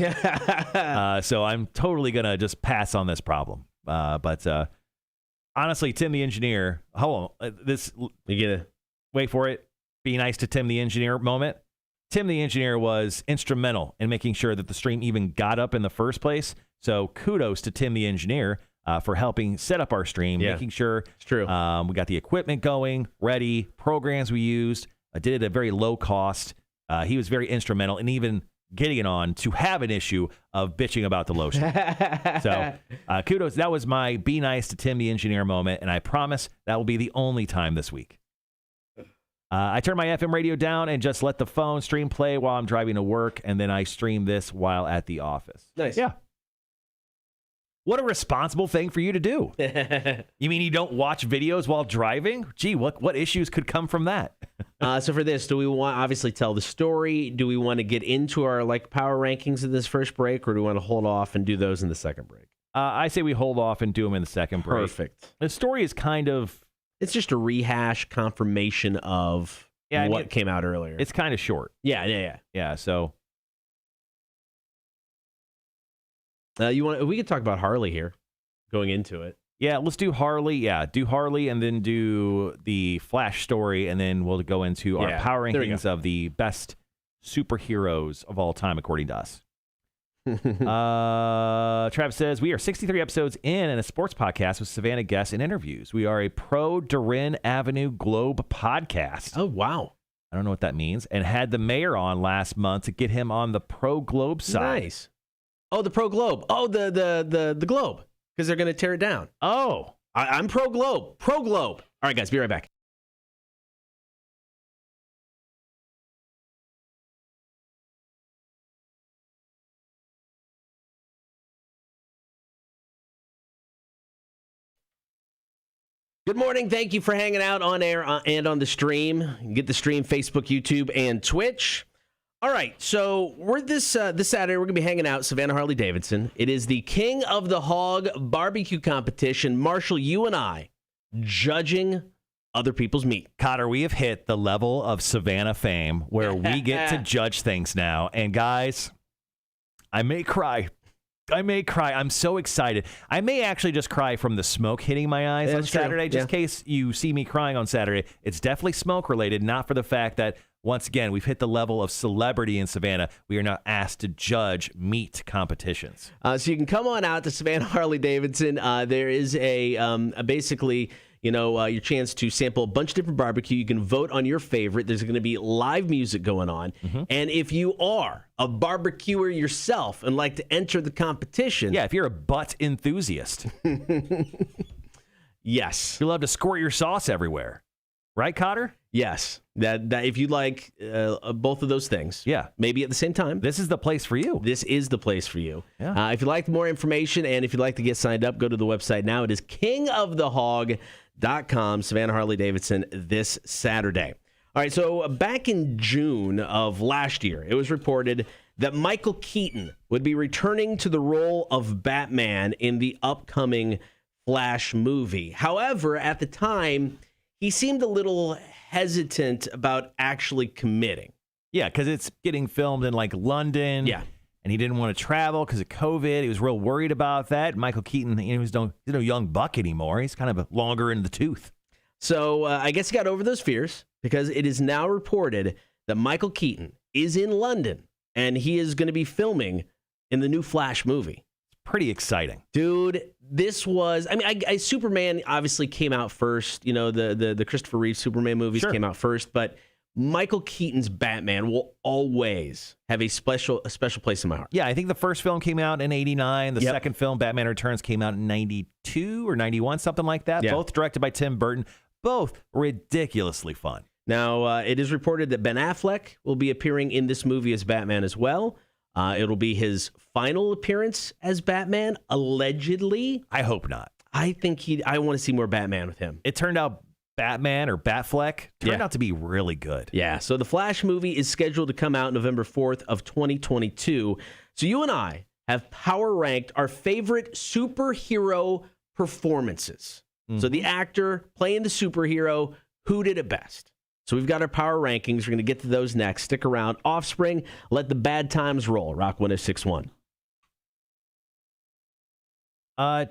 So I'm totally gonna just pass on this problem. But honestly, Tim the engineer. Hold on. You get it. Wait for it. Be nice to Tim the engineer moment. Tim the engineer was instrumental in making sure that the stream even got up in the first place. So kudos to Tim the engineer for helping set up our stream, making sure it's true. We got the equipment going, ready, programs we used. Did it at a very low cost. He was very instrumental in even getting it on to have an issue of bitching about the lotion. So kudos. That was my be nice to Tim the engineer moment, and I promise that will be the only time this week. I turn my FM radio down and just let the phone stream play while I'm driving to work, and then I stream this while at the office. Nice. Yeah. What a responsible thing for you to do. You mean you don't watch videos while driving? Gee, what issues could come from that? So for this, do we want obviously tell the story? Do we want to get into our power rankings in this first break, or do we want to hold off and do those in the second break? I say we hold off and do them in the second break. Perfect. The story is kind of... It's just a rehash confirmation of what came out earlier. It's kind of short. Yeah. So... we could talk about Harley here, going into it. Yeah, let's do Harley. Yeah, do Harley and then do the Flash story, and then we'll go into our power rankings of the best superheroes of all time, according to us. Travis says, we are 63 episodes in and a sports podcast with Savannah guests and interviews. We are a pro Durin Avenue Globe podcast. Oh, wow. I don't know what that means. And had the mayor on last month to get him on the pro Globe side. Nice. Oh, the pro Globe. Oh, the Globe. Because they're going to tear it down. Oh. I'm pro Globe. Pro Globe. All right, guys, be right back. Good morning. Thank you for hanging out on air and on the stream. You can get the stream Facebook, YouTube, and Twitch. All right, so we're this Saturday, we're going to be hanging out at Savannah Harley-Davidson. It is the King of the Hog barbecue competition. Marshall, you and I judging other people's meat. Cotter, we have hit the level of Savannah fame where we get to judge things now. And guys, I may cry. I'm so excited. I may actually just cry from the smoke hitting my eyes on Saturday, just in case you see me crying on Saturday. It's definitely smoke related, not for the fact that, once again, we've hit the level of celebrity in Savannah. We are now asked to judge meat competitions. So you can come on out to Savannah Harley-Davidson. There is a basically, your chance to sample a bunch of different barbecue. You can vote on your favorite. There's going to be live music going on. Mm-hmm. And if you are a barbecuer yourself and like to enter the competition. Yeah, if you're a butt enthusiast. Yes. You love to squirt your sauce everywhere. Right, Cotter? Yes. That if you like both of those things. Yeah. Maybe at the same time. This is the place for you. This is the place for you. Yeah. If you'd like more information and if you'd like to get signed up, go to the website now. It is kingofthehog.com, Savannah Harley-Davidson, this Saturday. All right, so back in June of last year, it was reported that Michael Keaton would be returning to the role of Batman in the upcoming Flash movie. However, at the time, he seemed a little hesitant about actually committing. Yeah, because it's getting filmed in like London. Yeah. And he didn't want to travel because of COVID. He was real worried about that. Michael Keaton, he's no young buck anymore. He's kind of longer in the tooth. So I guess he got over those fears because it is now reported that Michael Keaton is in London and he is going to be filming in the new Flash movie. Pretty exciting. Dude, this was, Superman obviously came out first. The Christopher Reeve Superman movies came out first, but Michael Keaton's Batman will always have a special place in my heart. Yeah, I think the first film came out in 89. The second film, Batman Returns, came out in 92 or 91, something like that. Yeah. Both directed by Tim Burton. Both ridiculously fun. Now, it is reported that Ben Affleck will be appearing in this movie as Batman as well. It'll be his final appearance as Batman, allegedly. I hope not. I want to see more Batman with him. It turned out Batman or Batfleck turned out to be really good. Yeah, so the Flash movie is scheduled to come out November 4th of 2022. So you and I have power ranked our favorite superhero performances. Mm-hmm. So the actor playing the superhero, who did it best? So we've got our power rankings. We're going to get to those next. Stick around. Offspring, let the bad times roll. Rock 106.1.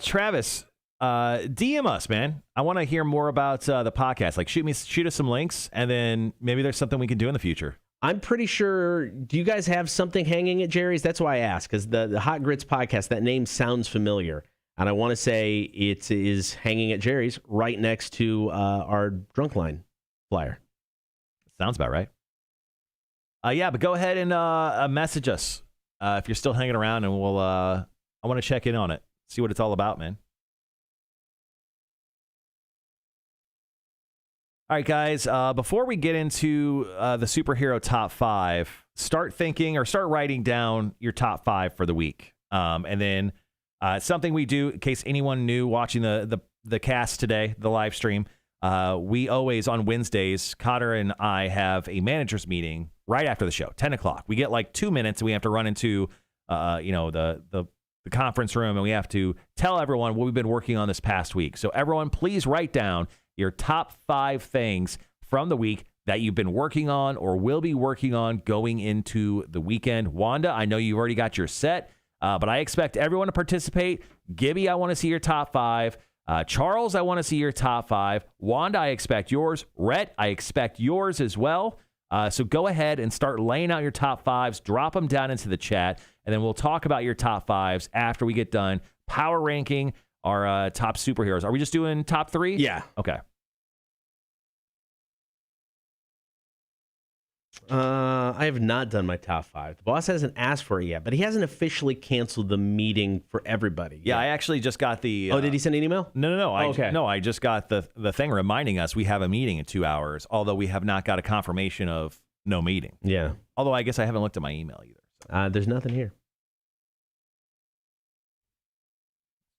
Travis, DM us, man. I want to hear more about the podcast. Like, shoot us some links, and then maybe there's something we can do in the future. I'm pretty sure. Do you guys have something hanging at Jerry's? That's why I asked, because the Hot Grits podcast, that name sounds familiar. And I want to say it is hanging at Jerry's right next to our Drunk Line flyer. Sounds about right. Yeah, but go ahead and message us if you're still hanging around, and we'll. I want to check in on it, see what it's all about, man. All right, guys. Before we get into the superhero top 5, start writing down your top 5 for the week, and then something we do in case anyone new watching the cast today, the live stream. We always, on Wednesdays, Cotter and I have a manager's meeting right after the show, 10 o'clock. We get like 2 minutes, and we have to run into, the conference room, and we have to tell everyone what we've been working on this past week. So everyone, please write down your top 5 things from the week that you've been working on or will be working on going into the weekend. Wanda, I know you've already got your set, but I expect everyone to participate. Gibby, I want to see your top 5. Charles, I want to see your top 5. Wanda, I expect yours. Rhett, I expect yours as well. So go ahead and start laying out your top 5s. Drop them down into the chat, and then we'll talk about your top 5s after we get done power ranking our top superheroes. Are we just doing top 3? Yeah. Okay. I have not done my top 5. The boss hasn't asked for it yet, but he hasn't officially canceled the meeting for everybody Yeah, yet. I actually just got the... Oh, did he send an email? No. Okay. I just got the thing reminding us we have a meeting in 2 hours, although we have not got a confirmation of no meeting. Yeah. Although I guess I haven't looked at my email either. There's nothing here.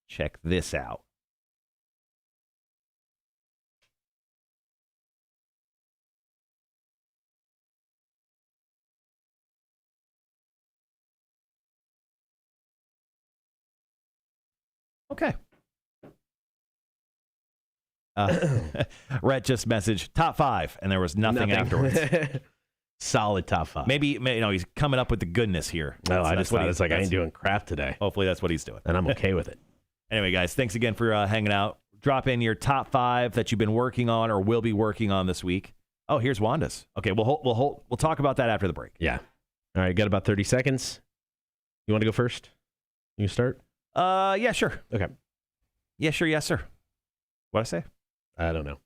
Check this out. Okay. Rhett just messaged top 5, and there was nothing afterwards. Solid top 5. Maybe he's coming up with the goodness here. No, I just thought it's like I ain't doing crap today. Hopefully that's what he's doing. And I'm okay with it. Anyway, guys, thanks again for hanging out. Drop in your top 5 that you've been working on or will be working on this week. Oh, here's Wanda's. Okay, we'll talk about that after the break. Yeah. All right, got about 30 seconds. You want to go first? You start? Yeah, sure. Okay. Yeah, sure. Yes, sir. What'd I say? I don't know.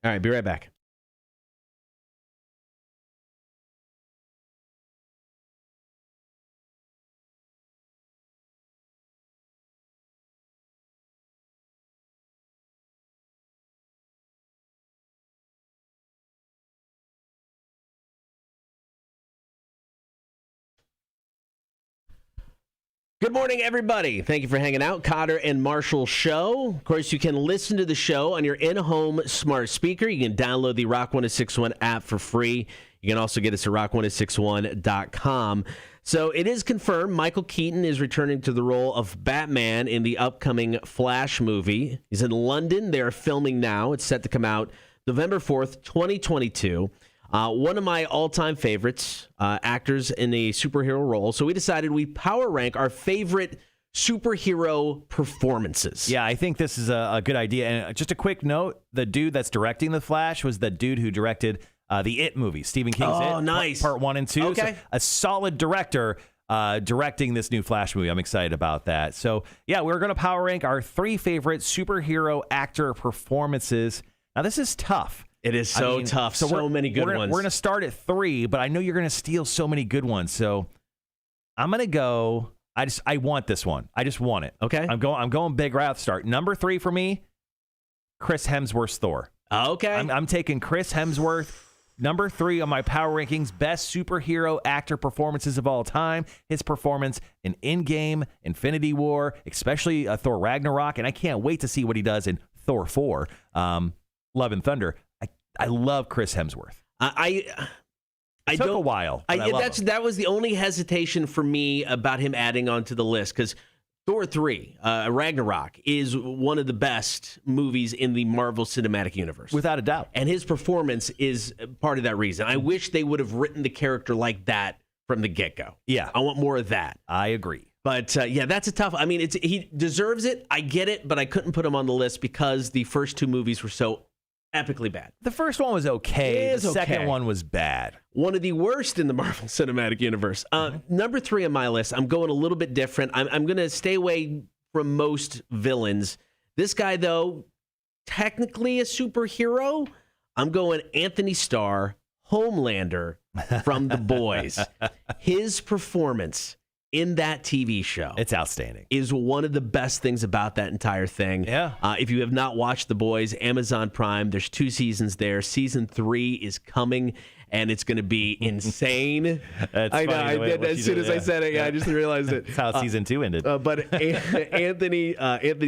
All right, be right back. Good morning, everybody. Thank you for hanging out. Cotter and Marshall Show. Of course, you can listen to the show on your in-home smart speaker. You can download the Rock 1061 app for free. You can also get us at rock1061.com. So it is confirmed Michael Keaton is returning to the role of Batman in the upcoming Flash movie. He's in London. They are filming now. It's set to come out November 4th, 2022. One of my all-time favorites, actors in a superhero role. So we decided we'd power rank our favorite superhero performances. Yeah, I think this is a good idea. And just a quick note, the dude that's directing The Flash was the dude who directed the It movie, Stephen King's It, nice. part 1 and 2. Okay. So a solid director directing this new Flash movie. I'm excited about that. So, yeah, we're going to power rank our 3 favorite superhero actor performances. Now, this is tough. It is so tough. So many good ones. We're going to start at 3, but I know you're going to steal so many good ones. So I'm going to go. I want this one. I just want it. Okay. I'm going big right off the start. Number 3 for me, Chris Hemsworth's Thor. Okay. I'm taking Chris Hemsworth. Number 3 on my power rankings, best superhero actor performances of all time. His performance in Endgame, Infinity War, especially Thor Ragnarok, and I can't wait to see what he does in Thor 4, Love and Thunder. I love Chris Hemsworth. I took a while. That was the only hesitation for me about him adding onto the list, because Thor 3, Ragnarok, is one of the best movies in the Marvel Cinematic Universe. Without a doubt. And his performance is part of that reason. I wish they would have written the character like that from the get-go. Yeah. I want more of that. I agree. But, yeah, that's a tough... I mean, he deserves it. I get it, but I couldn't put him on the list because the first 2 movies were so epically bad. The first one was okay. The second one was bad. One of the worst in the Marvel Cinematic Universe. Number 3 on my list, I'm going a little bit different. I'm going to stay away from most villains. This guy, though, technically a superhero. I'm going Anthony Starr, Homelander from The Boys. His performance in that TV show, it's outstanding, is one of the best things about that entire thing. Yeah. If you have not watched The Boys, Amazon Prime, there's 2 seasons there. Season 3 is coming, and it's going to be insane. That's I know, funny, I did as soon as I said it. Yeah, I just realized it. That's how season 2 ended. But Anthony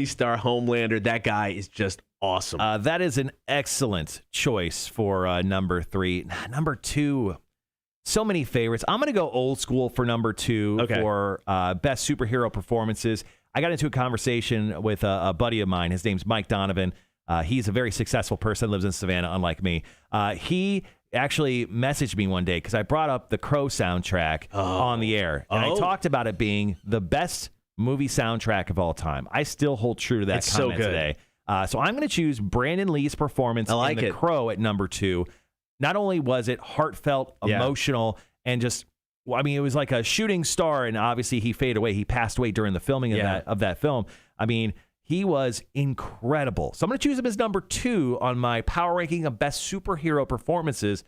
Starr, Homelander, that guy is just awesome. That is an excellent choice for number 3. Number 2. So many favorites. I'm going to go old school for number 2 for best superhero performances. I got into a conversation with a buddy of mine. His name's Mike Donovan. He's a very successful person, lives in Savannah, unlike me. He actually messaged me one day because I brought up the Crow soundtrack on the air. And I talked about it being the best movie soundtrack of all time. I still hold true to that It's so comment good. today. So I'm going to choose Brandon Lee's performance in The Crow at number 2. Not only was it heartfelt, emotional, and just, well, I mean, it was like a shooting star, and obviously he faded away. He passed away during the filming of that film. I mean, he was incredible. So I'm going to choose him as number 2 on my power ranking of best superhero performances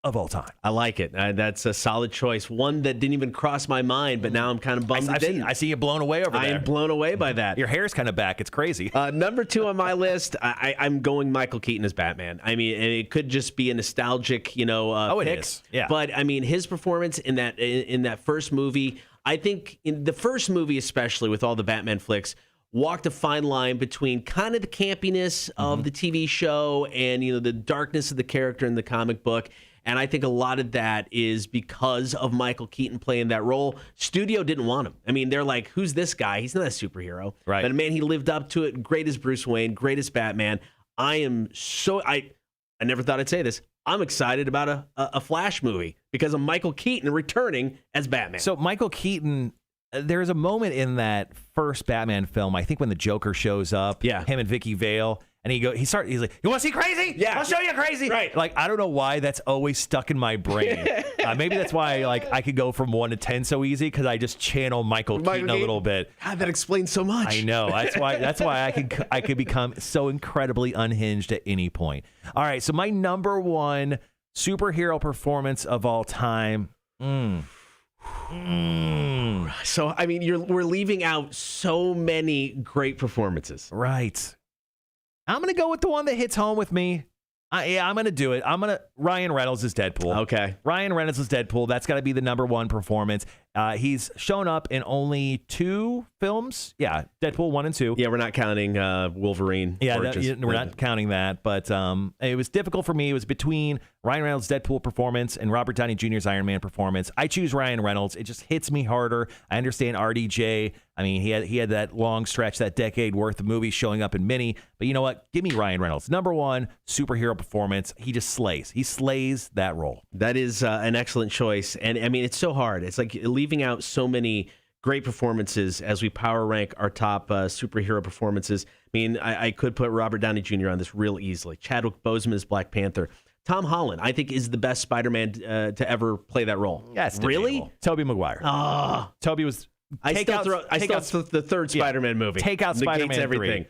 of all time. I like it. That's a solid choice. One that didn't even cross my mind, but now I'm kind of bummed it didn't. I see you blown away over there. I am blown away by that. Your hair's kind of back. It's crazy. Number 2 on my list, I'm going Michael Keaton as Batman. I mean, it could just be a nostalgic, pick. It is. Yeah. But I mean, his performance in that first movie, I think in the first movie, especially with all the Batman flicks, walked a fine line between kind of the campiness of the TV show and the darkness of the character in the comic book. And I think a lot of that is because of Michael Keaton playing that role. Studio didn't want him. I mean, they're like, who's this guy? He's not a superhero. Right. But man, he lived up to it. Great as Bruce Wayne, great as Batman. I never thought I'd say this. I'm excited about a Flash movie because of Michael Keaton returning as Batman. So Michael Keaton, there's a moment in that first Batman film, I think when the Joker shows up, him and Vicky Vale, and he's like, you want to see crazy? Yeah. I'll show you crazy. Right. Like, I don't know why that's always stuck in my brain. Maybe that's why I could go from 1 to 10 so easy, because I just channel Michael Keaton a little bit. God, that explains so much. I know. That's why I could become so incredibly unhinged at any point. All right, so my number 1 superhero performance of all time. So, I mean, we're leaving out so many great performances. Right. I'm going to go with the one that hits home with me. I'm going to do it. Ryan Reynolds is Deadpool. Okay. Ryan Reynolds is Deadpool. That's got to be the number 1 performance. He's shown up in only 2 films. Yeah, Deadpool 1 and 2. Yeah, we're not counting Wolverine. Yeah, we're not counting that. But it was difficult for me. It was between Ryan Reynolds' Deadpool performance and Robert Downey Jr.'s Iron Man performance. I choose Ryan Reynolds. It just hits me harder. I understand RDJ. I mean, he had that long stretch, that decade worth of movies showing up in many. But you know what? Give me Ryan Reynolds. Number 1 superhero performance. He just slays. He slays that role. That is an excellent choice. And I mean, it's so hard. It's like leaving out so many great performances as we power rank our top superhero performances. I mean, I could put Robert Downey Jr. on this real easily. Chadwick Boseman as Black Panther. Tom Holland, I think, is the best Spider-Man to ever play that role. Yes, really? Tobey Maguire. Toby was. I still throw the third Spider-Man movie. Take out Spider-Man 3. Everything.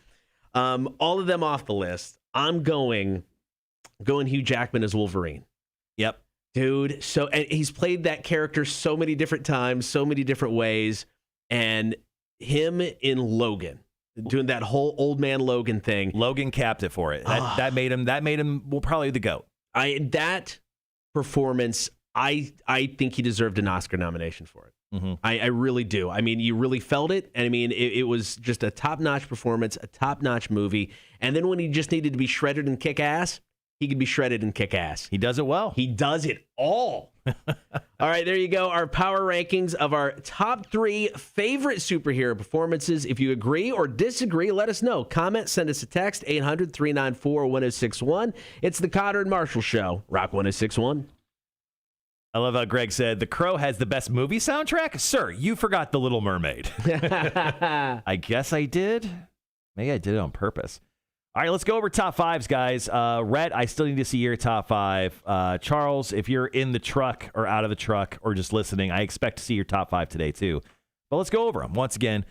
All of them off the list. I'm going Hugh Jackman as Wolverine. Yep. Dude, and he's played that character so many different times, so many different ways, and him in Logan, doing that whole old man Logan thing. Logan capped it for it. That made him probably the GOAT. That performance, I think he deserved an Oscar nomination for it. Mm-hmm. I really do. I mean, you really felt it, and I mean, it was just a top-notch performance, a top-notch movie, and then when he just needed to be shredded and kick ass, he could be shredded and kick ass. He does it well. He does it all. All right, there you go. Our power rankings of our top 3 favorite superhero performances. If you agree or disagree, let us know. Comment, send us a text, 800-394-1061. It's the Cotter and Marshall Show, Rock 1061. I love how Greg said, The Crow has the best movie soundtrack? Sir, you forgot The Little Mermaid. I guess I did. Maybe I did it on purpose. All right, let's go over top 5s, guys. Rhett, I still need to see your top 5. Charles, if you're in the truck or out of the truck or just listening, I expect to see your top 5 today, too. But let's go over them. Once again,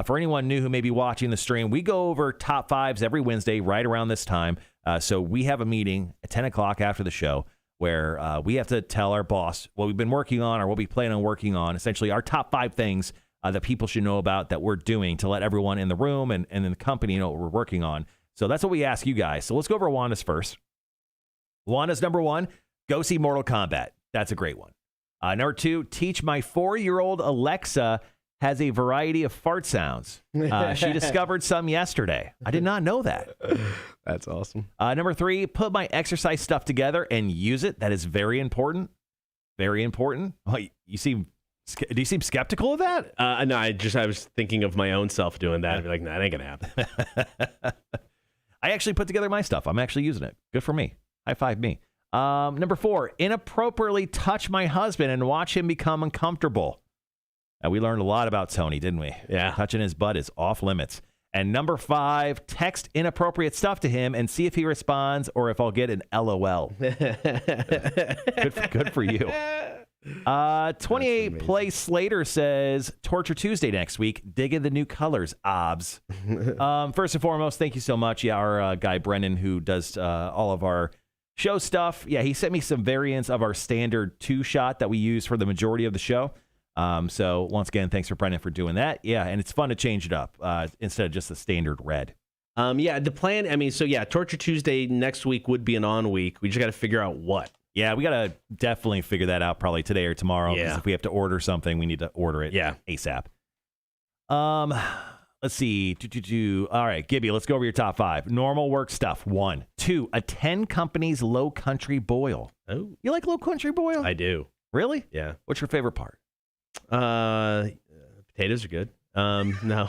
for anyone new who may be watching the stream, we go over top 5s every Wednesday right around this time. So we have a meeting at 10 o'clock after the show where we have to tell our boss what we've been working on or what we plan on working on, essentially our top 5 things that people should know about that we're doing to let everyone in the room and in the company know what we're working on. So that's what we ask you guys. So let's go over Wanda's first. Wanda's number 1, go see Mortal Kombat. That's a great one. Number 2, teach my 4-year-old Alexa has a variety of fart sounds. She discovered some yesterday. I did not know that. That's awesome. Number 3, put my exercise stuff together and use it. That is very important. Very important. Oh, do you seem skeptical of that? No, I was thinking of my own self doing that. I'd be like, nah, that ain't going to happen. I actually put together my stuff. I'm actually using it. Good for me. High five me. Number 4, inappropriately touch my husband and watch him become uncomfortable. We learned a lot about Tony, didn't we? Yeah. Touching his butt is off limits. And number 5, text inappropriate stuff to him and see if he responds or if I'll get an LOL. Good for you. 28 Play Slater says, Torture Tuesday next week. Digging the new colors, obs. First and foremost, thank you so much. Yeah, our guy Brendan, who does all of our show stuff. Yeah, he sent me some variants of our standard 2-shot that we use for the majority of the show. So once again, thanks for Brendan for doing that. Yeah, and it's fun to change it up instead of just the standard red. Yeah, the plan, Torture Tuesday next week would be an on week. We just got to figure out what. Yeah, we got to definitely figure that out probably today or tomorrow. Because if we have to order something, we need to order it ASAP. Let's see. All right, Gibby, let's go over your top 5. Normal work stuff, 1. 2, attend company's low country boil. Oh. You like low country boil? I do. Really? Yeah. What's your favorite part? Potatoes are good. No.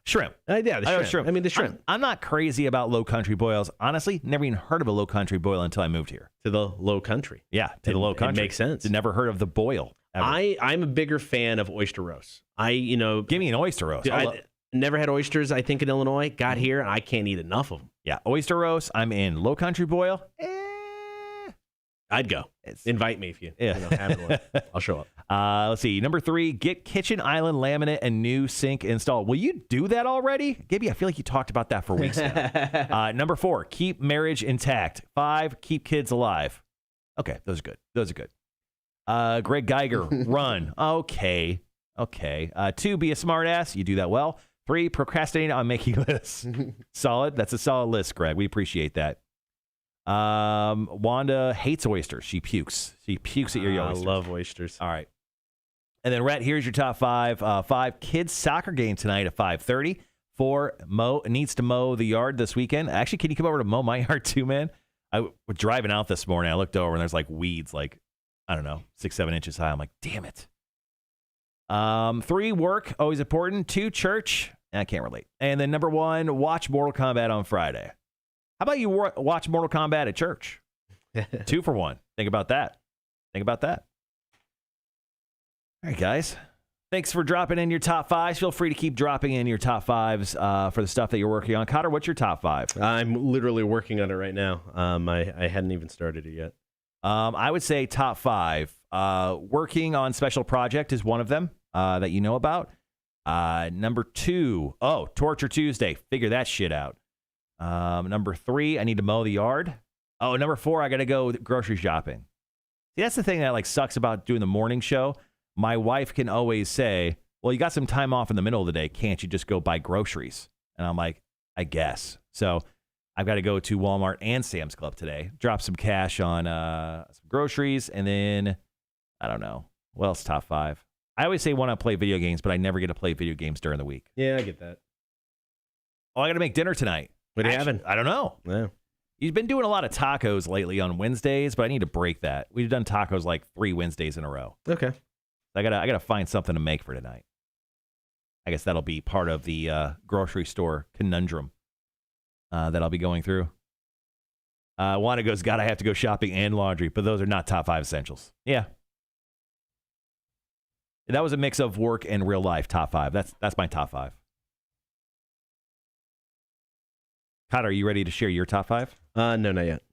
Shrimp. The shrimp. The shrimp. I'm not crazy about low country boils. Honestly, never even heard of a low country boil until I moved here. To the low country. Yeah, to the low country. It makes sense. Never heard of the boil. Ever. I'm a bigger fan of oyster roast. Give me an oyster roast. I never had oysters, I think, in Illinois. Got here, and I can't eat enough of them. Yeah, oyster roast, I'm in. Low country boil, I'd go. Invite me if you have one. I'll show up. Let's see. Number 3, get kitchen island laminate and new sink installed. Will you do that already? Gibby, I feill like you talked about that for weeks now. Number 4, keep marriage intact. 5, keep kids alive. Okay, those are good. Greg Geiger, run. Okay. 2, be a smart ass. You do that well. 3, procrastinate on making lists. Solid. That's a solid list, Greg. We appreciate that. Wanda hates oysters. She pukes at your oysters. I love oysters. All right. And then Rhett, here's your top 5. 5, kids soccer game tonight at 5:30. 4, Mo needs to mow the yard this weekend. Actually, can you come over to mow my yard too, man? I was driving out this morning. I looked over and there's like weeds, like, I don't know, 6-7 inches high. I'm like, damn it. 3, work, always important. 2, church. I can't relate. And then number 1, watch Mortal Kombat on Friday. How about you watch Mortal Kombat at church? 2 for 1. Think about that. All right, guys. Thanks for dropping in your top 5s. Feel free to keep dropping in your top 5s for the stuff that you're working on. Cotter, what's your top 5? I'm literally working on it right now. I hadn't even started it yet. I would say top 5. Working on special project is one of them that you know about. Number 2, Torture Tuesday. Figure that shit out. Number 3, I need to mow the yard. Number 4, I got to go grocery shopping. See, that's the thing that sucks about doing the morning show. My wife can always say, well, you got some time off in the middle of the day. Can't you just go buy groceries? And I'm like, I guess. So I've got to go to Walmart and Sam's Club today, drop some cash on some groceries, and then, I don't know. What else top 5? I always say want to play video games, but I never get to play video games during the week. Yeah, I get that. I got to make dinner tonight. What are you having? I don't know. Yeah. You've been doing a lot of tacos lately on Wednesdays, but I need to break that. We've done tacos 3 Wednesdays in a row. Okay. I gotta find something to make for tonight. I guess that'll be part of the grocery store conundrum that I'll be going through. Wanda goes, God, I have to go shopping and laundry, but those are not top 5 essentials. Yeah. That was a mix of work and real life top 5. That's my top 5. Cotter, are you ready to share your top 5? No, not yet.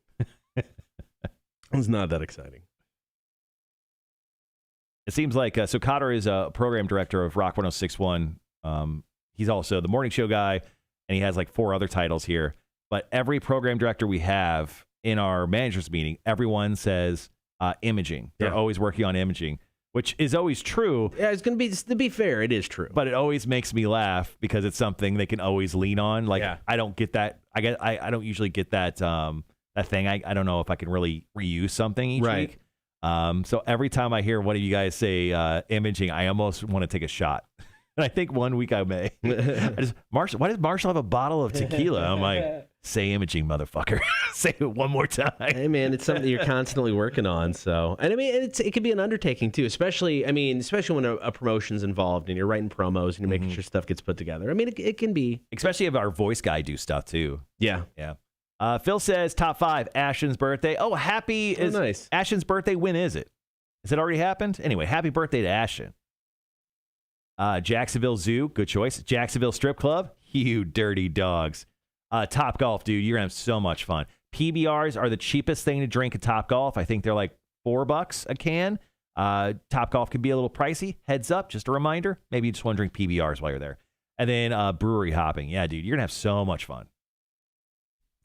It's not that exciting. It seems like, so Cotter is a program director of Rock 106.1. He's also the morning show guy, and he has 4 other titles here. But every program director we have in our managers meeting, everyone says imaging. They're always working on imaging, which is always true. Yeah, it's going to be fair. It is true. But it always makes me laugh because it's something they can always lean on. I don't get that. I don't usually get that that thing. I don't know if I can really reuse something each week. So every time I hear one of you guys say imaging, I almost want to take a shot. And I think one week I may. Why does Marshall have a bottle of tequila? I'm like, say imaging, motherfucker. Say it one more time. Hey, man, it's something you're constantly working on. So, and it can be an undertaking too, especially when a promotion's involved and you're writing promos and you're making sure stuff gets put together. It can be. Especially if our voice guy do stuff too. Yeah. Phil says top 5, Ashton's birthday. Nice. Ashton's birthday. When is it? Has it already happened? Anyway, happy birthday to Ashton. Jacksonville Zoo, good choice. Jacksonville Strip Club, you dirty dogs. Top Golf, dude, you're going to have so much fun. PBRs are the cheapest thing to drink at Top Golf. I think they're like $4 a can. Top Golf can be a little pricey. Heads up, just a reminder. Maybe you just want to drink PBRs while you're there. And then brewery hopping. Yeah, dude, you're going to have so much fun.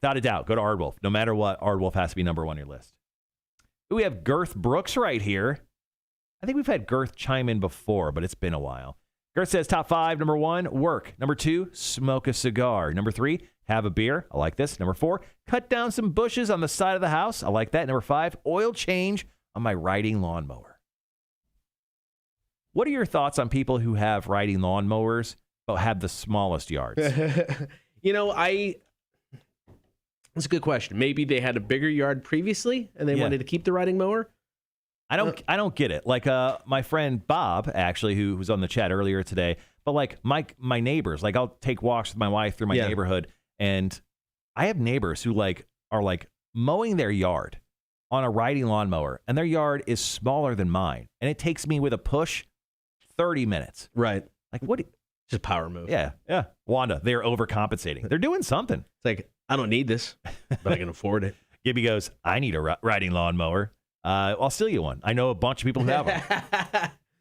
Without a doubt, go to Ardwolf. No matter what, Ardwolf has to be number 1 on your list. We have Girth Brooks right here. I think we've had Girth chime in before, but it's been a while. Girth says top 5, number 1, work. Number 2, smoke a cigar. Number 3, have a beer. I like this. Number 4, cut down some bushes on the side of the house. I like that. Number 5, oil change on my riding lawnmower. What are your thoughts on people who have riding lawnmowers but have the smallest yards? That's a good question. Maybe they had a bigger yard previously and they wanted to keep the riding mower. I don't get it. Like my friend Bob, actually, who was on the chat earlier today, but like my neighbors, like I'll take walks with my wife through my neighborhood, and I have neighbors who are mowing their yard on a riding lawnmower, and their yard is smaller than mine, and it takes me with a push 30 minutes. Right. Like what? Just a power move. Yeah. Wanda, they're overcompensating. They're doing something. It's like, I don't need this, but I can afford it. Gibby goes, I need a riding lawnmower. I'll steal you one. I know a bunch of people who have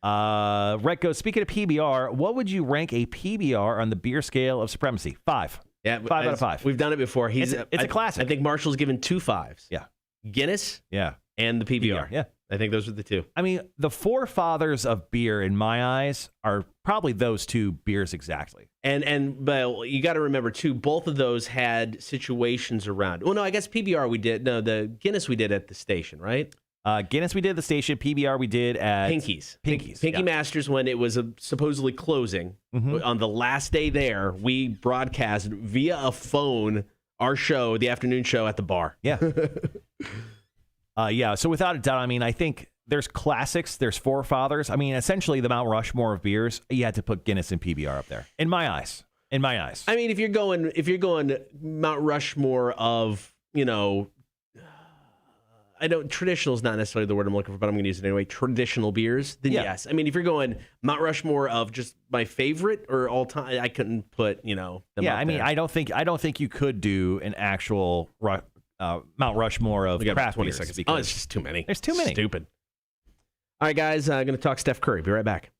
one. Rhett goes, speaking of PBR, what would you rank a PBR on the beer scale of supremacy? 5. Yeah, 5 out of 5. We've done it before. It's a classic. I think Marshall's given 2 5s. Yeah. Guinness. Yeah. And the PBR. Yeah. I think those are the 2. I mean, the forefathers of beer, in my eyes, are probably those 2 beers exactly. But you got to remember too, both of those had situations around. Well, no, I guess PBR we did. No, the Guinness we did at the station, right? Guinness we did at the station. PBR we did at Pinky's. Pinky Masters, when it was supposedly closing on the last day there, we broadcast via a phone our show, the afternoon show at the bar. Yeah. So without a doubt, I mean, I think there's classics, there's forefathers. I mean, essentially the Mount Rushmore of beers, you had to put Guinness and PBR up there. In my eyes. I mean, if you're going Mount Rushmore of, traditional is not necessarily the word I'm looking for, but I'm going to use it anyway. Traditional beers, then yes. I mean, if you're going Mount Rushmore of just my favorite or all time, I couldn't put, them up there. I don't think you could do an actual Mount Rushmore of craft 20 beers. seconds. Because it's just too many. There's too many. Stupid. All right, guys, I'm going to talk Steph Curry. Be right back.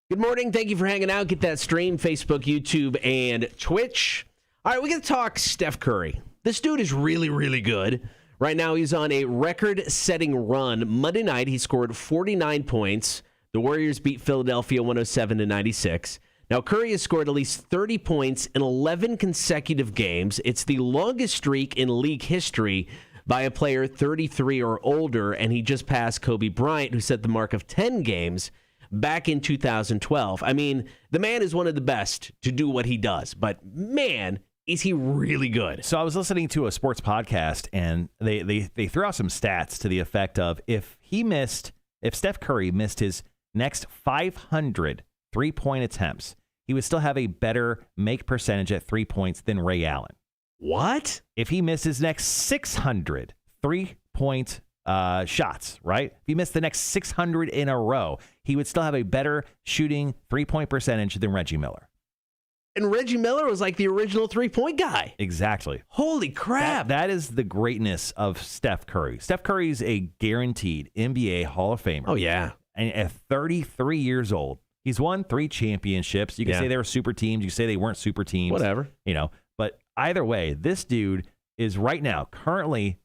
Good morning. Thank you for hanging out. Get that stream, Facebook, YouTube, and Twitch. All right, we're going to talk Steph Curry. This dude is really, really good. Right now, he's on a record-setting run. Monday night, he scored 49 points. The Warriors beat Philadelphia 107-96. Now, Curry has scored at least 30 points in 11 consecutive games. It's the longest streak in league history by a player 33 or older, and he just passed Kobe Bryant, who set the mark of 10 games back in 2012. I mean, the man is one of the best to do what he does, but man, is he really good. So I was listening to a sports podcast, and they threw out some stats to the effect of if Steph Curry missed his next 500 3-point attempts, he would still have a better make percentage at 3 points than Ray Allen. What? If he missed his next 600 3-point shots, right? If he missed the next 600 in a row, he would still have a better shooting 3-point percentage than Reggie Miller. And Reggie Miller was like the original 3-point guy. Exactly. Holy crap. That is the greatness of Steph Curry. Steph Curry is a guaranteed NBA Hall of Famer. Oh, yeah. And at 33 years old, he's won 3 championships. You can say they were super teams. You can say they weren't super teams. Whatever. But either way, this dude is right now currently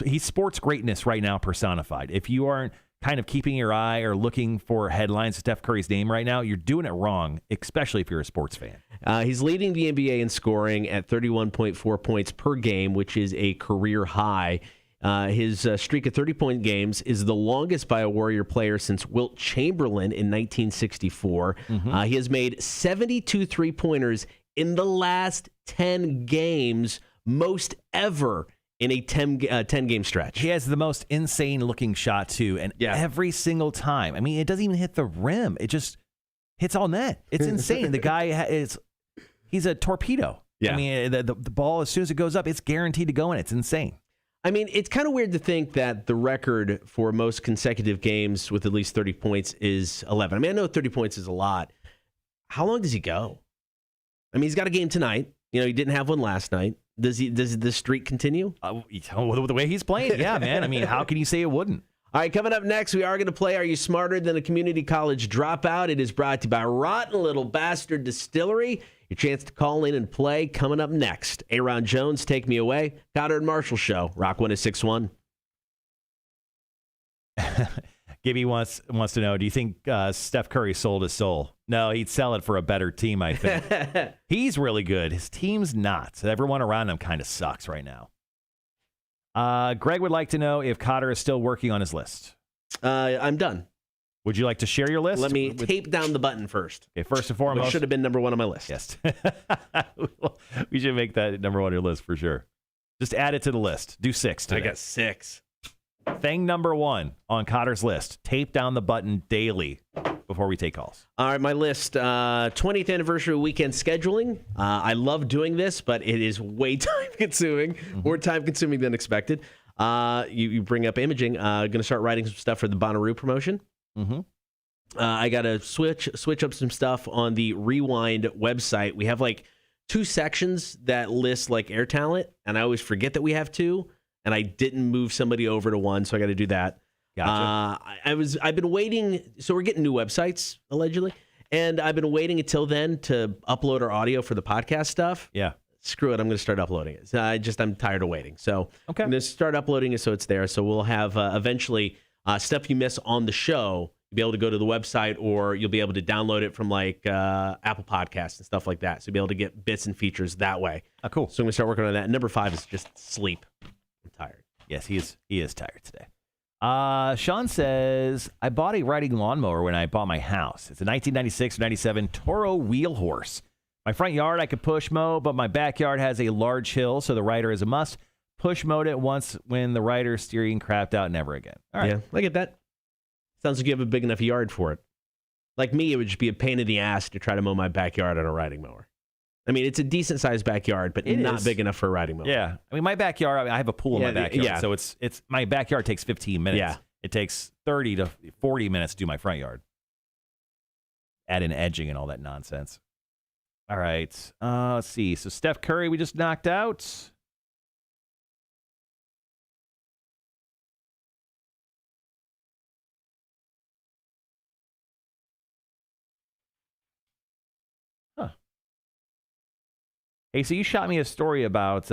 he's sports greatness right now personified. If you aren't kind of keeping your eye or looking for headlines of Steph Curry's name right now, you're doing it wrong, especially if you're a sports fan. He's leading the NBA in scoring at 31.4 points per game, which is a career high. His streak of 30-point games is the longest by a Warrior player since Wilt Chamberlain in 1964. He has made 72 3-pointers in the last 10 games most ever in a 10-game stretch. He has the most insane-looking shot, too, and every single time. I mean, it doesn't even hit the rim. It just hits all net. It's insane. The guy he's a torpedo. Yeah. I mean, the ball, as soon as it goes up, it's guaranteed to go in. It's insane. I mean, it's kind of weird to think that the record for most consecutive games with at least 30 points is 11. I mean, I know 30 points is a lot. How long does he go? I mean, he's got a game tonight. You know, he didn't have one last night. Does this streak continue? The way he's playing, yeah, man. I mean, how can you say it wouldn't? All right, coming up next, we are going to play Are You Smarter Than a Community College Dropout? It is brought to you by Rotten Little Bastard Distillery. Your chance to call in and play coming up next. Aaron Jones, Take Me Away. Cotter and Marshall Show, Rock 106.1. Gibby wants to know, do you think Steph Curry sold his soul? No, he'd sell it for a better team, I think. He's really good. His team's not. Everyone around him kind of sucks right now. Greg would like to know if Cotter is still working on his list. I'm done. Would you like to share your list? Let me tape down the button first. Okay, first and foremost. Which should have been number one on my list. Yes. We should make that number one on your list for sure. Just add it to the list. Do 6 today. I got 6. Thing number 1 on Cotter's list. Tape down the button daily before we take calls. All right, my list. 20th anniversary weekend scheduling. I love doing this, but it is way time-consuming. More time-consuming than expected. You bring up imaging. Going to start writing some stuff for the Bonnaroo promotion. I got to switch up some stuff on the Rewind website. We have like 2 sections that list like air talent, and I always forget that we have 2, and I didn't move somebody over to 1, so I got to do that. Gotcha. I've been waiting. So we're getting new websites allegedly, and I've been waiting until then to upload our audio for the podcast stuff. Yeah. Screw it. I'm going to start uploading it. I'm tired of waiting. So okay. I'm going to start uploading it so it's there. So we'll have eventually stuff you miss on the show. You'll be able to go to the website, or you'll be able to download it from like Apple Podcasts and stuff like that. So you'll be able to get bits and features that way. Oh, cool. So I'm going to start working on that. Number 5 is just sleep. I'm tired. Yes, he is tired today. Sean says, I bought a riding lawnmower when I bought my house. It's a 1996 or 97 Toro wheel horse. My front yard I could push mow, but my backyard has a large hill, so the rider is a must. Push mowed it once when the rider steering crapped out, never again. All right. Yeah, I get that. Sounds like you have a big enough yard for it. Like me, it would just be a pain in the ass to try to mow my backyard on a riding mower. I mean, it's a decent-sized backyard, but not big enough for a riding mower. Yeah. I mean, my backyard, I have a pool in my backyard, so it's my backyard takes 15 minutes. Yeah. It takes 30 to 40 minutes to do my front yard. Add in edging and all that nonsense. All right. Let's see. So Steph Curry, we just knocked out. Hey, so you shot me a story about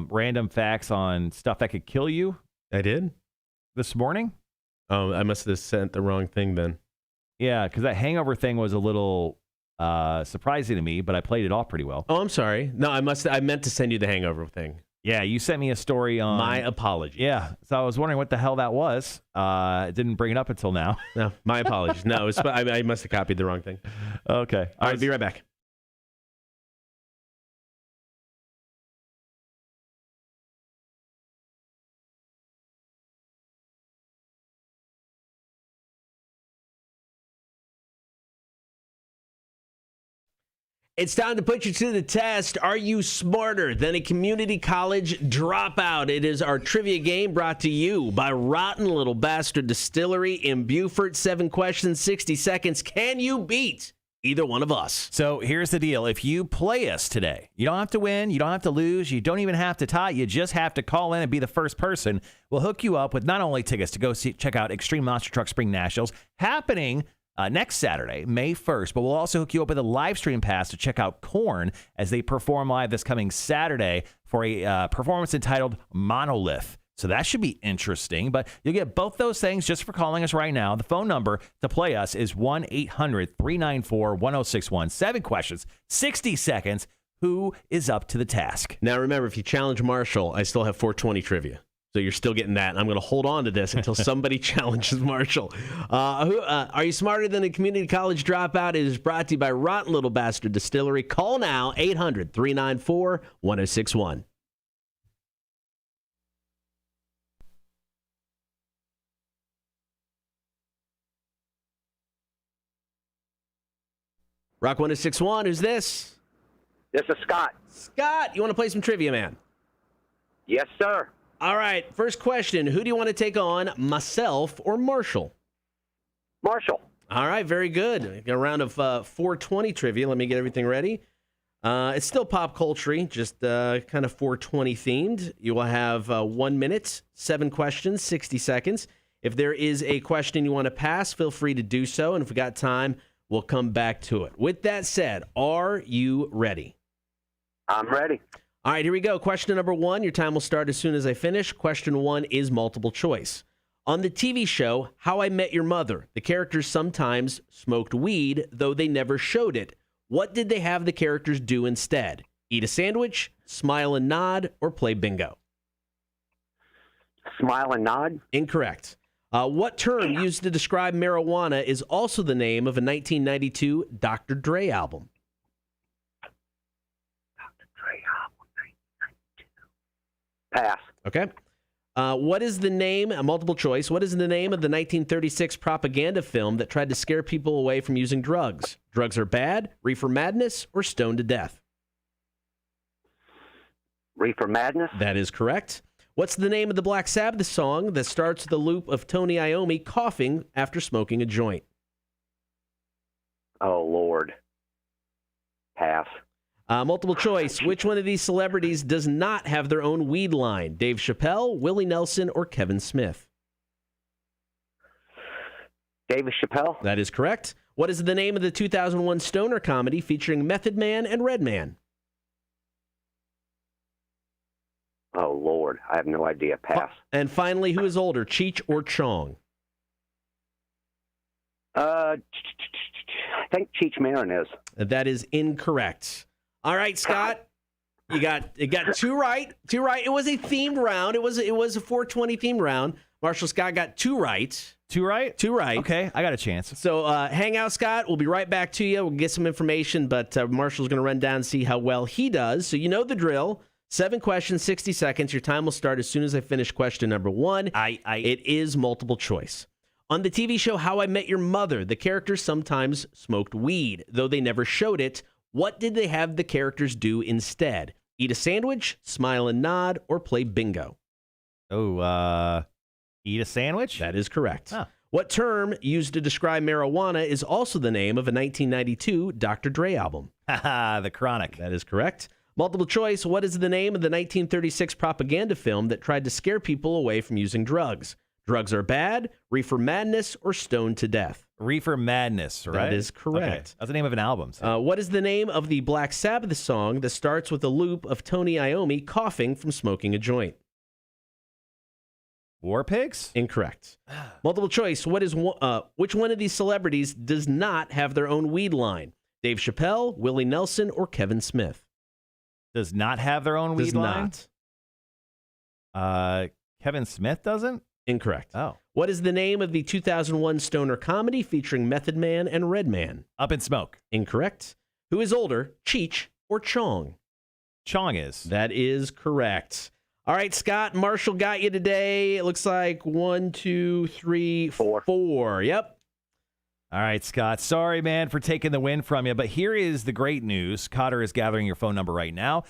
random facts on stuff that could kill you. I did? This morning? Oh, I must have sent the wrong thing then. Yeah, because that hangover thing was a little surprising to me, but I played it off pretty well. Oh, I'm sorry. No, I meant to send you the hangover thing. Yeah, you sent me a story on... My apologies. Yeah, so I was wondering what the hell that was. Didn't bring it up until now. No, my apologies. No, I must have copied the wrong thing. Okay. All right, be right back. It's time to put you to the test. Are you smarter than a community college dropout? It is our trivia game brought to you by Rotten Little Bastard Distillery in Beaufort. 7 questions, 60 seconds. Can you beat either one of us? So here's the deal. If you play us today, you don't have to win. You don't have to lose. You don't even have to tie. You just have to call in and be the first person. We'll hook you up with not only tickets to go check out Extreme Monster Truck Spring Nationals happening next Saturday, May 1st, but we'll also hook you up with a live stream pass to check out Korn as they perform live this coming Saturday for a performance entitled Monolith. So that should be interesting, but you'll get both those things just for calling us right now. The phone number to play us is 1-800-394-1061. 7 questions, 60 seconds. Who is up to the task? Now, remember, if you challenge Marshall, I still have 420 trivia. So you're still getting that. I'm going to hold on to this until somebody challenges Marshall. Are you smarter than a community college dropout? It is brought to you by Rotten Little Bastard Distillery. Call now, 800-394-1061. Rock 1061, who's this? This is Scott. Scott, you want to play some trivia, man? Yes, sir. All right, first question. Who do you want to take on, myself or Marshall? Marshall. All right, very good. Got a round of 420 trivia. Let me get everything ready. It's still pop culture, just kind of 420 themed. You will have 1 minute, 7 questions, 60 seconds. If there is a question you want to pass, feel free to do so. And if we got time, we'll come back to it. With that said, are you ready? I'm ready. All right, here we go. Question number 1. Your time will start as soon as I finish. Question 1 is multiple choice. On the TV show How I Met Your Mother, the characters sometimes smoked weed, though they never showed it. What did they have the characters do instead? Eat a sandwich, smile and nod, or play bingo? Smile and nod? Incorrect. What term used to describe marijuana is also the name of a 1992 Dr. Dre album? Dr. Dre album, 1992. Pass. Okay. What is the name, a multiple choice, what is the name of the 1936 propaganda film that tried to scare people away from using drugs? Drugs Are Bad, Reefer Madness, or Stoned to Death? Reefer Madness? That is correct. What's the name of the Black Sabbath song that starts the loop of Tony Iommi coughing after smoking a joint? Oh, Lord. Pass. Multiple choice. Which one of these celebrities does not have their own weed line? Dave Chappelle, Willie Nelson, or Kevin Smith? David Chappelle? That is correct. What is the name of the 2001 stoner comedy featuring Method Man and Redman? Oh, Lord. I have no idea. Pass. And finally, who is older, Cheech or Chong? I think Cheech Marin is. That is incorrect. All right, Scott. You got 2 right. 2 right. It was a themed round. It was a 420 themed round. Marshall Scott got 2 right. 2 right? 2 right. Okay, I got a chance. So hang out, Scott. We'll be right back to you. We'll get some information, but Marshall's going to run down and see how well he does. So you know the drill. 7 questions, 60 seconds. Your time will start as soon as I finish question number 1. It is multiple choice. On the TV show How I Met Your Mother, the characters sometimes smoked weed, though they never showed it. What did they have the characters do instead? Eat a sandwich, smile and nod, or play bingo? Oh, eat a sandwich? That is correct. Huh. What term used to describe marijuana is also the name of a 1992 Dr. Dre album? Haha, The Chronic. That is correct. Multiple choice. What is the name of the 1936 propaganda film that tried to scare people away from using drugs? Drugs Are Bad, Reefer Madness, or Stoned to Death? Reefer Madness, right? That is correct. Okay. That's the name of an album. So. What is the name of the Black Sabbath song that starts with a loop of Tony Iommi coughing from smoking a joint? War Pigs? Incorrect. Multiple choice. Which one of these celebrities does not have their own weed line? Dave Chappelle, Willie Nelson, or Kevin Smith? Does not have their own weed Does line? not. Kevin Smith doesn't? Incorrect. Oh. What is the name of the 2001 stoner comedy featuring Method Man and Redman? Up in Smoke. Incorrect. Who is older, Cheech or Chong? Chong is. That is correct. All right, Scott, Marshall got you today. It looks like 1, 2, 3, 4. Yep. All right, Scott. Sorry, man, for taking the win from you. But here is the great news. Cotter is gathering your phone number right now.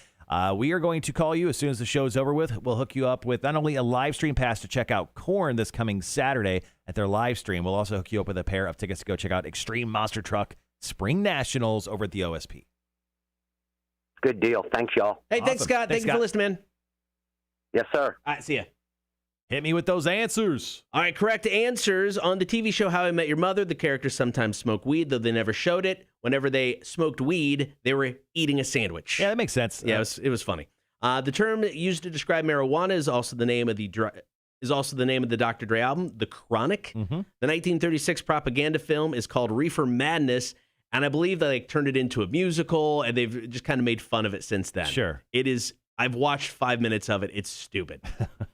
We are going to call you as soon as the show's over with. We'll hook you up with not only a live stream pass to check out Korn this coming Saturday at their live stream, we'll also hook you up with a pair of tickets to go check out Extreme Monster Truck Spring Nationals over at the OSP. Good deal. Thanks, y'all. Hey, Awesome. thanks, Scott. Thanks, Thank you for listening, man. Yes, sir. All right, see ya. Hit me with those answers. All right, correct answers. On the TV show How I Met Your Mother, the characters sometimes smoke weed, though they never showed it. Whenever they smoked weed, they were eating a sandwich. Yeah, that makes sense. Yeah, it was funny. The term used to describe marijuana is also the name of the Dr. Dre album, The Chronic. Mm-hmm. The 1936 propaganda film is called Reefer Madness, and I believe they turned it into a musical, and they've just kind of made fun of it since then. Sure. It is. I've watched 5 minutes of it. It's stupid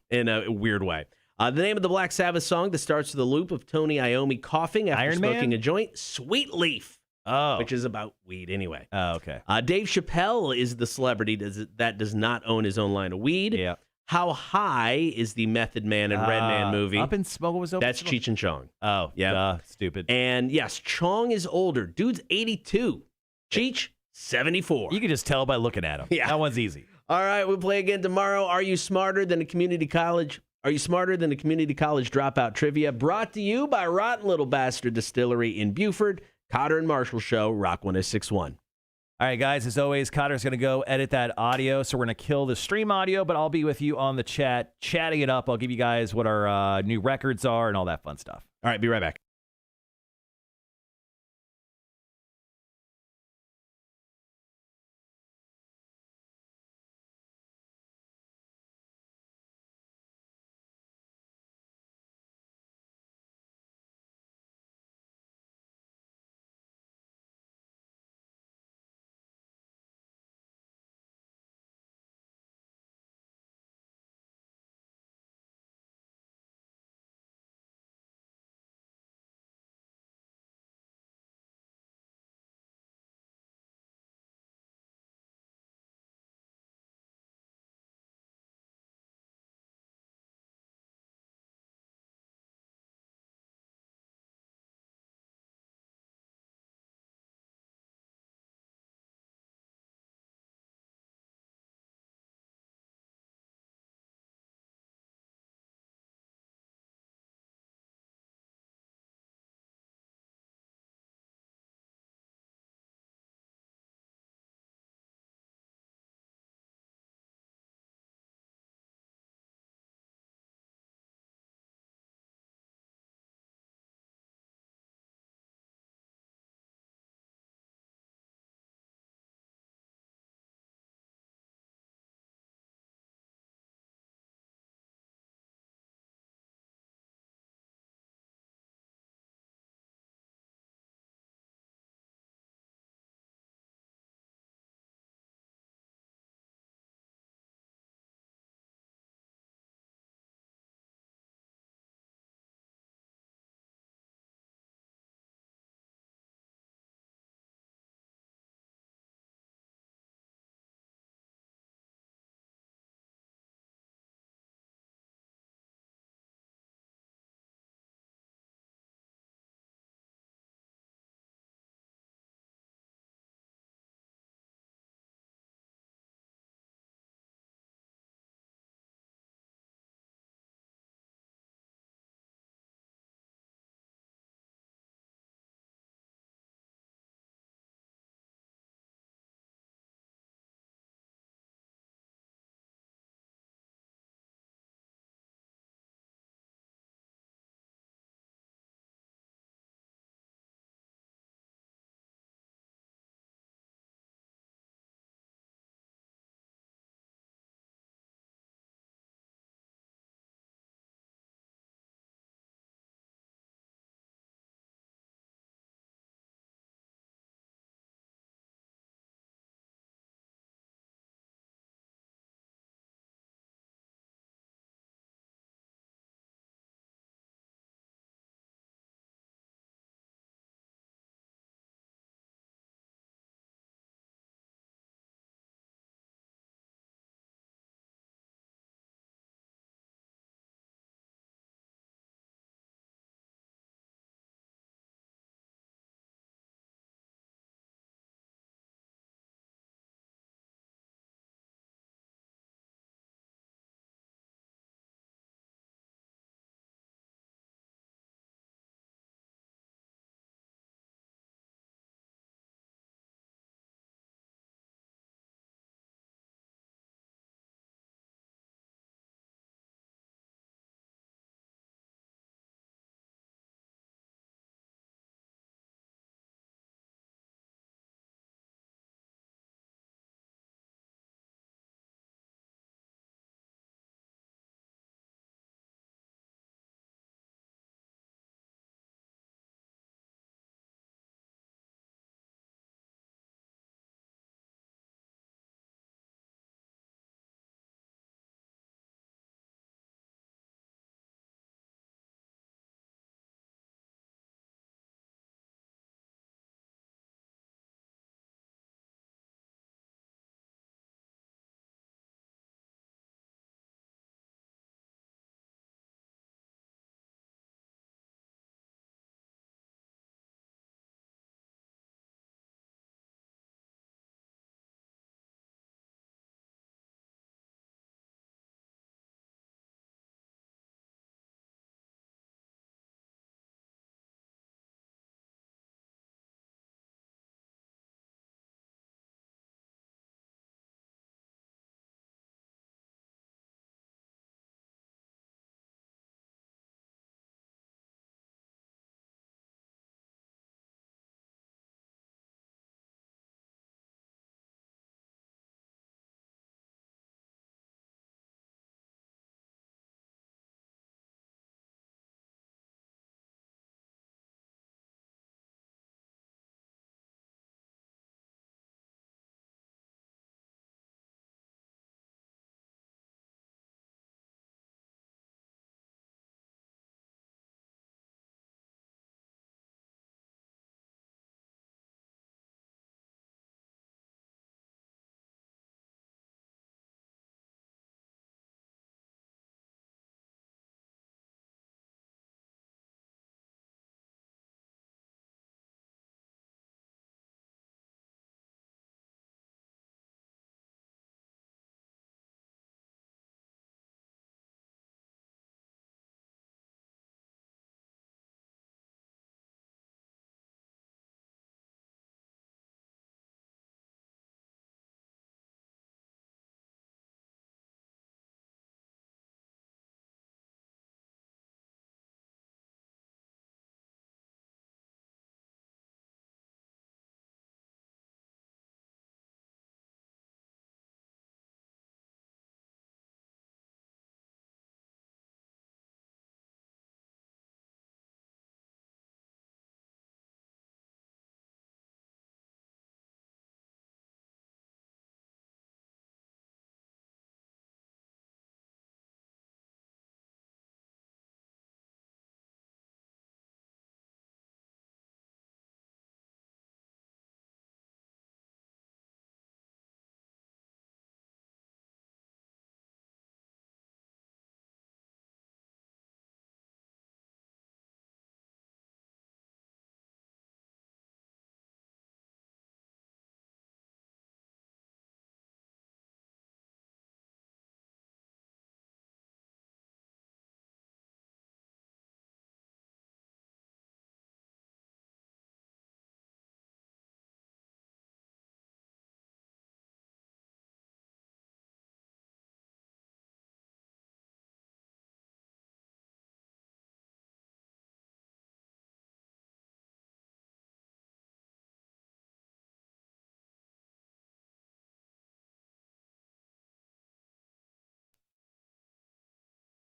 in a weird way. The name of the Black Sabbath song that starts with a loop of Tony Iommi coughing after Iron smoking Man? a joint, Sweet Leaf. Oh. Which is about weed anyway. Oh, okay. Dave Chappelle is the celebrity that does not own his own line of weed. Yeah. How High is the Method Man and Redman movie. Up in Smoke was open. That's Cheech and Chong. Oh, Yeah. duh, stupid. And yes, Chong is older. Dude's 82. Cheech, 74. You can just tell by looking at him. Yeah. That one's easy. All right, we'll play again tomorrow. Are you smarter than a community college? Are you smarter than a community college dropout trivia? Brought to you by Rotten Little Bastard Distillery in Buford. Cotter and Marshall Show, Rock 106.1. All right, guys, as always, Cotter's going to go edit that audio, so we're going to kill the stream audio, but I'll be with you on the chat, chatting it up. I'll give you guys what our new records are and all that fun stuff. All right, be right back.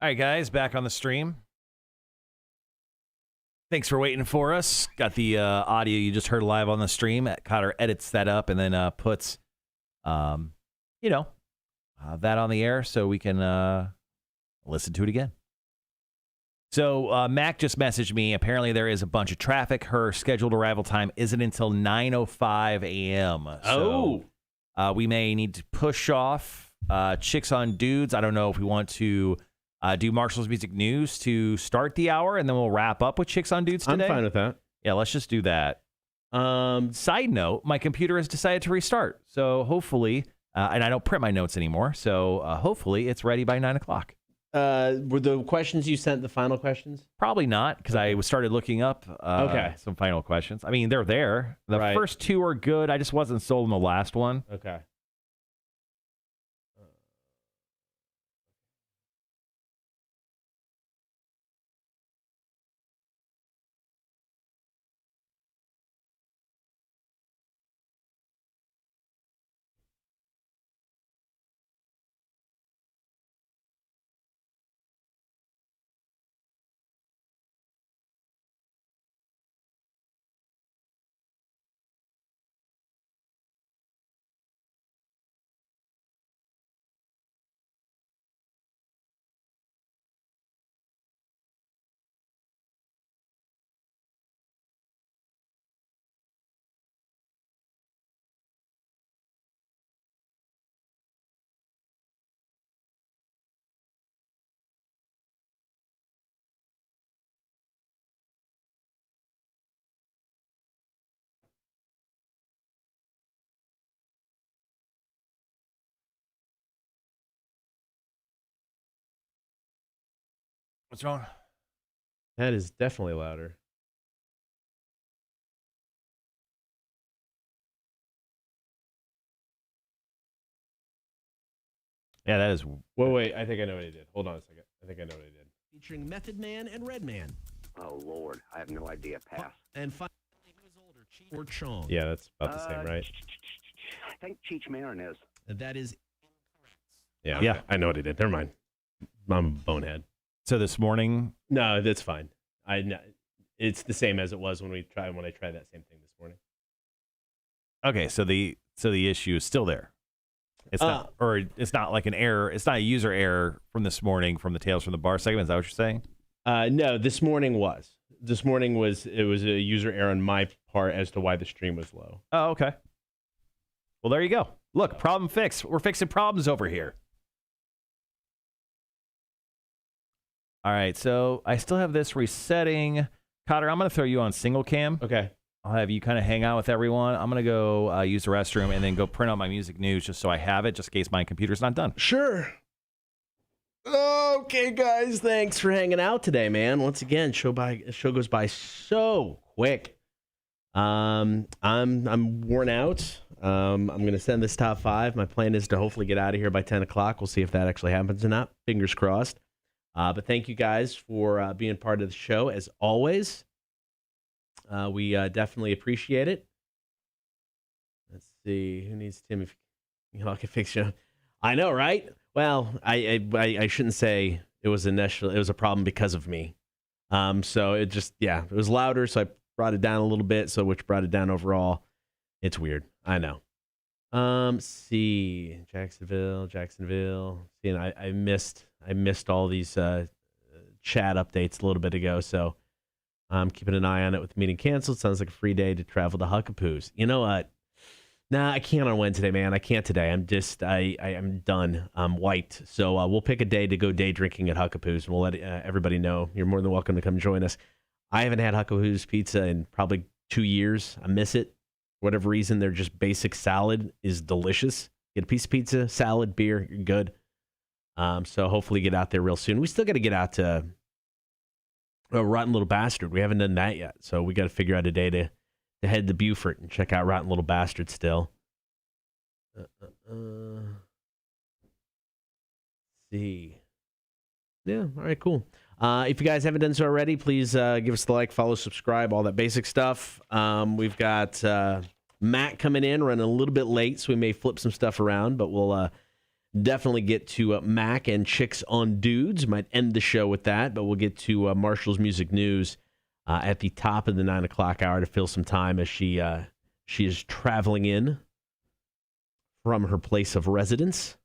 All right, guys, back on the stream. Thanks for waiting for us. Got the audio you just heard live on the stream. Cotter edits that up and then puts, that on the air so we can listen to it again. So Mac just messaged me. Apparently there is a bunch of traffic. Her scheduled arrival time isn't until 9:05 a.m. So we may need to push off Chicks on Dudes. I don't know if we want to do Marshall's Music News to start the hour, and then we'll wrap up with Chicks on Dudes today. I'm fine with that. Yeah, let's just do that. Side note, my computer has decided to restart. So hopefully, and I don't print my notes anymore, so hopefully it's ready by 9 o'clock. Were the questions you sent the final questions? Probably not, because I started looking up some final questions. I mean, they're there. The first two are good. I just wasn't sold on the last one. Okay. What's wrong? That is definitely louder. Yeah, that is. Wait. I think I know what he did. Hold on a second. I think I know what he did. Featuring Method Man and Redman. Oh, Lord. I have no idea. Pass. And finally, who is older, Cheech or Chong? Yeah, that's about the same, right? I think Cheech Marin is. That is incorrect. Yeah. Yeah. I know what he did. Never mind. I'm a bonehead. So this morning, No, that's fine. It's the same as it was when I tried that same thing this morning. okay. So the issue is still there. It's not, or it's not like an error. It's not a user error from this morning from the Tales from the Bar segment. Is that what you're saying? No, this morning was. This morning was a user error on my part as to why the stream was low. Oh, okay. Well, there you go. Look, problem fixed. We're fixing problems over here. All right, so I still have this resetting. Cotter, I'm going to throw you on single cam. Okay. I'll have you kind of hang out with everyone. I'm going to go use the restroom and then go print out my music news just so I have it, just in case my computer's not done. Sure. Okay, guys, thanks for hanging out today, man. Once again, show goes by so quick. I'm worn out. I'm gonna send this top 5. My plan is to hopefully get out of here by 10 o'clock. We'll see if that actually happens or not. Fingers crossed. But thank you guys for being part of the show as always. We definitely appreciate it. Let's see who needs Tim. If I can fix you. I know, right? Well, I shouldn't say it was a problem because of me. So it was louder, so I brought it down a little bit, which brought it down overall. It's weird. I know. See Jacksonville. See, and I missed all these chat updates a little bit ago, so I'm keeping an eye on it with the meeting canceled. Sounds like a free day to travel to Huckapoos. You know what? Nah, I can't on Wednesday, man. I can't today. I'm done. I'm wiped. So we'll pick a day to go day drinking at Huckapoos, and we'll let everybody know. You're more than welcome to come join us. I haven't had Huckapoos pizza in probably 2 years. I miss it. For whatever reason, their just basic salad is delicious. Get a piece of pizza, salad, beer, you're good. So hopefully get out there real soon. We still got to get out to Rotten Little Bastard. We haven't done that yet. So we got to figure out a day to head to Beaufort and check out Rotten Little Bastard still. See. Yeah, all right, cool. If you guys haven't done so already, please give us the like, follow, subscribe, all that basic stuff. We've got Matt coming in, running a little bit late, so we may flip some stuff around, but we'll Definitely get to Mac and Chicks on Dudes. Might end the show with that, but we'll get to Marshall's Music News at the top of the 9 o'clock hour to fill some time as she is traveling in from her place of residence.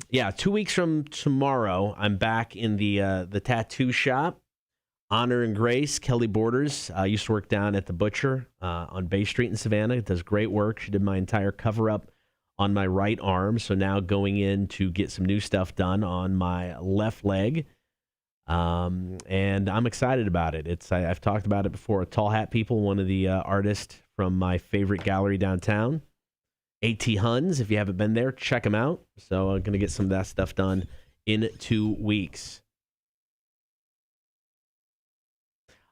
Yeah, 2 weeks from tomorrow, I'm back in the tattoo shop. Honor and Grace, Kelly Borders, used to work down at the Butcher on Bay Street in Savannah. Does great work. She did my entire cover-up on my right arm, so now going in to get some new stuff done on my left leg. And I'm excited about it. I've talked about it before. Tall Hat People, one of the artists from my favorite gallery downtown. A.T. Huns, if you haven't been there, check them out. So I'm going to get some of that stuff done in 2 weeks.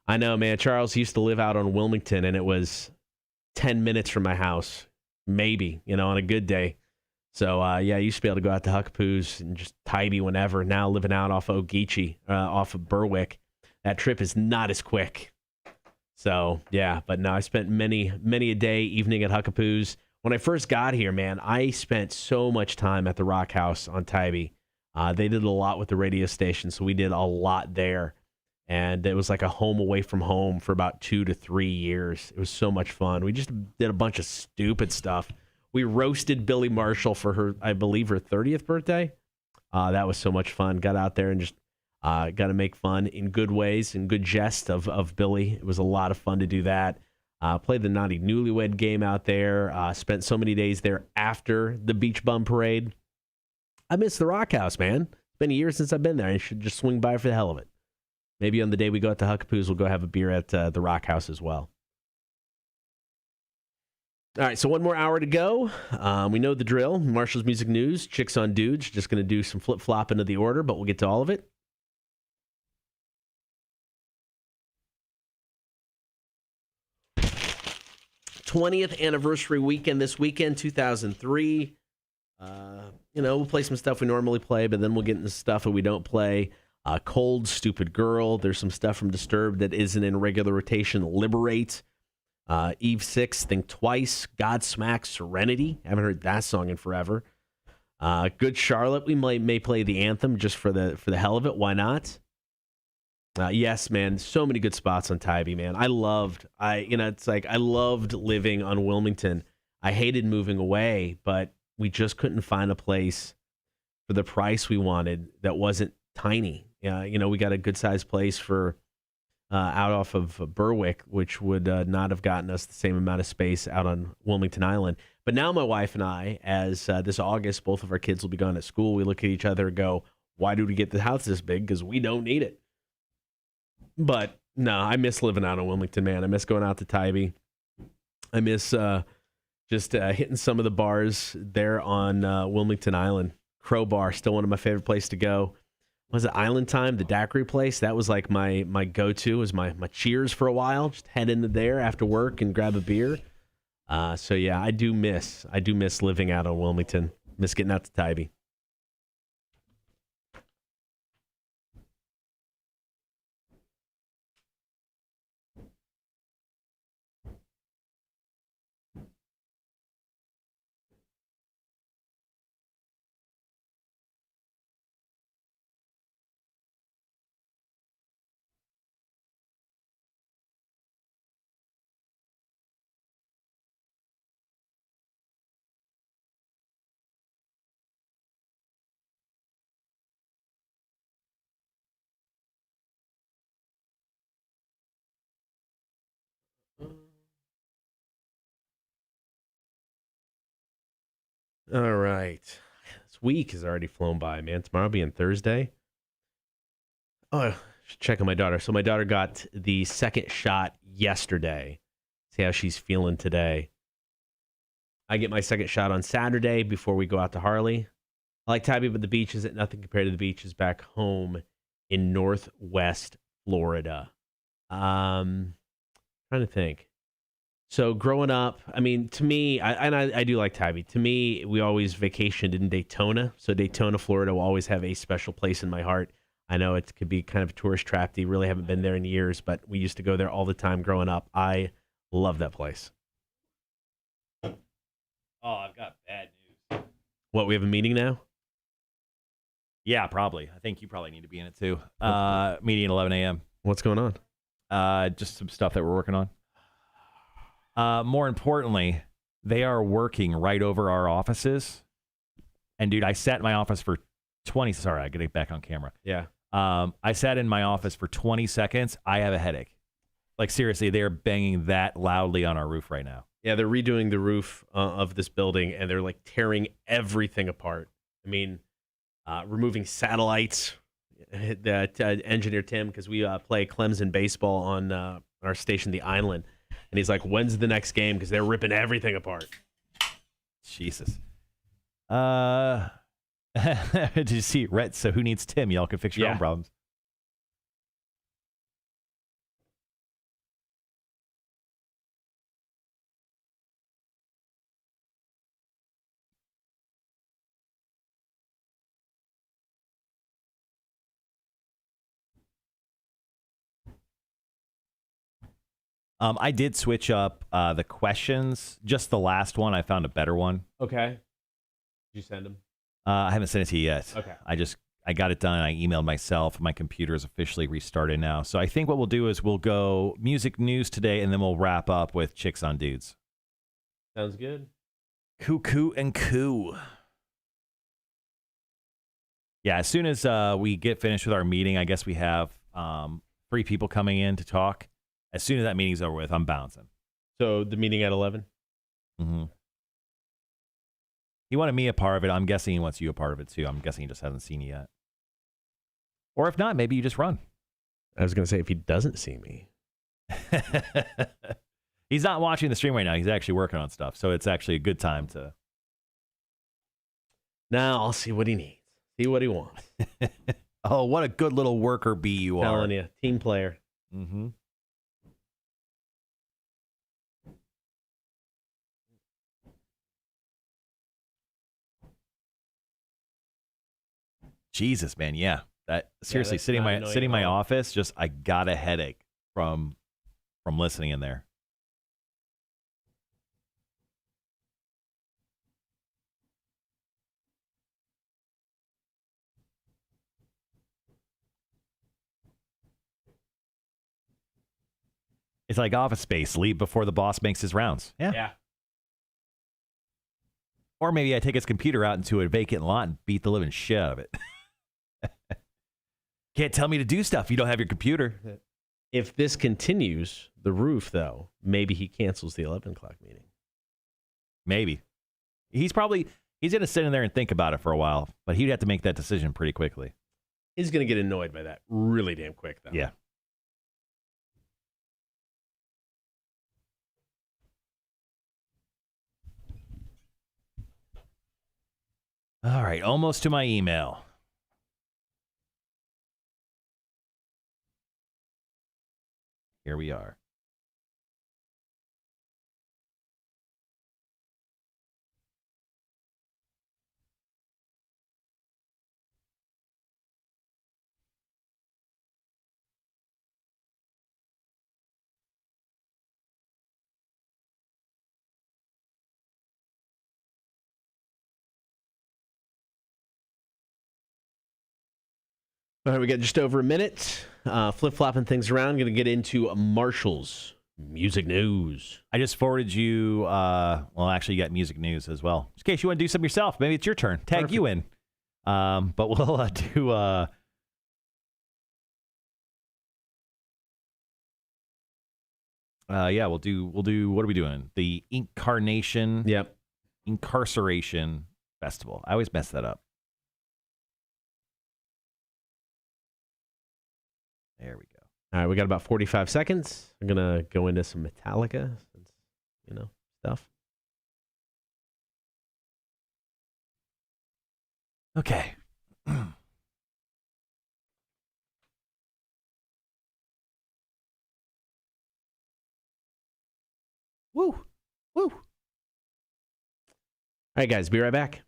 I know, man. Charles used to live out on Wilmington, and it was 10 minutes from my house, maybe, on a good day. So, I used to be able to go out to Huckapoo's and just Tybee whenever. Now living out off Ogeechee, off of Berwick, that trip is not as quick. So, yeah, but no, I spent many a day, evening at Huckapoo's. When I first got here, man, I spent so much time at the Rock House on Tybee. They did a lot with the radio station, so we did a lot there. And it was like a home away from home for about 2 to 3 years. It was so much fun. We just did a bunch of stupid stuff. We roasted Billy Marshall for her, I believe, her 30th birthday. That was so much fun. Got out there and just got to make fun in good ways and good jest of Billy. It was a lot of fun to do that. Played the Naughty Newlywed game out there. Spent so many days there after the Beach Bum Parade. I miss the Rock House, man. It's been a year since I've been there. I should just swing by for the hell of it. Maybe on the day we go out to Huckapoo's, we'll go have a beer at the Rock House as well. All right, so one more hour to go. We know the drill. Marshall's Music News, Chicks on Dudes. Just going to do some flip-flopping of the order, but we'll get to all of it. '20th anniversary weekend this weekend, 2003. We'll play some stuff we normally play, but then we'll get into stuff that we don't play. Cold, Stupid Girl. There's some stuff from Disturbed that isn't in regular rotation. Liberate. Eve 6, Think Twice. Godsmack, Serenity. Haven't heard that song in forever. Good Charlotte. We may play the anthem just for the hell of it. Why not? Yes, man. So many good spots on Tybee, man. I loved living on Wilmington. I hated moving away, but we just couldn't find a place for the price we wanted that wasn't tiny. We got a good sized place for out off of Berwick, which would not have gotten us the same amount of space out on Wilmington Island. But now my wife and I, as this August, both of our kids will be gone at school, we look at each other and go, why do we get the house this big? Because we don't need it. But no, I miss living out in Wilmington, man. I miss going out to Tybee. I miss just hitting some of the bars there on Wilmington Island. Crowbar, still one of my favorite places to go. Was it Island Time, the daiquiri place? That was like my go-to, was my cheers for a while. Just head into there after work and grab a beer. So yeah, I do miss living out on Wilmington. Miss getting out to Tybee. All right. This week has already flown by, man. Tomorrow being Thursday. Oh, should check on my daughter. So my daughter got the second shot yesterday. See how she's feeling today. I get my second shot on Saturday before we go out to Harley. I like Tybee, but the beach isn't nothing compared to the beaches back home in Northwest Florida. Trying to think. So growing up, I mean, to me, I do like Tybee. To me, we always vacationed in Daytona. So Daytona, Florida will always have a special place in my heart. I know it could be kind of a tourist trap. You really haven't been there in years, but we used to go there all the time growing up. I love that place. Oh, I've got bad news. What, we have a meeting now? Yeah, probably. I think you probably need to be in it too. Meeting at 11 a.m. What's going on? Just some stuff that we're working on. More importantly, they are working right over our offices. And dude, I sat in my office for 20. Sorry, I get back on camera. Yeah. I sat in my office for 20 seconds. I have a headache. Like seriously, they are banging that loudly on our roof right now. Yeah, they're redoing the roof of this building, and they're like tearing everything apart. I mean, removing satellites. That engineer Tim, because we play Clemson baseball on our station, The Island, and he's like, "When's the next game?" Because they're ripping everything apart. Jesus. Did you see Rhett? So who needs Tim? Y'all can fix your own problems. I did switch up the questions. Just the last one, I found a better one. Okay. Did you send him? I haven't sent it to you yet. Okay. I got it done. I emailed myself. My computer is officially restarted now. So I think what we'll do is we'll go music news today, and then we'll wrap up with Chicks on Dudes. Sounds good. Cuckoo and coo. Yeah, as soon as we get finished with our meeting, I guess we have 3 people coming in to talk. As soon as that meeting's over with, I'm bouncing. So the meeting at 11? Mm-hmm. He wanted me a part of it. I'm guessing he wants you a part of it, too. I'm guessing he just hasn't seen you yet. Or if not, maybe you just run. I was going to say, if he doesn't see me. He's not watching the stream right now. He's actually working on stuff. So it's actually a good time to... Now I'll see what he needs. See what he wants. Oh, what a good little worker bee you are. Telling you. Team player. Mm-hmm. Jesus, man, yeah. That seriously, sitting in my office, just I got a headache from listening in there. It's like Office Space. Leave before the boss makes his rounds. Yeah. Or maybe I take his computer out into a vacant lot and beat the living shit out of it. Can't tell me to do stuff. You don't have your computer. If this continues, the roof, though, maybe he cancels the 11 o'clock meeting. Maybe. He's going to sit in there and think about it for a while, but he'd have to make that decision pretty quickly. He's going to get annoyed by that really damn quick, though. Yeah. All right, almost to my email. Here we are. All right, we got just over a minute. Flip-flopping things around. Going to get into Marshall's music news. I just forwarded you, well, actually, you got music news as well. In case you want to do something yourself, maybe it's your turn. Tag you in. But we'll do... yeah, we'll do, what are we doing? The Incarceration Festival. I always mess that up. There we go. All right, we got about 45 seconds. I'm going to go into some Metallica, stuff. Okay. Woo. All right, guys, be right back.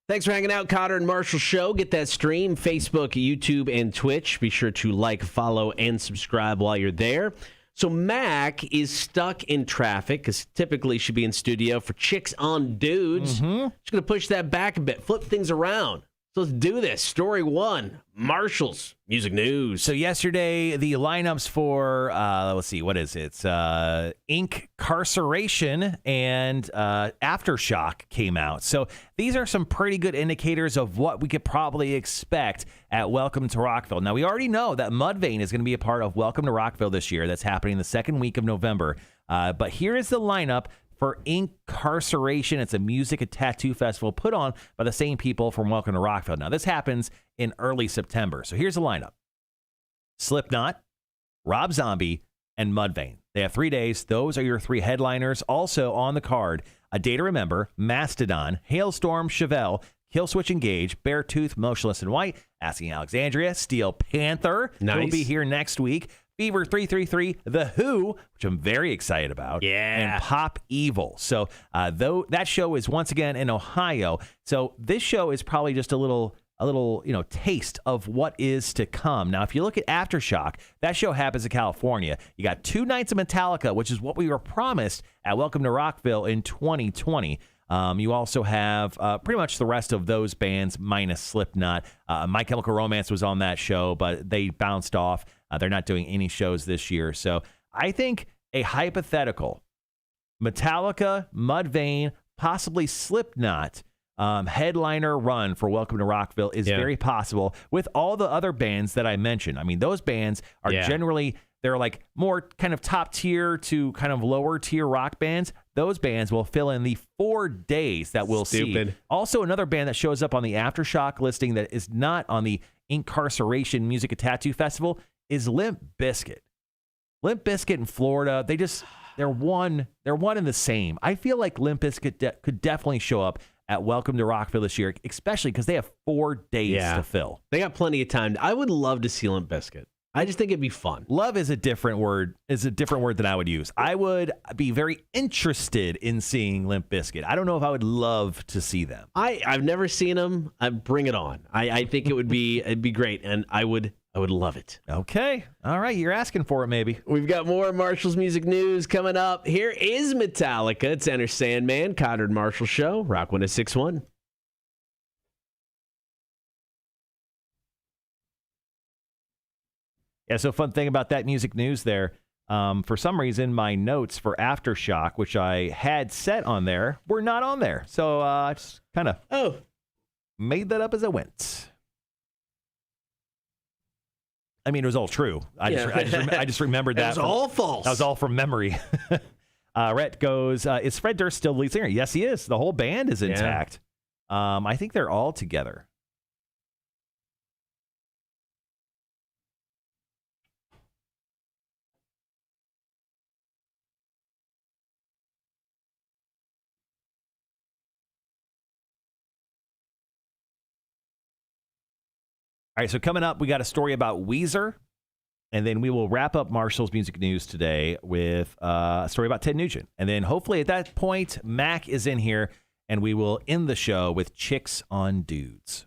Thanks for hanging out, Cotter and Marshall Show. Get that stream, Facebook, YouTube, and Twitch. Be sure to like, follow, and subscribe while you're there. So Mac is stuck in traffic because typically she'd be in studio for Chicks on Dudes. She's going to push that back a bit, flip things around. So let's do this. Story one, Marshall's Music News. So yesterday, the lineups for, let's see, what is it? It's Incarceration and Aftershock came out. So these are some pretty good indicators of what we could probably expect at Welcome to Rockville. Now, we already know that Mudvayne is going to be a part of Welcome to Rockville this year. That's happening the second week of November. But here is the lineup for Incarceration. It's a music and tattoo festival put on by the same people from Welcome to Rockville. Now, this happens in early September. So here's the lineup. Slipknot, Rob Zombie, and Mudvayne. They have 3 days. Those are your three headliners. Also on the card, A Day to Remember, Mastodon, Hailstorm, Chevelle, Killswitch Engage, Beartooth, Motionless in White, Asking Alexandria, Steel Panther, who will be here next week, Fever 333, The Who, which I'm very excited about, and Pop Evil. So though that show is once again in Ohio, so this show is probably just a little taste of what is to come. Now, if you look at Aftershock, that show happens in California. You got 2 nights of Metallica, which is what we were promised at Welcome to Rockville in 2020. You also have pretty much the rest of those bands minus Slipknot. My Chemical Romance was on that show, but they bounced off. They're not doing any shows this year. So I think a hypothetical Metallica, Mudvayne, possibly Slipknot headliner run for Welcome to Rockville is very possible with all the other bands that I mentioned. I mean, those bands are generally, they're like more kind of top tier to kind of lower tier rock bands. Those bands will fill in the 4 days that we'll see. Also, another band that shows up on the Aftershock listing that is not on the Incarceration Music and Tattoo Festival is Limp Bizkit. Limp Bizkit in Florida, they're one and the same. I feel like Limp Bizkit could definitely show up at Welcome to Rockville this year, especially because they have 4 days to fill. They got plenty of time. I would love to see Limp Bizkit. I just think it'd be fun. Love is a different word. Than I would use. I would be very interested in seeing Limp Bizkit. I don't know if I would love to see them. I've never seen them. Bring it on. I think it'd be great, and I would love it. Okay. All right. You're asking for it, maybe. We've got more Marshall's Music News coming up. Here is Metallica. It's Enter Sandman, Cotter and Marshall Show, Rock 106.1. Yeah, so fun thing about that music news there, for some reason, my notes for Aftershock, which I had set on there, were not on there. So I just kind of made that up as I went. I mean, it was all true. I just remembered that. It was all false. That was all from memory. Rhett goes, is Fred Durst still the lead singer? Yes, he is. The whole band is intact. I think they're all together. All right, so coming up, we got a story about Weezer, and then we will wrap up Marshall's Music News today with a story about Ted Nugent. And then hopefully at that point, Mac is in here, and we will end the show with Chicks on Dudes.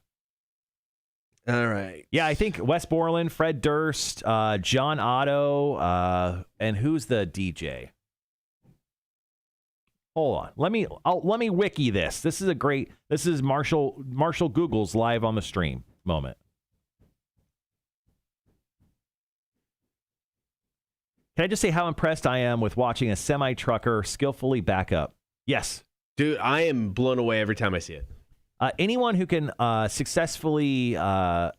All right. Yeah, I think Wes Borland, Fred Durst, John Otto, and who's the DJ? Hold on. Let me wiki this. This is Marshall Google's live on the stream moment. Can I just say how impressed I am with watching a semi-trucker skillfully back up? Yes. Dude, I am blown away every time I see it. Anyone who can successfully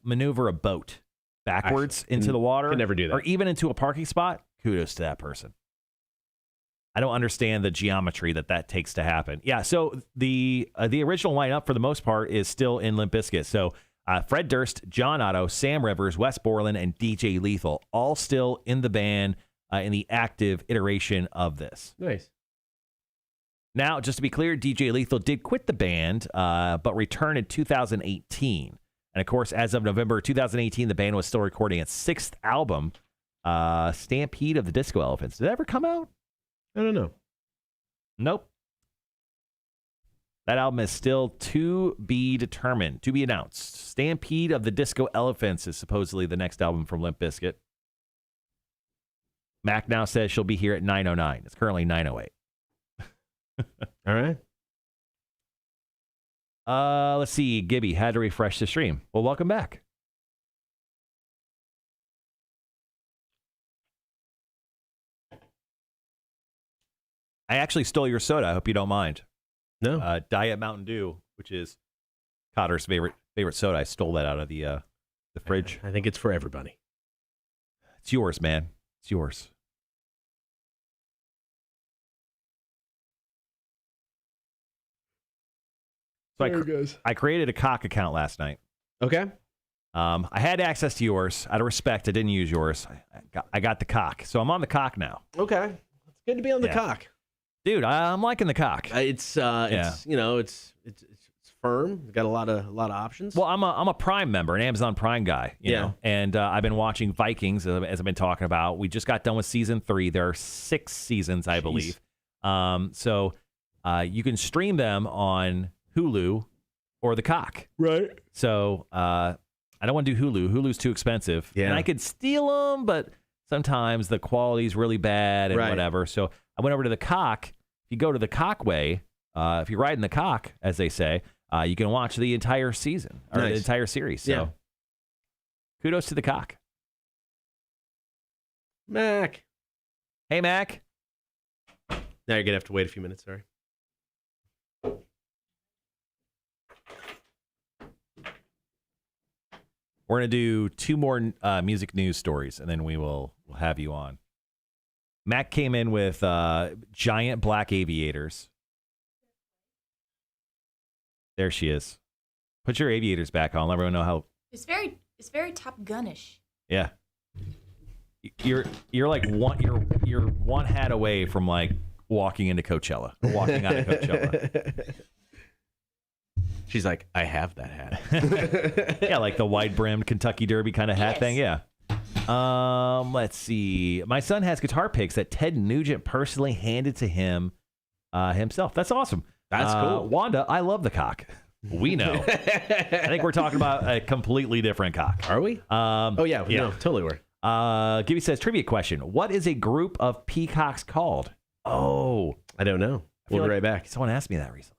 maneuver a boat backwards into the water can never do that. Or even into a parking spot, kudos to that person. I don't understand the geometry that takes to happen. Yeah, so the original lineup for the most part is still in Limp Bizkit. So Fred Durst, John Otto, Sam Rivers, Wes Borland, and DJ Lethal, all still in the band in the active iteration of this. Nice. Now, just to be clear, DJ Lethal did quit the band, but returned in 2018. And of course, as of November 2018, the band was still recording its 6th album, Stampede of the Disco Elephants. Did that ever come out? I don't know. Nope. That album is still to be determined, to be announced. Stampede of the Disco Elephants is supposedly the next album from Limp Bizkit. Mac now says she'll be here at 9:09. It's currently 9:08. All right. Let's see. Gibby had to refresh the stream. Well, welcome back. I actually stole your soda. I hope you don't mind. No. Diet Mountain Dew, which is Cotter's favorite soda. I stole that out of the fridge. I think it's for everybody. It's yours, man. It's yours. So I created a cock account last night. Okay. I had access to yours. Out of respect, I didn't use yours. I got the cock. So I'm on the cock now. Okay. It's good to be on the cock. Dude, I'm liking the cock. It's firm. It's got a lot of options. Well, I'm a Prime member, an Amazon Prime guy, you know, and I've been watching Vikings as I've been talking about. We just got done with season 3. There are 6 seasons, I believe. So you can stream them on Hulu or the cock. Right. So I don't want to do Hulu. Hulu's too expensive. Yeah. And I could steal them, but sometimes the quality's really bad and whatever. So I went over to the cock. If you go to the cock way, if you're riding the cock, as they say, you can watch the entire season or the entire series. So kudos to the cock. Mac. Hey, Mac. Now you're going to have to wait a few minutes. Sorry. We're going to do 2 more music news stories, and then we'll have you on. Mac came in with giant black aviators. There she is. Put your aviators back on. Let everyone know how. It's very Top Gun-ish. Yeah. You're like you're one hat away from like walking into Coachella or walking out of Coachella. She's like, I have that hat. Yeah, like the wide-brimmed Kentucky Derby kind of hat thing. Yeah. Let's see. My son has guitar picks that Ted Nugent personally handed to him himself. That's awesome. That's cool. Wanda, I love the cock. We know. I think we're talking about a completely different cock. Are we? No, totally were. Gibby says, trivia question. What is a group of peacocks called? Oh. I don't know. We'll be right back. Someone asked me that recently.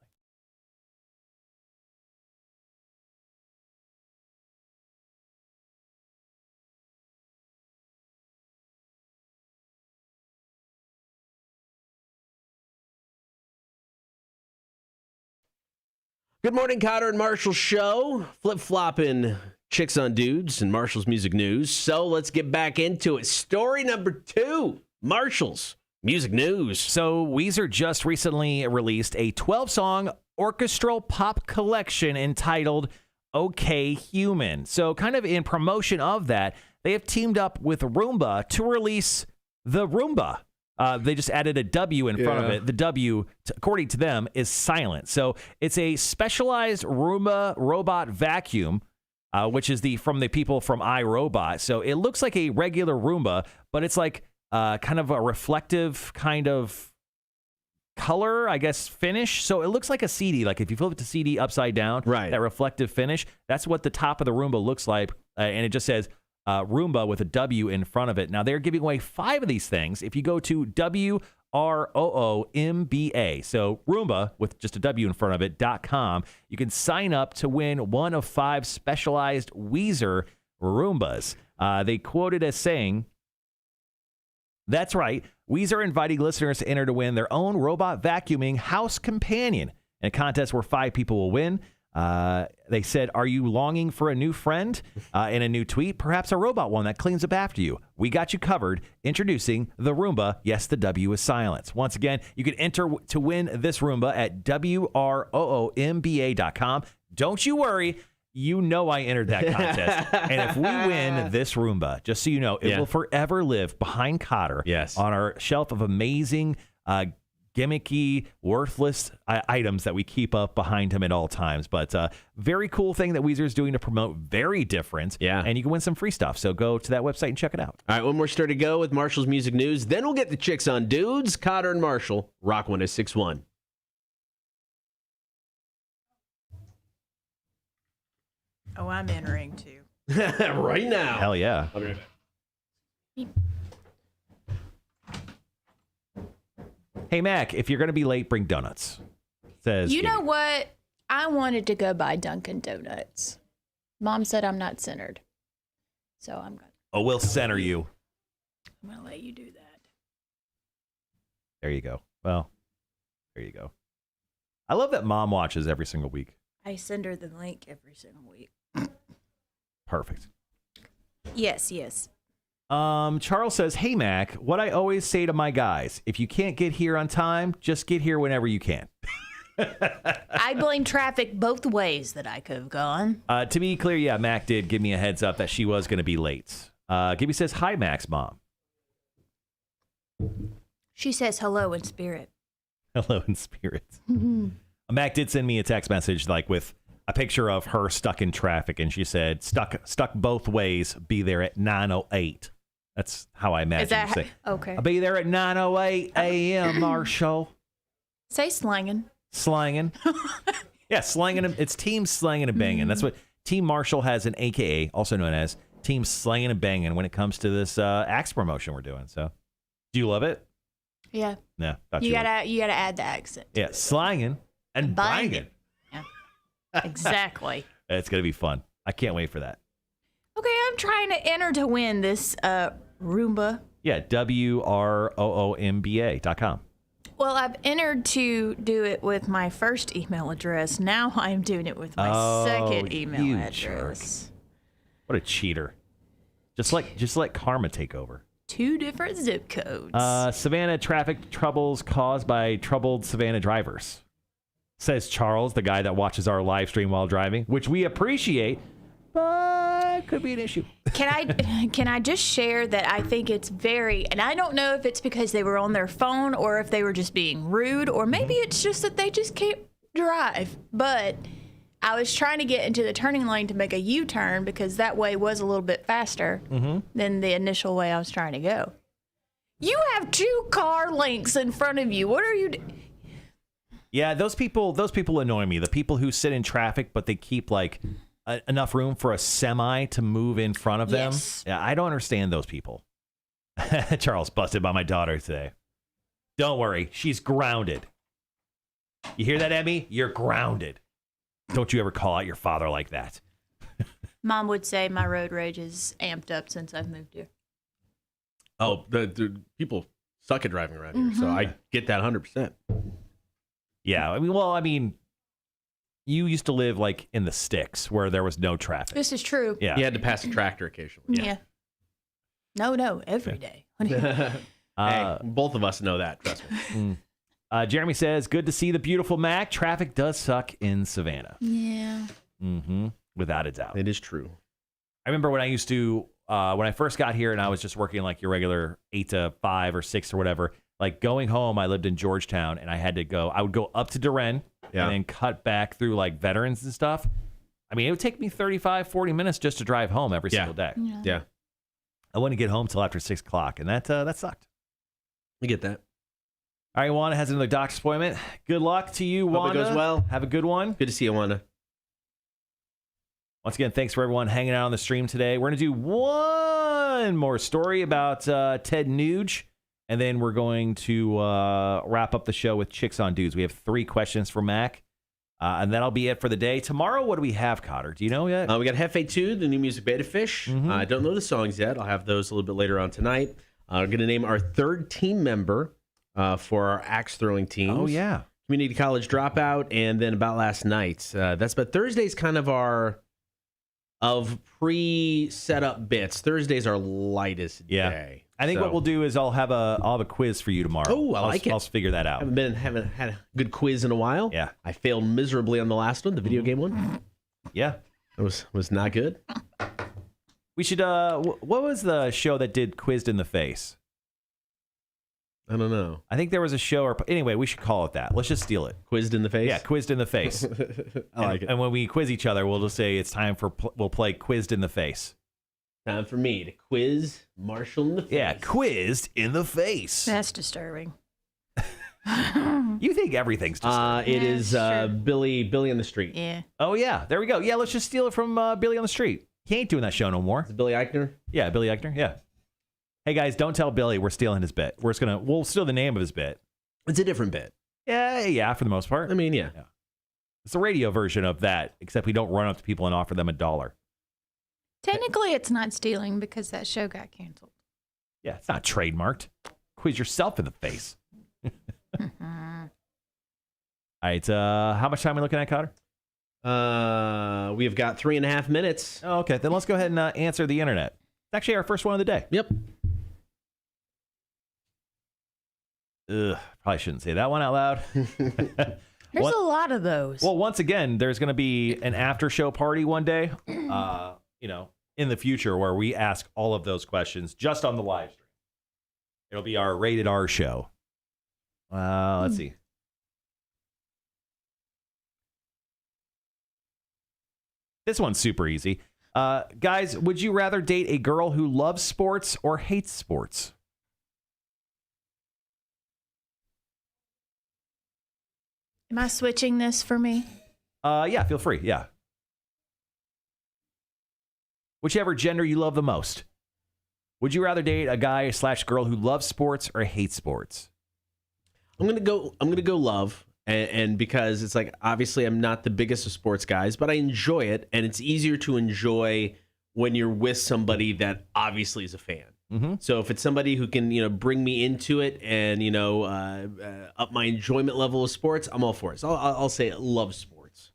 Good morning, Cotter and Marshall show. Flip-flopping chicks on dudes and Marshall's music news. So let's get back into it. Story number 2, Marshall's music news. So Weezer just recently released a 12-song orchestral pop collection entitled OK Human. So kind of in promotion of that, they have teamed up with Roomba to release the Roomba. They just added a W in front of it. The W, according to them, is silent. So it's a specialized Roomba robot vacuum, which is from the people from iRobot. So it looks like a regular Roomba, but it's like kind of a reflective kind of color, I guess, finish. So it looks like a CD. Like if you flip the CD upside down, that reflective finish, that's what the top of the Roomba looks like. And it just says Roomba with a W in front of it. Now, they're giving away 5 of these things. If you go to WROOMBA, so Roomba with just a W in front of it, .com, you can sign up to win one of 5 specialized Weezer Roombas. They quoted as saying, that's right, Weezer are inviting listeners to enter to win their own robot vacuuming house companion in a contest where 5 people will win. They said, are you longing for a new friend? In a new tweet, perhaps a robot one that cleans up after you. We got you covered. Introducing the Roomba. Yes, the W is silence. Once again, you can enter to win this Roomba at WROOMBA.com. Don't you worry. You know I entered that contest. And if we win this Roomba, just so you know, it will forever live behind Cotter on our shelf of amazing gimmicky, worthless items that we keep up behind him at all times. But very cool thing that Weezer is doing to promote. Very different. Yeah. And you can win some free stuff. So go to that website and check it out. All right, one more story to go with Marshall's music news. Then we'll get the chicks on dudes. Cotter and Marshall, Rock 106.1. Oh, I'm entering too. Right now. Hell yeah. I'll be right back. Hey, Mac, if you're going to be late, bring donuts. Says You know Katie. what? I wanted to go buy Dunkin' Donuts. Mom said I'm not centered. So I'm Oh, we'll center you. going to let you do that. There you go. Well, there you go. I love that Mom watches every single week. I send her the link every single week. Perfect. Yes, yes. Charles says, hey, Mac, what I always say to my guys, if you can't get here on time, just get here whenever you can. I blame traffic both ways that I could have gone. To be clear, yeah, Mac did give me a heads up that she was going to be late. Gibby says, hi, Mac's mom. She says hello in spirit. Hello in spirit. Mac did send me a text message like with a picture of her stuck in traffic, and she said, stuck both ways, be there at 9:08. That's how I imagine you say. Okay. I'll be there at 9:08 a.m., Marshall. Say slanging. Slanging. Yeah, slanging. It's Team Slanging and Banging. That's what Team Marshall has an AKA, also known as Team Slanging and Banging when it comes to this Axe promotion we're doing. So, do you love it? Yeah. Yeah. You gotta add the accent. Yeah, slanging and banging. Yeah. Exactly. It's gonna be fun. I can't wait for that. Okay, I'm trying to enter to win this Roomba. Yeah, WROOMBA.com. Well, I've entered to do it with my first email address. Now I'm doing it with my second email you address. jerk. What a cheater. Just let karma take over. 2 different zip codes. Savannah traffic troubles caused by troubled Savannah drivers. Says Charles, the guy that watches our live stream while driving, which we appreciate, but could be an issue. Can I just share that I think it's very, and I don't know if it's because they were on their phone or if they were just being rude, or maybe it's just that they just can't drive. But I was trying to get into the turning lane to make a U-turn because that way was a little bit faster than the initial way I was trying to go. You have 2 car links in front of you. What are you doing? Yeah, those people annoy me. The people who sit in traffic, but they keep like enough room for a semi to move in front of them. Yes. Yeah, I don't understand those people. Charles busted by my daughter today. Don't worry, she's grounded. You hear that, Emmy? You're grounded. Don't you ever call out your father like that. Mom would say my road rage is amped up since I've moved here. Oh, the people suck at driving around here, so I get that 100%. Yeah, I mean, you used to live like in the sticks where there was no traffic. This is true. Yeah. You had to pass a tractor occasionally. Yeah. No, every day. Hey, both of us know that, trust me. Jeremy says, good to see the beautiful Mac. Traffic does suck in Savannah. Yeah. Without a doubt. It is true. I remember when I used to, when I first got here and I was just working like your regular 8 to 5 or 6 or whatever, like going home, I lived in Georgetown and I would go up to Duren and then cut back through like Veterans and stuff. I mean, it would take me 35, 40 minutes just to drive home every single day. Yeah. I wouldn't get home till after 6 o'clock, and that sucked. We get that. All right, Wanda has another doctor's appointment. Good luck to you, Hope Wanda. it goes well. Have a good one. Good to see you, Wanda. Once again, thanks for everyone hanging out on the stream today. We're going to do one more story about Ted Nuge, and then we're going to wrap up the show with Chicks on Dudes. We have 3 questions for Mac, and that'll be it for the day. Tomorrow, what do we have, Cotter? Do you know yet? We got Hefe 2, the new music beta fish. I don't know the songs yet. I'll have those a little bit later on tonight. We're going to name our 3rd team member for our axe throwing teams. Oh, yeah. Community college dropout, and then about last night. That's about Thursday's kind of our pre-set up bits. Thursday's our lightest day. I think what we'll do is I'll have a quiz for you tomorrow. Oh, I like it. I'll figure that out. Haven't had a good quiz in a while. Yeah. I failed miserably on the last one, the video game one. Yeah. It was not good. We should what was the show that did Quizzed in the Face? I don't know. I think there was a show, anyway, we should call it that. Let's just steal it. Quizzed in the Face? Yeah, Quizzed in the Face. I like it. And when we quiz each other, we'll just say it's time for, we'll play Quizzed in the Face. Time for me to quiz Marshall in the face. Yeah, Quizzed in the Face. That's disturbing. You think everything's disturbing. It is sure. Billy on the Street. Yeah. Oh, yeah. There we go. Yeah, let's just steal it from Billy on the Street. He ain't doing that show no more. Is it Billy Eichner? Yeah, Billy Eichner. Yeah. Hey, guys, don't tell Billy we're stealing his bit. We'll steal the name of his bit. It's a different bit. Yeah, for the most part. I mean, yeah. It's the radio version of that, except we don't run up to people and offer them $1. Technically, it's not stealing because that show got canceled. Yeah, it's not trademarked. Quiz yourself in the face. All right, how much time are we looking at, Cotter? We have got 3.5 minutes. Oh, okay, then let's go ahead and answer the internet. It's actually our first one of the day. Yep. Ugh, probably shouldn't say that one out loud. There's a lot of those. Well, once again, there's going to be an after show party one day, in the future where we ask all of those questions just on the live stream. It'll be our rated R show. Let's see. This one's super easy. Guys, would you rather date a girl who loves sports or hates sports? Am I switching this for me? Yeah, feel free. Yeah. Whichever gender you love the most. Would you rather date a guy / girl who loves sports or hates sports? I'm gonna go love, and because it's like obviously I'm not the biggest of sports guys, but I enjoy it, and it's easier to enjoy when you're with somebody that obviously is a fan. Mm-hmm. So if it's somebody who can bring me into it and up my enjoyment level of sports, I'm all for it. So I'll say love sports.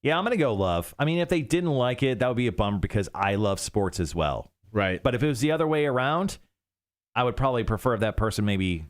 Yeah, I'm gonna go love. I mean, if they didn't like it, that would be a bummer because I love sports as well. Right. But if it was the other way around, I would probably prefer if that person maybe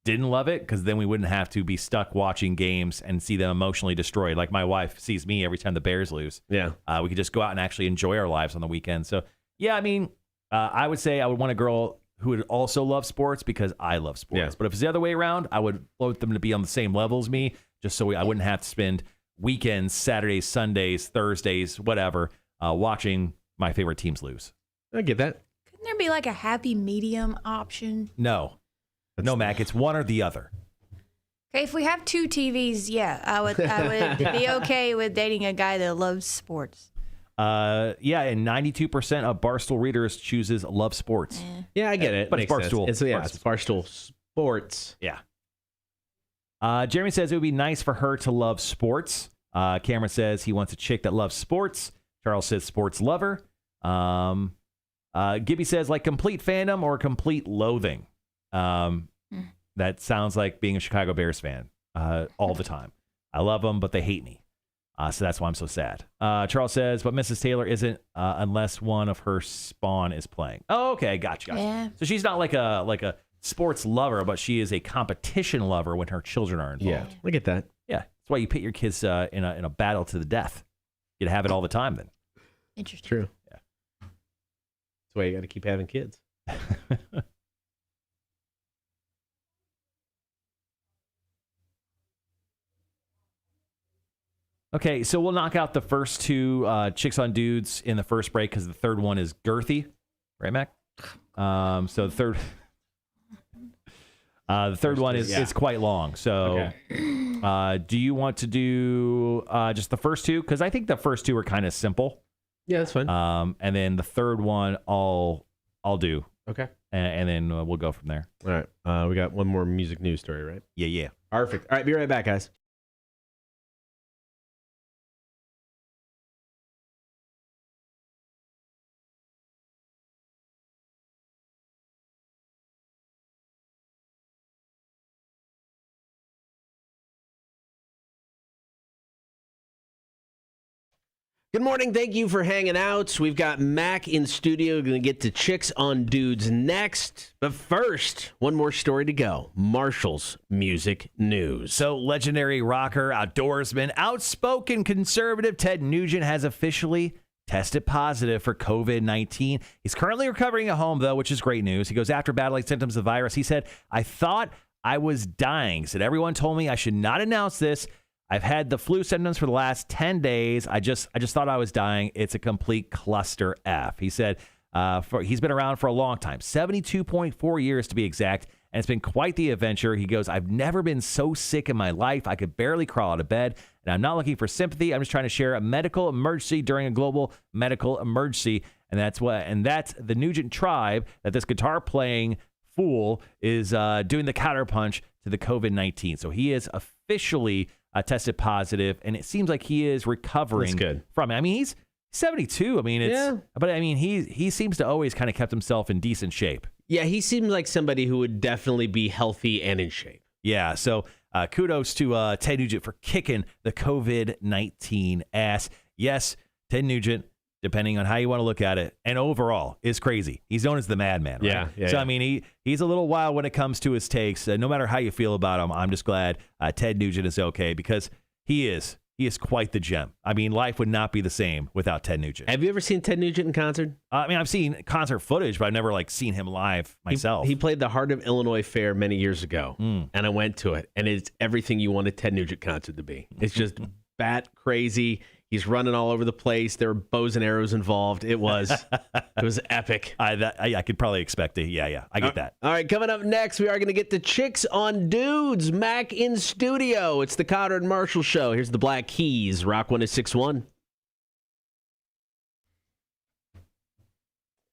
didn't love it because then we wouldn't have to be stuck watching games and see them emotionally destroyed. Like my wife sees me every time the Bears lose. Yeah. We could just go out and actually enjoy our lives on the weekend. So, yeah, I mean, I would say I would want a girl who would also love sports because I love sports. Yeah. But if it's the other way around, I would want them to be on the same level as me just so I wouldn't have to spend weekends, Saturdays, Sundays, Thursdays, whatever, watching my favorite teams lose. I get that. Couldn't there be like a happy medium option? No, Mac, it's one or the other. Okay, if we have two TVs, yeah, I would be okay with dating a guy that loves sports. Yeah, and 92% of Barstool readers chooses love sports. Yeah, I get it. But it's Makes sense. Barstool. It's Barstool Sports. Yeah. Jeremy says it would be nice for her to love sports. Cameron says he wants a chick that loves sports. Charles says sports lover. Gibby says like complete fandom or complete loathing. That sounds like being a Chicago Bears fan all the time. I love them, but they hate me. So that's why I'm so sad. Charles says, but Mrs. Taylor isn't unless one of her spawn is playing. Oh, okay, gotcha. Yeah. So she's not like a sports lover, but she is a competition lover when her children are involved. Yeah, I get that. Yeah, that's why you put your kids in a battle to the death. You'd have it all the time then. Interesting. True. Yeah. That's why you got to keep having kids. Okay, so we'll knock out the first two Chicks on Dudes in the first break because the third one is girthy. Right, Mac? So the third one is quite long. So do you want to do just the first two? Because I think the first two are kind of simple. Yeah, that's fine. And then the third one I'll do. Okay. And then we'll go from there. All right. We got one more music news story, right? Yeah. Perfect. All right, be right back, guys. Good morning. Thank you for hanging out. We've got Mac in studio. We're going to get to Chicks on Dudes next. But first, one more story to go. Marshall's music news. So legendary rocker, outdoorsman, outspoken conservative Ted Nugent has officially tested positive for COVID-19. He's currently recovering at home, though, which is great news. He goes, after battling symptoms of the virus, he said, I thought I was dying. He said, everyone told me I should not announce this. I've had the flu symptoms for the last 10 days. I just thought I was dying. It's a complete cluster F. He said he's been around for a long time, 72.4 years to be exact, and it's been quite the adventure. He goes, I've never been so sick in my life. I could barely crawl out of bed, and I'm not looking for sympathy. I'm just trying to share a medical emergency during a global medical emergency, and that's the Nugent tribe that this guitar-playing fool is doing the counterpunch to the COVID-19. So he is officially tested positive, and it seems like he is recovering from it. I mean, he's 72. I mean, but I mean, he seems to always kind of kept himself in decent shape. Yeah, he seems like somebody who would definitely be healthy and in shape. Yeah, so kudos to Ted Nugent for kicking the COVID-19 ass. Yes, Ted Nugent, depending on how you want to look at it, and overall, is crazy. He's known as the madman, right? So, I mean, he's a little wild when it comes to his takes. No matter how you feel about him, I'm just glad Ted Nugent is okay, because he is quite the gem. I mean, life would not be the same without Ted Nugent. Have you ever seen Ted Nugent in concert? I mean, I've seen concert footage, but I've never seen him live myself. He played the Heart of Illinois Fair many years ago, and I went to it, and it's everything you want a Ted Nugent concert to be. It's just bat crazy. He's running all over the place. There were bows and arrows involved. It was epic. I could probably expect it. Yeah, I get that. All right, coming up next, we are going to get the chicks on dudes. Mac in studio. It's the Cotter and Marshall Show. Here's the Black Keys. Rock 106.1.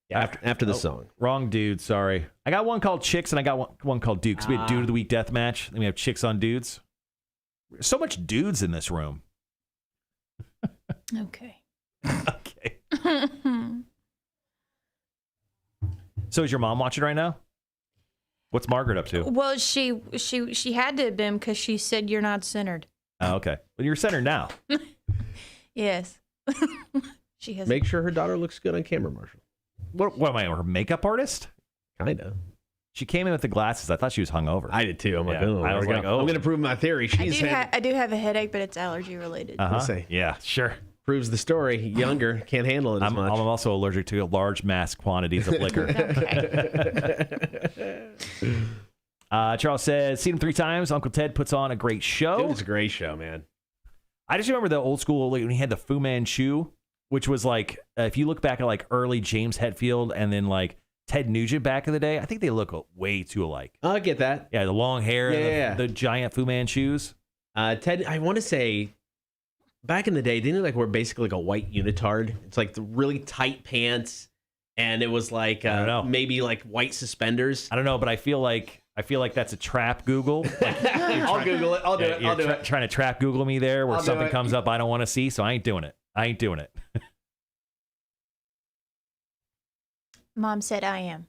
Yeah. After the song. Wrong dude, sorry. I got one called Chicks, and I got one called Dukes. We have Dude of the Week death match. Then we have Chicks on Dudes. So much dudes in this room. Okay. Okay. So is your mom watching right now? What's Margaret up to? Well, she had to have been, because she said you're not centered. Oh, okay. Well, you're centered now. Yes. She has. Make sure her daughter looks good on camera, Marshall. What am I, her makeup artist? Kind of. She came in with the glasses. I thought she was hungover. I did too. I'm like, I was like, I'm going to prove my theory. I do have a headache, but it's allergy related. Yeah, sure. Proves the story. Younger, can't handle it as much. I'm also allergic to large mass quantities of liquor. Charles says, seen him 3 times. Uncle Ted puts on a great show. It was a great show, man. I just remember the old school, when he had the Fu Manchu, which was like, if you look back at early James Hetfield and then Ted Nugent back in the day, I think they look way too alike. I get that. Yeah, the long hair, the giant Fu Manchus. Ted, I want to say, back in the day, didn't he wear basically a white unitard? It's the really tight pants, and it was I don't know, maybe white suspenders. I don't know, but I feel like that's a trap Google. I'll Google it. I'll do it. I'll do it. Trying to trap Google me there where something comes up I don't want to see, so I ain't doing it. Mom said I am.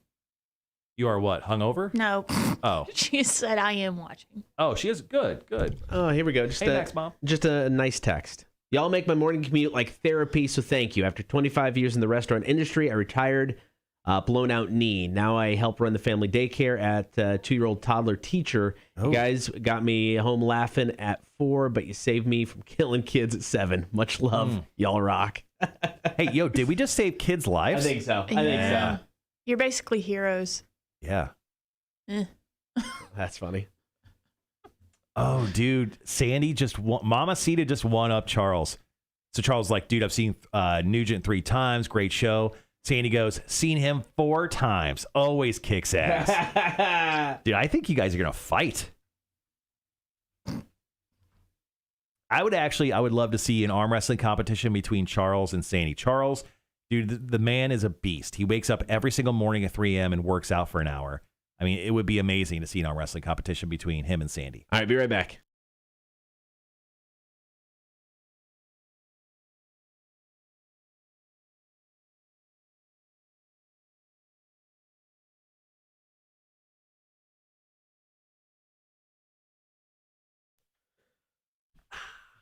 You are what? Hungover? No. Oh. She said I am watching. Oh, she is good. Oh, here we go. Thanks, Mom. Just a nice text. Y'all make my morning commute like therapy, so thank you. After 25 years in the restaurant industry, I retired, blown out knee. Now I help run the family daycare at 2-year-old toddler teacher. Oh. You guys got me home laughing at 4, but you saved me from killing kids at 7. Much love. Y'all rock. Hey, yo, did we just save kids' lives? I think so. I think so. You're basically heroes. Yeah. That's funny. Oh, dude. Mama Cita just won up Charles. So Charles is like, dude, I've seen Nugent 3 times. Great show. Sandy goes, seen him 4 times. Always kicks ass. Dude, I think you guys are going to fight. I would love to see an arm wrestling competition between Charles and Sandy. Charles, dude, the man is a beast. He wakes up every single morning at 3 a.m. and works out for an hour. I mean, it would be amazing to see an arm wrestling competition between him and Sandy. All right, be right back.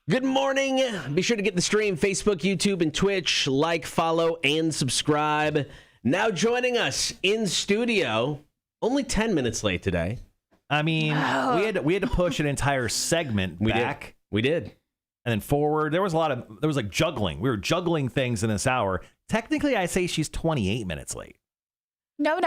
Good morning. Be sure to get the stream, Facebook, YouTube, and Twitch. Like, follow, and subscribe. Now joining us in studio, only 10 minutes late today. I mean, we had to push an entire segment back. We did. And then forward. There was juggling. We were juggling things in this hour. Technically, I say she's 28 minutes late. No.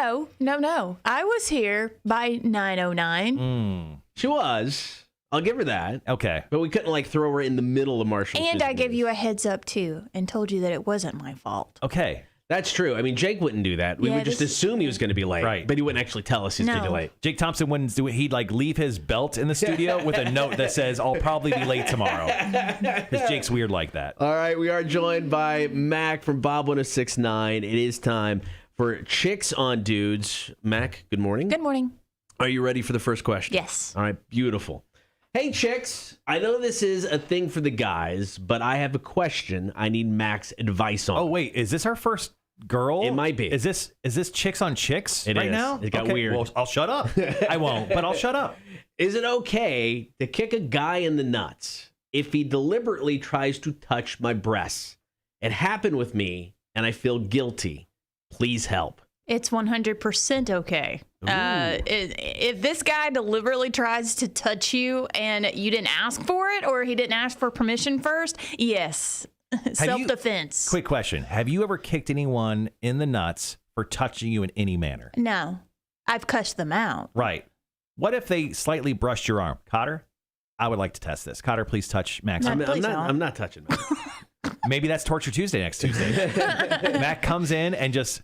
I was here by 9:09. She was. I'll give her that. Okay. But we couldn't throw her in the middle of Marshall's And business. I gave you a heads up too and told you that it wasn't my fault. Okay. That's true. I mean, Jake wouldn't do that. We Yeah, would just assume he was going to be late. Right. But he wouldn't actually tell us he's going to be late. Jake Thompson wouldn't do it. He'd like leave his belt in the studio with a note that says, I'll probably be late tomorrow. Because Jake's weird like that. All right, we are joined by Mac from Bob 1069. It is time for Chicks on Dudes. Mac, good morning. Good morning. Are you ready for the first question? Yes. All right, beautiful. Hey, chicks. I know this is a thing for the guys, but I have a question I need Mac's advice on. Oh, wait. Is this our first girl? It might be. Is this Chicks on Chicks It right is. now? It got weird. Well, I'll shut up. I won't, but I'll shut up. Is it okay to kick a guy in the nuts if he deliberately tries to touch my breasts? It happened with me, and I feel guilty. Please help. It's 100% okay. If this guy deliberately tries to touch you and you didn't ask for it or he didn't ask for permission first, yes. Self-defense. Quick question. Have you ever kicked anyone in the nuts for touching you in any manner? No. I've cussed them out. Right. What if they slightly brushed your arm? Cotter, I would like to test this. Cotter, please touch Max. No, I'm not touching Mac. Maybe that's Torture Tuesday next Tuesday. Mac comes in and just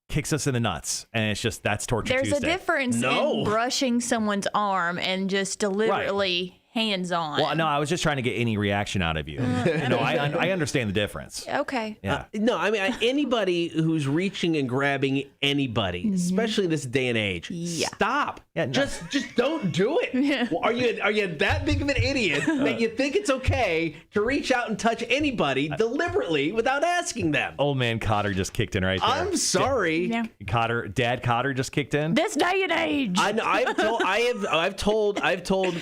kicks us in the nuts, and it's just that's Torture Tuesday. There's a difference in brushing someone's arm and just deliberately hands-on. Well, no, I was just trying to get any reaction out of you. No, I understand the difference. Okay. Yeah. No, I mean, anybody who's reaching and grabbing anybody, especially this day and age, stop. Yeah, no. Just don't do it. Well, are you that big of an idiot that you think it's okay to reach out and touch anybody deliberately without asking them? Old man Cotter just kicked in right there. I'm sorry. Yeah. Dad Cotter just kicked in. This day and age. I know. I've told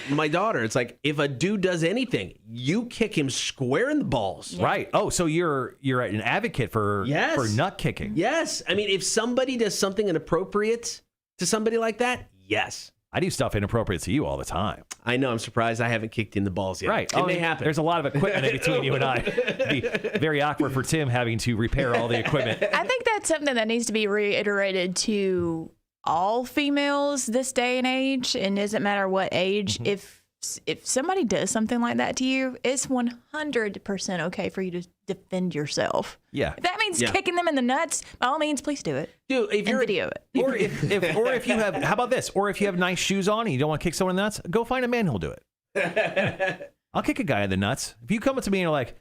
my daughter. It's like if a dude does anything, you kick him square in the balls. Right. Oh, so you're an advocate for nut kicking. Yes. I mean, if somebody does something inappropriate to somebody like that, yes. I do stuff inappropriate to you all the time. I know. I'm surprised I haven't kicked in the balls yet. Right. It may happen. There's a lot of equipment in between you and I. It'd be very awkward for Tim having to repair all the equipment. I think that's something that needs to be reiterated to all females this day and age, and it doesn't matter what age. If somebody does something like that to you, it's 100% okay for you to defend yourself. Yeah. If that means kicking them in the nuts, by all means, please do it. Dude, if you're video it. Or if you have, how about this? Or if you have nice shoes on and you don't want to kick someone in the nuts, go find a man who'll do it. I'll kick a guy in the nuts. If you come up to me and you're like,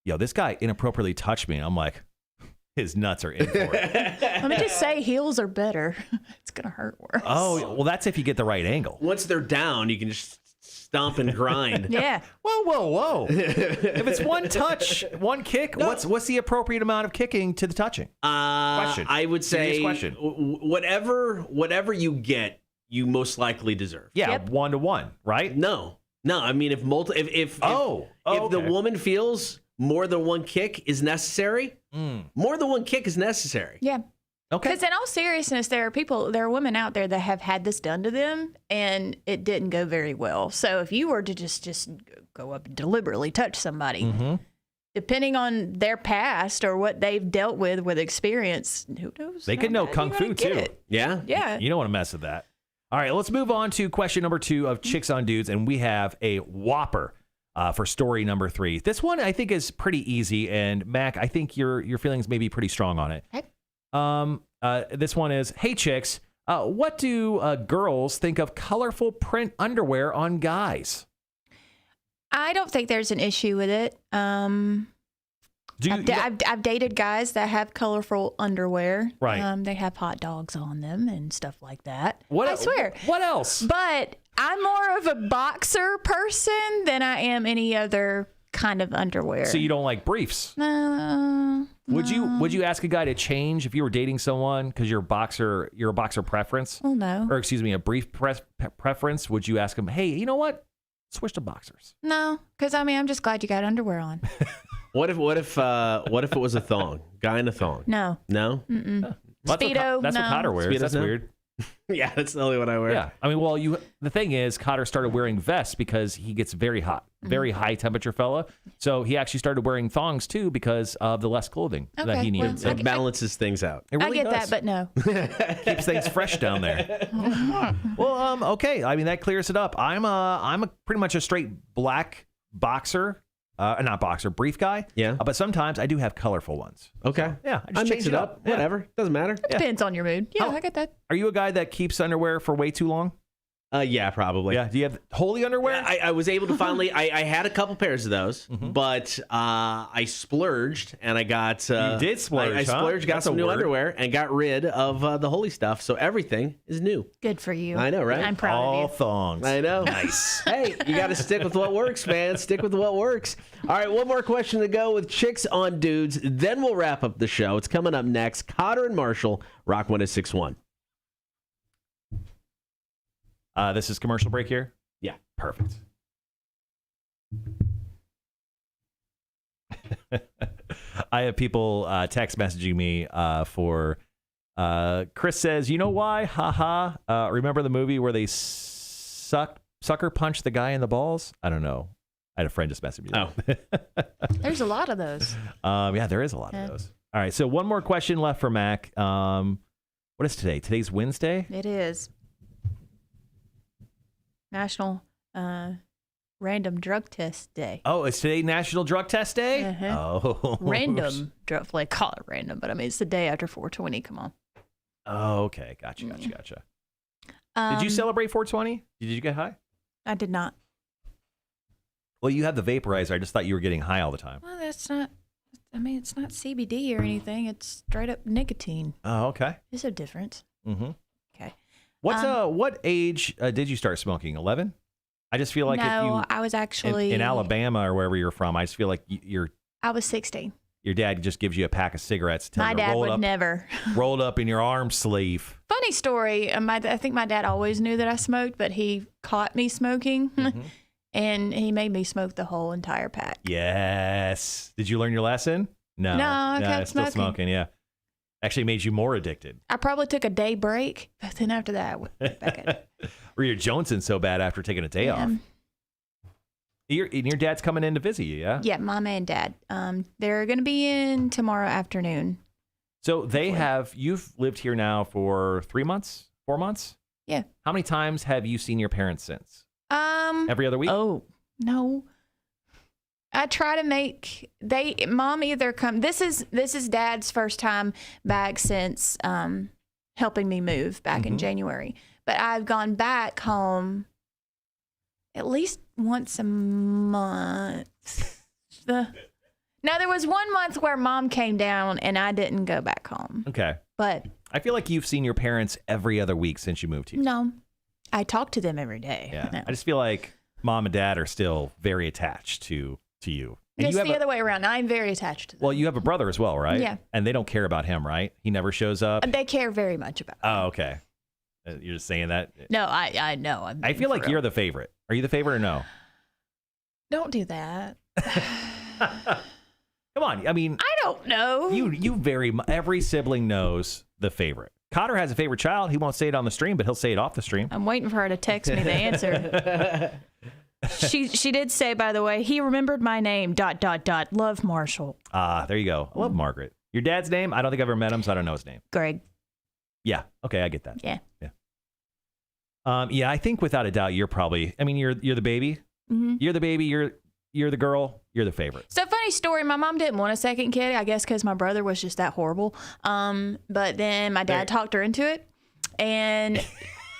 yo, this guy inappropriately touched me, I'm like, his nuts are in for it. Let me just say, heels are better. It's going to hurt worse. Oh, well, that's if you get the right angle. Once they're down, you can just stomp and grind. Yeah. Whoa. If it's one touch, one kick, what's the appropriate amount of kicking to the touching? Question. I would say question. whatever you get, you most likely deserve. Yeah, 1-to-1, right? No. I mean, if the woman feels more than one kick is necessary, more than one kick is necessary. Yeah. Okay. Because in all seriousness, there are women out there that have had this done to them, and it didn't go very well. So if you were to just go up and deliberately touch somebody, depending on their past or what they've dealt with experience, who knows? They could know kung fu too. Yeah. Yeah. You don't want to mess with that. All right, let's move on to question number 2 of Chicks on Dudes, and we have a whopper for story number 3. This one I think is pretty easy, and Mac, I think your feelings may be pretty strong on it. Okay. This one is, hey chicks, what do girls think of colorful print underwear on guys? I don't think there's an issue with it. I've dated guys that have colorful underwear. Right. They have hot dogs on them and stuff like that. I swear. What else? But I'm more of a boxer person than I am any other kind of underwear. So you don't like briefs? Would you ask a guy to change if you were dating someone because you're a boxer preference? Well, no. Or excuse me, a brief preference? Would you ask him, hey, you know what? Switch to boxers. No, because I mean, I'm just glad you got underwear on. What if it was a thong? Guy in a thong? No. No? Mm-mm. Speedo, that's what Cotter wears. Speedo's That's weird. Yeah, that's the only one I wear. Yeah. I mean, well, the thing is, Cotter started wearing vests because he gets very hot, very high temperature fella. So he actually started wearing thongs too because of the less clothing that he needs. It balances things out. It really I get does. that, but no. Keeps things fresh down there. Well, okay. I mean, that clears it up. I'm a pretty much a straight black boxer. Not boxer, brief guy. Yeah. But sometimes I do have colorful ones. Okay. So, yeah, I mix it up. Yeah. Whatever. Doesn't matter. It depends on your mood. Yeah, I get that. Are you a guy that keeps underwear for way too long? Yeah, probably. Yeah. Do you have holy underwear? I was able to finally. I had a couple pairs of those, but I splurged and I got. You did splurge. I splurged, got That's some a new word. underwear, and got rid of the holy stuff. So everything is new. Good for you. I know, right? I'm proud All of you. thongs. I know. Nice. Hey, you got to stick with what works, man. Stick with what works. All right, one more question to go with Chicks on Dudes. Then we'll wrap up the show. It's coming up next. Cotter and Marshall, Rock 106.1. This is commercial break here? Yeah. Perfect. I have people text messaging me for Chris says, you know why? Haha. Remember the movie where they sucker punch the guy in the balls? I don't know. I had a friend just message me. Oh. There's a lot of those. Yeah, there is a lot of those. All right, so one more question left for Mac. What is today? Today's Wednesday? It is. National Random Drug Test Day. Oh, it's today National Drug Test Day? Uh-huh. Oh. Random drug, like call it random, but I mean, it's the day after 420. Come on. Oh, okay. Gotcha. Did you celebrate 420? Did you get high? I did not. Well, you have the vaporizer. I just thought you were getting high all the time. Well, that's not, I mean, it's not CBD or anything. It's straight up nicotine. Oh, okay. There's a difference. Mm-hmm. Okay. What age did you start smoking? 11? I just feel like if No, you I was actually in Alabama or wherever you're from, I just feel like I was 16. your dad just gives you a pack of cigarettes. My dad would never. Rolled up in your arm sleeve. Funny story. I think my dad always knew that I smoked, but he caught me smoking, and he made me smoke the whole entire pack. Yes. Did you learn your lesson? No. No, I kept still smoking. smoking. Yeah. Actually made you more addicted. I probably took a day break, but then after that, I went back at it. Or you're jonesing so bad after taking a day off. Your dad's coming in to visit you, yeah? Yeah, mom and dad. They're going to be in tomorrow afternoon. So you've lived here now for 3 months, 4 months? Yeah. How many times have you seen your parents since? Every other week? Oh, no. I try to make mom either come. This is dad's first time back since helping me move back in January. But I've gone back home at least once a month. Now there was 1 month where mom came down and I didn't go back home. Okay. But I feel like you've seen your parents every other week since you moved here. no, I talk to them every day. Yeah. No. I just feel like mom and dad are still very attached to you. And It's you have the other way around. I'm very attached to them. Well, you have a brother as well, right? Yeah. And they don't care about him, right? He never shows up. They care very much about me. Oh, okay. You're just saying that? No, I know. I feel like you're the favorite. Are you the favorite or no? Don't do that. Come on. I mean, I don't know. every sibling knows the favorite. Cotter has a favorite child. He won't say it on the stream, but he'll say it off the stream. I'm waiting for her to text me the answer. She did say, by the way, he remembered my name, ... Love Marshall. There you go. I love Margaret. Your dad's name? I don't think I've ever met him, so I don't know his name. Greg. Yeah. Okay, I get that. Yeah. Yeah, I think without a doubt, you're probably, I mean, you're the baby. Mm-hmm. You're the baby. You're the girl. You're the favorite. So funny story. My mom didn't want a second kid, I guess, because my brother was just that horrible. But then my dad talked her into it. And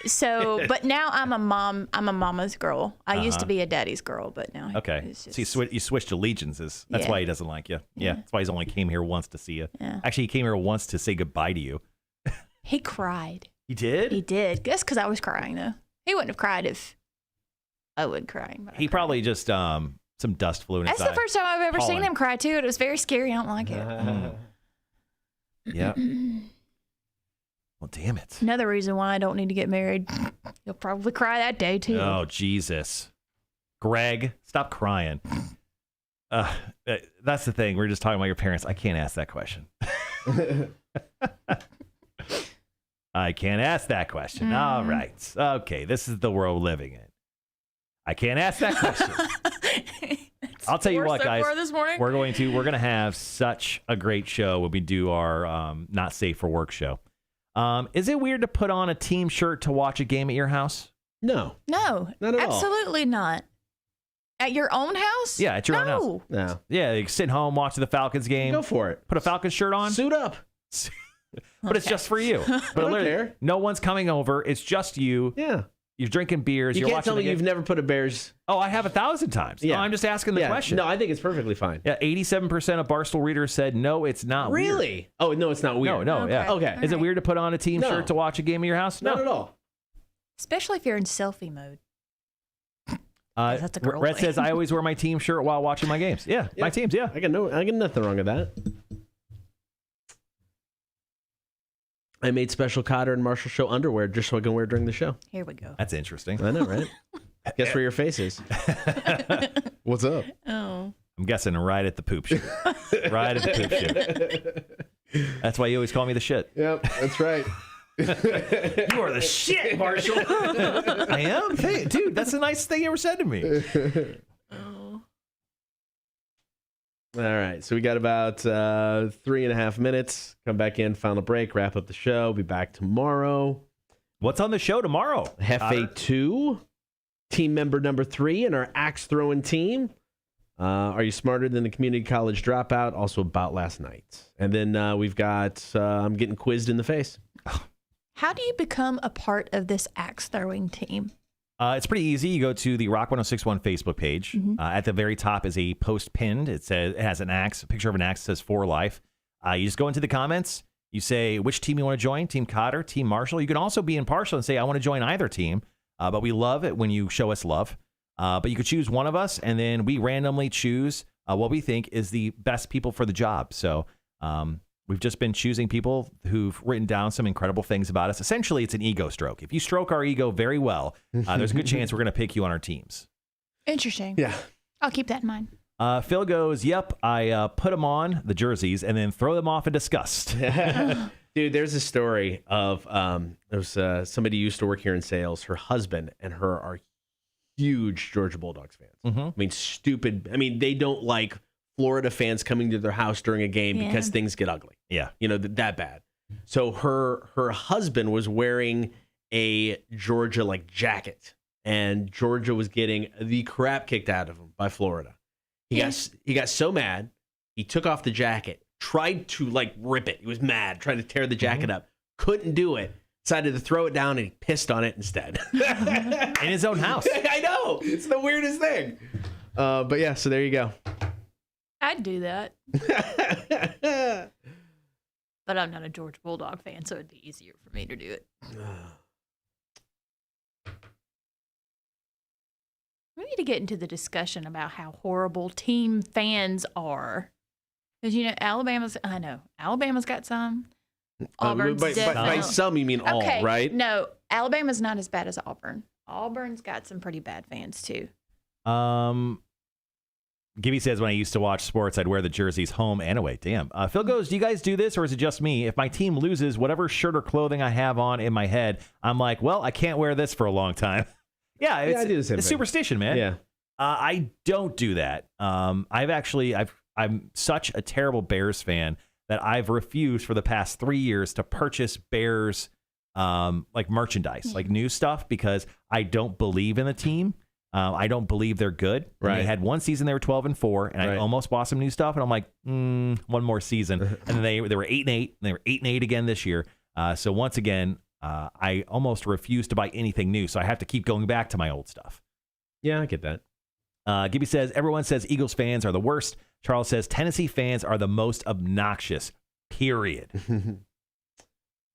so, but now I'm a mom. I'm a mama's girl. I used to be a daddy's girl, but now it's just, So you switched allegiances. That's why he doesn't like you. Yeah. That's why he's only came here once to see you. Yeah. Actually, he came here once to say goodbye to you. He cried. He did? He did. That's because I was crying, though. He wouldn't have cried if I wasn't crying. He probably just some dust flew in his eye. That's the first time I've ever seen him cry, too. It was very scary. I don't like it. Yeah. Well, damn it. Another reason why I don't need to get married. You'll probably cry that day, too. Oh, Jesus. Greg, stop crying. That's the thing. We're just talking about your parents. I can't ask that question. I can't ask that question. All right. Okay. This is the world we're living in. I can't ask that question. I'll tell you what, guys. We're going to have such a great show when we do our Not Safe for Work show. Is it weird to put on a team shirt to watch a game at your house? No. No. Not at all. Absolutely not. At your own house? Yeah, at your own house. No. Yeah, like sit home, watch the Falcons game. Go for it. Put a Falcons shirt on. Suit up. But it's just for you. But literally, care. no one's coming over. It's just you. Yeah. You're drinking beers. You You're can't watching tell the me game. you've never put a Bears. Oh, I have 1,000 times. Yeah. No, I'm just asking the question. No, I think it's perfectly fine. Yeah, 87% of Barstool readers said no, it's not weird. Really? Oh, no, it's not weird. No, yeah. Okay. Is it weird to put on a team No. shirt to watch a game in your house? Not at all. Especially if you're in selfie mode. That's a girl Red thing. says I always wear my team shirt while watching my games. Yeah, my teams. Yeah, I got nothing wrong with that. I made special Cotter and Marshall show underwear just so I can wear during the show. Here we go. That's interesting. I know, right? Guess where your face is. What's up? Oh. I'm guessing right at the poop shit. Right at the poop shit. That's why you always call me the shit. Yep, that's right. You are the shit, Marshall. I am? Hey, dude, that's the nicest thing you ever said to me. All right, so we got about 3.5 minutes. Come back in, final break, wrap up the show. Be back tomorrow. What's on the show tomorrow? Hefe 2, team member number 3 in our axe throwing team. Are you smarter than the community college dropout? Also about last night. And then we've got I'm getting quizzed in the face. How do you become a part of this axe throwing team? It's pretty easy. You go to the Rock 1061 Facebook page. At the very top is a post pinned. It has an axe, a picture of an axe that says for life. You just go into the comments. You say which team you want to join, Team Cotter, Team Marshall. You can also be impartial and say, I want to join either team. But we love it when you show us love. But you could choose one of us, and then we randomly choose what we think is the best people for the job. So we've just been choosing people who've written down some incredible things about us. Essentially, it's an ego stroke. If you stroke our ego very well, there's a good chance we're going to pick you on our teams. Interesting. Yeah. I'll keep that in mind. Phil goes, yep, I put them on, the jerseys, and then throw them off in disgust. Dude, there's a story of there's somebody who used to work here in sales. Her husband and her are huge Georgia Bulldogs fans. I mean, stupid. I mean, they don't like Florida fans coming to their house during a game because things get ugly. Yeah. You know, that bad. So her husband was wearing a Georgia like jacket, and Georgia was getting the crap kicked out of him by Florida. He got so mad, he took off the jacket, tried to like rip it. He was mad, tried to tear the jacket up. Couldn't do it. Decided to throw it down, and he pissed on it instead. In his own house. I know. It's the weirdest thing. But yeah, so there you go. I'd do that. But I'm not a Georgia Bulldog fan, so it'd be easier for me to do it. We need to get into the discussion about how horrible team fans are. Because, you know, Alabama's got some. Auburn's by some, you mean all, right? No, Alabama's not as bad as Auburn. Auburn's got some pretty bad fans, too. Gibby says, when I used to watch sports, I'd wear the jerseys home and away. Damn. Phil goes, do you guys do this, or is it just me? If my team loses, whatever shirt or clothing I have on in my head, I'm like, well, I can't wear this for a long time. Yeah, I do the same it's thing. superstition, man. Yeah. I don't do that. I'm such a terrible Bears fan that I've refused for the past 3 years to purchase Bears like merchandise, like new stuff, because I don't believe in the team. I don't believe they're good. Right. They had one season they were 12-4, and I almost bought some new stuff, and I'm like, one more season, and then they were 8-8, and they were 8-8 again this year. So once again, I almost refuse to buy anything new, so I have to keep going back to my old stuff. Yeah, I get that. Gibby says, everyone says Eagles fans are the worst. Charles says Tennessee fans are the most obnoxious, period.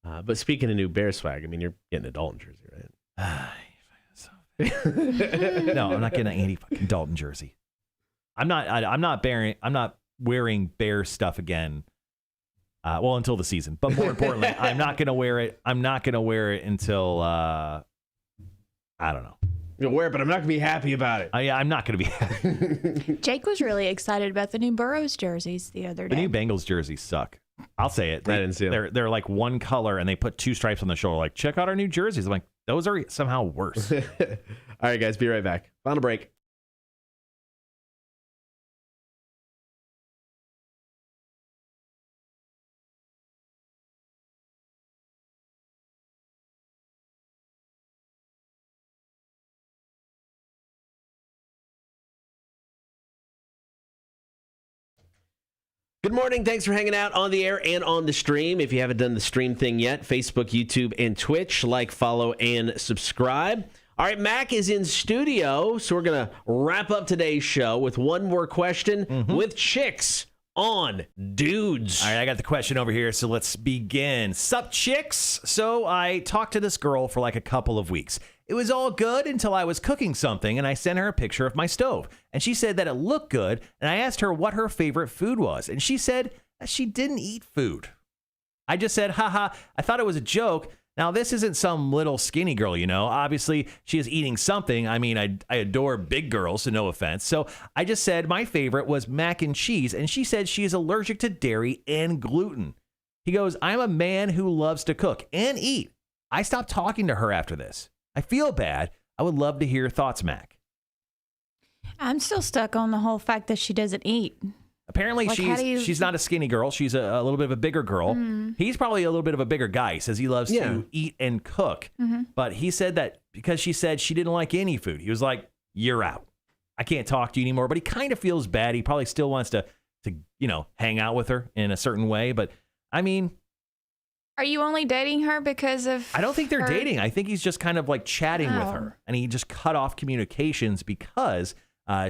But speaking of new Bears swag, I mean, you're getting a Dalton jersey, right? No, I'm not getting an Andy fucking Dalton jersey. I'm not wearing Bear stuff again. Well, until the season. But more importantly, I'm not gonna wear it. I'm not gonna wear it until I don't know. You'll wear it, but I'm not gonna be happy about it. Yeah, I'm not gonna be happy. Jake was really excited about the new Burrows jerseys the other day. The new Bengals jerseys suck. I'll say it. I didn't see them. They're like one color, and they put two stripes on the shoulder. Like, check out our new jerseys. I'm like, those are somehow worse. All right, guys, be right back. Final break. Good morning. Thanks for hanging out on the air and on the stream. If you haven't done the stream thing yet, Facebook, YouTube, and Twitch, like, follow, and subscribe. All right, Mac is in studio, so we're going to wrap up today's show with one more question with chicks on dudes. All right, I got the question over here, so let's begin. Sup, chicks? So I talked to this girl for like a couple of weeks. It was all good until I was cooking something, and I sent her a picture of my stove. And she said that it looked good, and I asked her what her favorite food was. And she said that she didn't eat food. I just said, haha, I thought it was a joke. Now, this isn't some little skinny girl, you know. Obviously, she is eating something. I mean, I adore big girls, so no offense. So I just said my favorite was mac and cheese, and she said she is allergic to dairy and gluten. He goes, I'm a man who loves to cook and eat. I stopped talking to her after this. I feel bad. I would love to hear your thoughts, Mac. I'm still stuck on the whole fact that she doesn't eat. Apparently, Like, she's not a skinny girl. She's a little bit of a bigger girl. He's probably a little bit of a bigger guy. He says he loves to eat and cook. But he said that because she said she didn't like any food, he was like, you're out. I can't talk to you anymore. But he kind of feels bad. He probably still wants to hang out with her in a certain way. But, I mean... Are you only dating her because of... I don't think they're dating. I think he's just kind of like chatting with her. And he just cut off communications because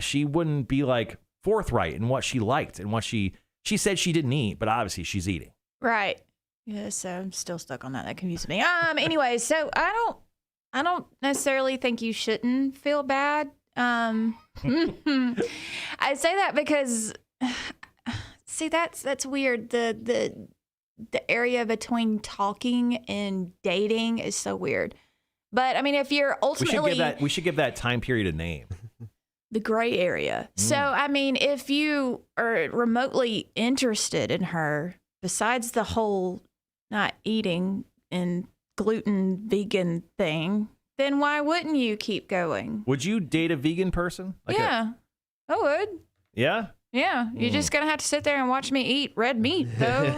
she wouldn't be like... forthright in what she liked and what she said she didn't eat, but obviously she's eating. Right. Yeah, so I'm still stuck on that. That confuses me. Anyway, so I don't necessarily think you shouldn't feel bad. I say that because see, that's weird. The area between talking and dating is so weird. But I mean, if you're ultimately we should give that time period a name. The gray area. So, I mean, if you are remotely interested in her, besides the whole not eating and gluten vegan thing, then why wouldn't you keep going? Would you date a vegan person? I would. Yeah? Yeah. You're just going to have to sit there and watch me eat red meat, though.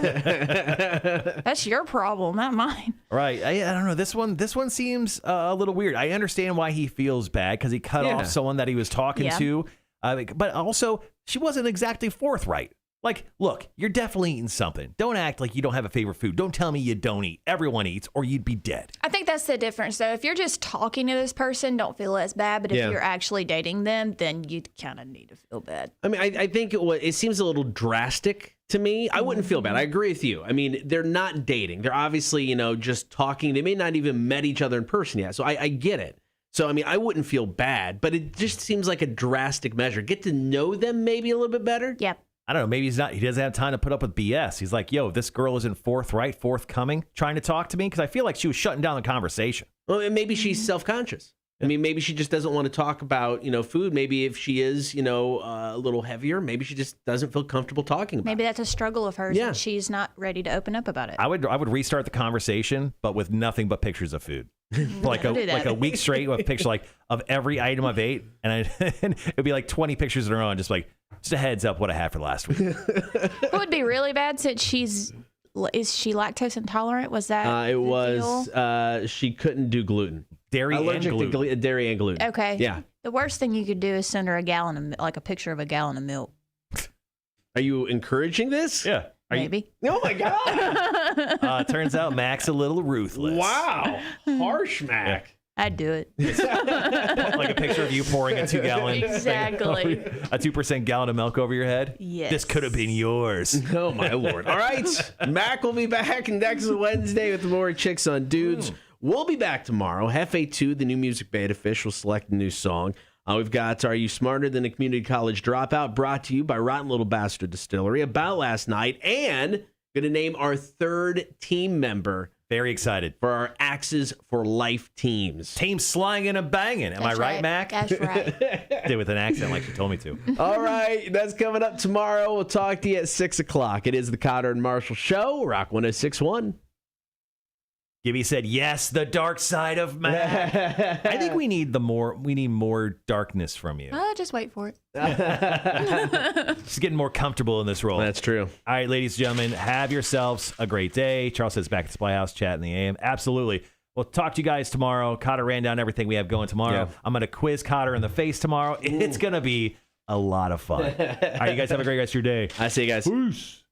That's your problem, not mine. Right. I don't know. This one seems a little weird. I understand why he feels bad because he cut off someone that he was talking to. But also, she wasn't exactly forthright. Like, look, you're definitely eating something. Don't act like you don't have a favorite food. Don't tell me you don't eat. Everyone eats, or you'd be dead. I think that's the difference, though. If you're just talking to this person, don't feel as bad. But if you're actually dating them, then you kind of need to feel bad. I mean, I think it seems a little drastic to me. I wouldn't feel bad. I agree with you. I mean, they're not dating. They're obviously, just talking. They may not even met each other in person yet. So I get it. So, I mean, I wouldn't feel bad, but it just seems like a drastic measure. Get to know them maybe a little bit better. Yep. I don't know. Maybe he doesn't have time to put up with BS. He's like, yo, this girl isn't forthcoming, trying to talk to me. Because I feel like she was shutting down the conversation. Well, and maybe she's self-conscious. I mean, maybe she just doesn't want to talk about, food. Maybe if she is, a little heavier, maybe she just doesn't feel comfortable talking about it. Maybe that's a struggle of hers. And she's not ready to open up about it. I would restart the conversation, but with nothing but pictures of food. like a week straight with pictures of every item I've ate, and it'd be like 20 pictures in a row, and just a heads up what I had for last week. What would be really bad since is she lactose intolerant? Was that it was she couldn't do gluten. Allergic to dairy and gluten. Okay. Yeah. The worst thing you could do is send her a picture of a gallon of milk. Are you encouraging this? Yeah. Maybe. Oh my God. Turns out Mac's a little ruthless. Wow. Harsh, Mac. Yeah. I'd do it. Like a picture of you pouring a 2-gallon. Exactly. A 2% gallon of milk over your head? Yes. This could have been yours. Oh, my Lord. All right. Mac will be back next Wednesday with more Chicks on Dudes. We'll be back tomorrow. Hefe 2, the new Music Beta fish, will select a new song. We've got Are You Smarter Than a Community College Dropout, brought to you by Rotten Little Bastard Distillery, about last night, and going to name our third team member. Very excited. For our Axes for Life teams. Team slanging and banging. Am I right, Mac? That's right. Did with an accent like she told me to. All right. That's coming up tomorrow. We'll talk to you at 6 o'clock. It is the Cotter and Marshall Show, Rock 106.1. Gibby said, yes, the dark side of Mac. I think we need more darkness from you. Just wait for it. She's getting more comfortable in this role. That's true. All right, ladies and gentlemen, have yourselves a great day. Charles says back at the Spy House, chat in the AM. Absolutely. We'll talk to you guys tomorrow. Cotter ran down everything we have going tomorrow. Yeah. I'm going to quiz Cotter in the face tomorrow. It's going to be a lot of fun. All right, you guys have a great rest of your day. I see you guys. Peace.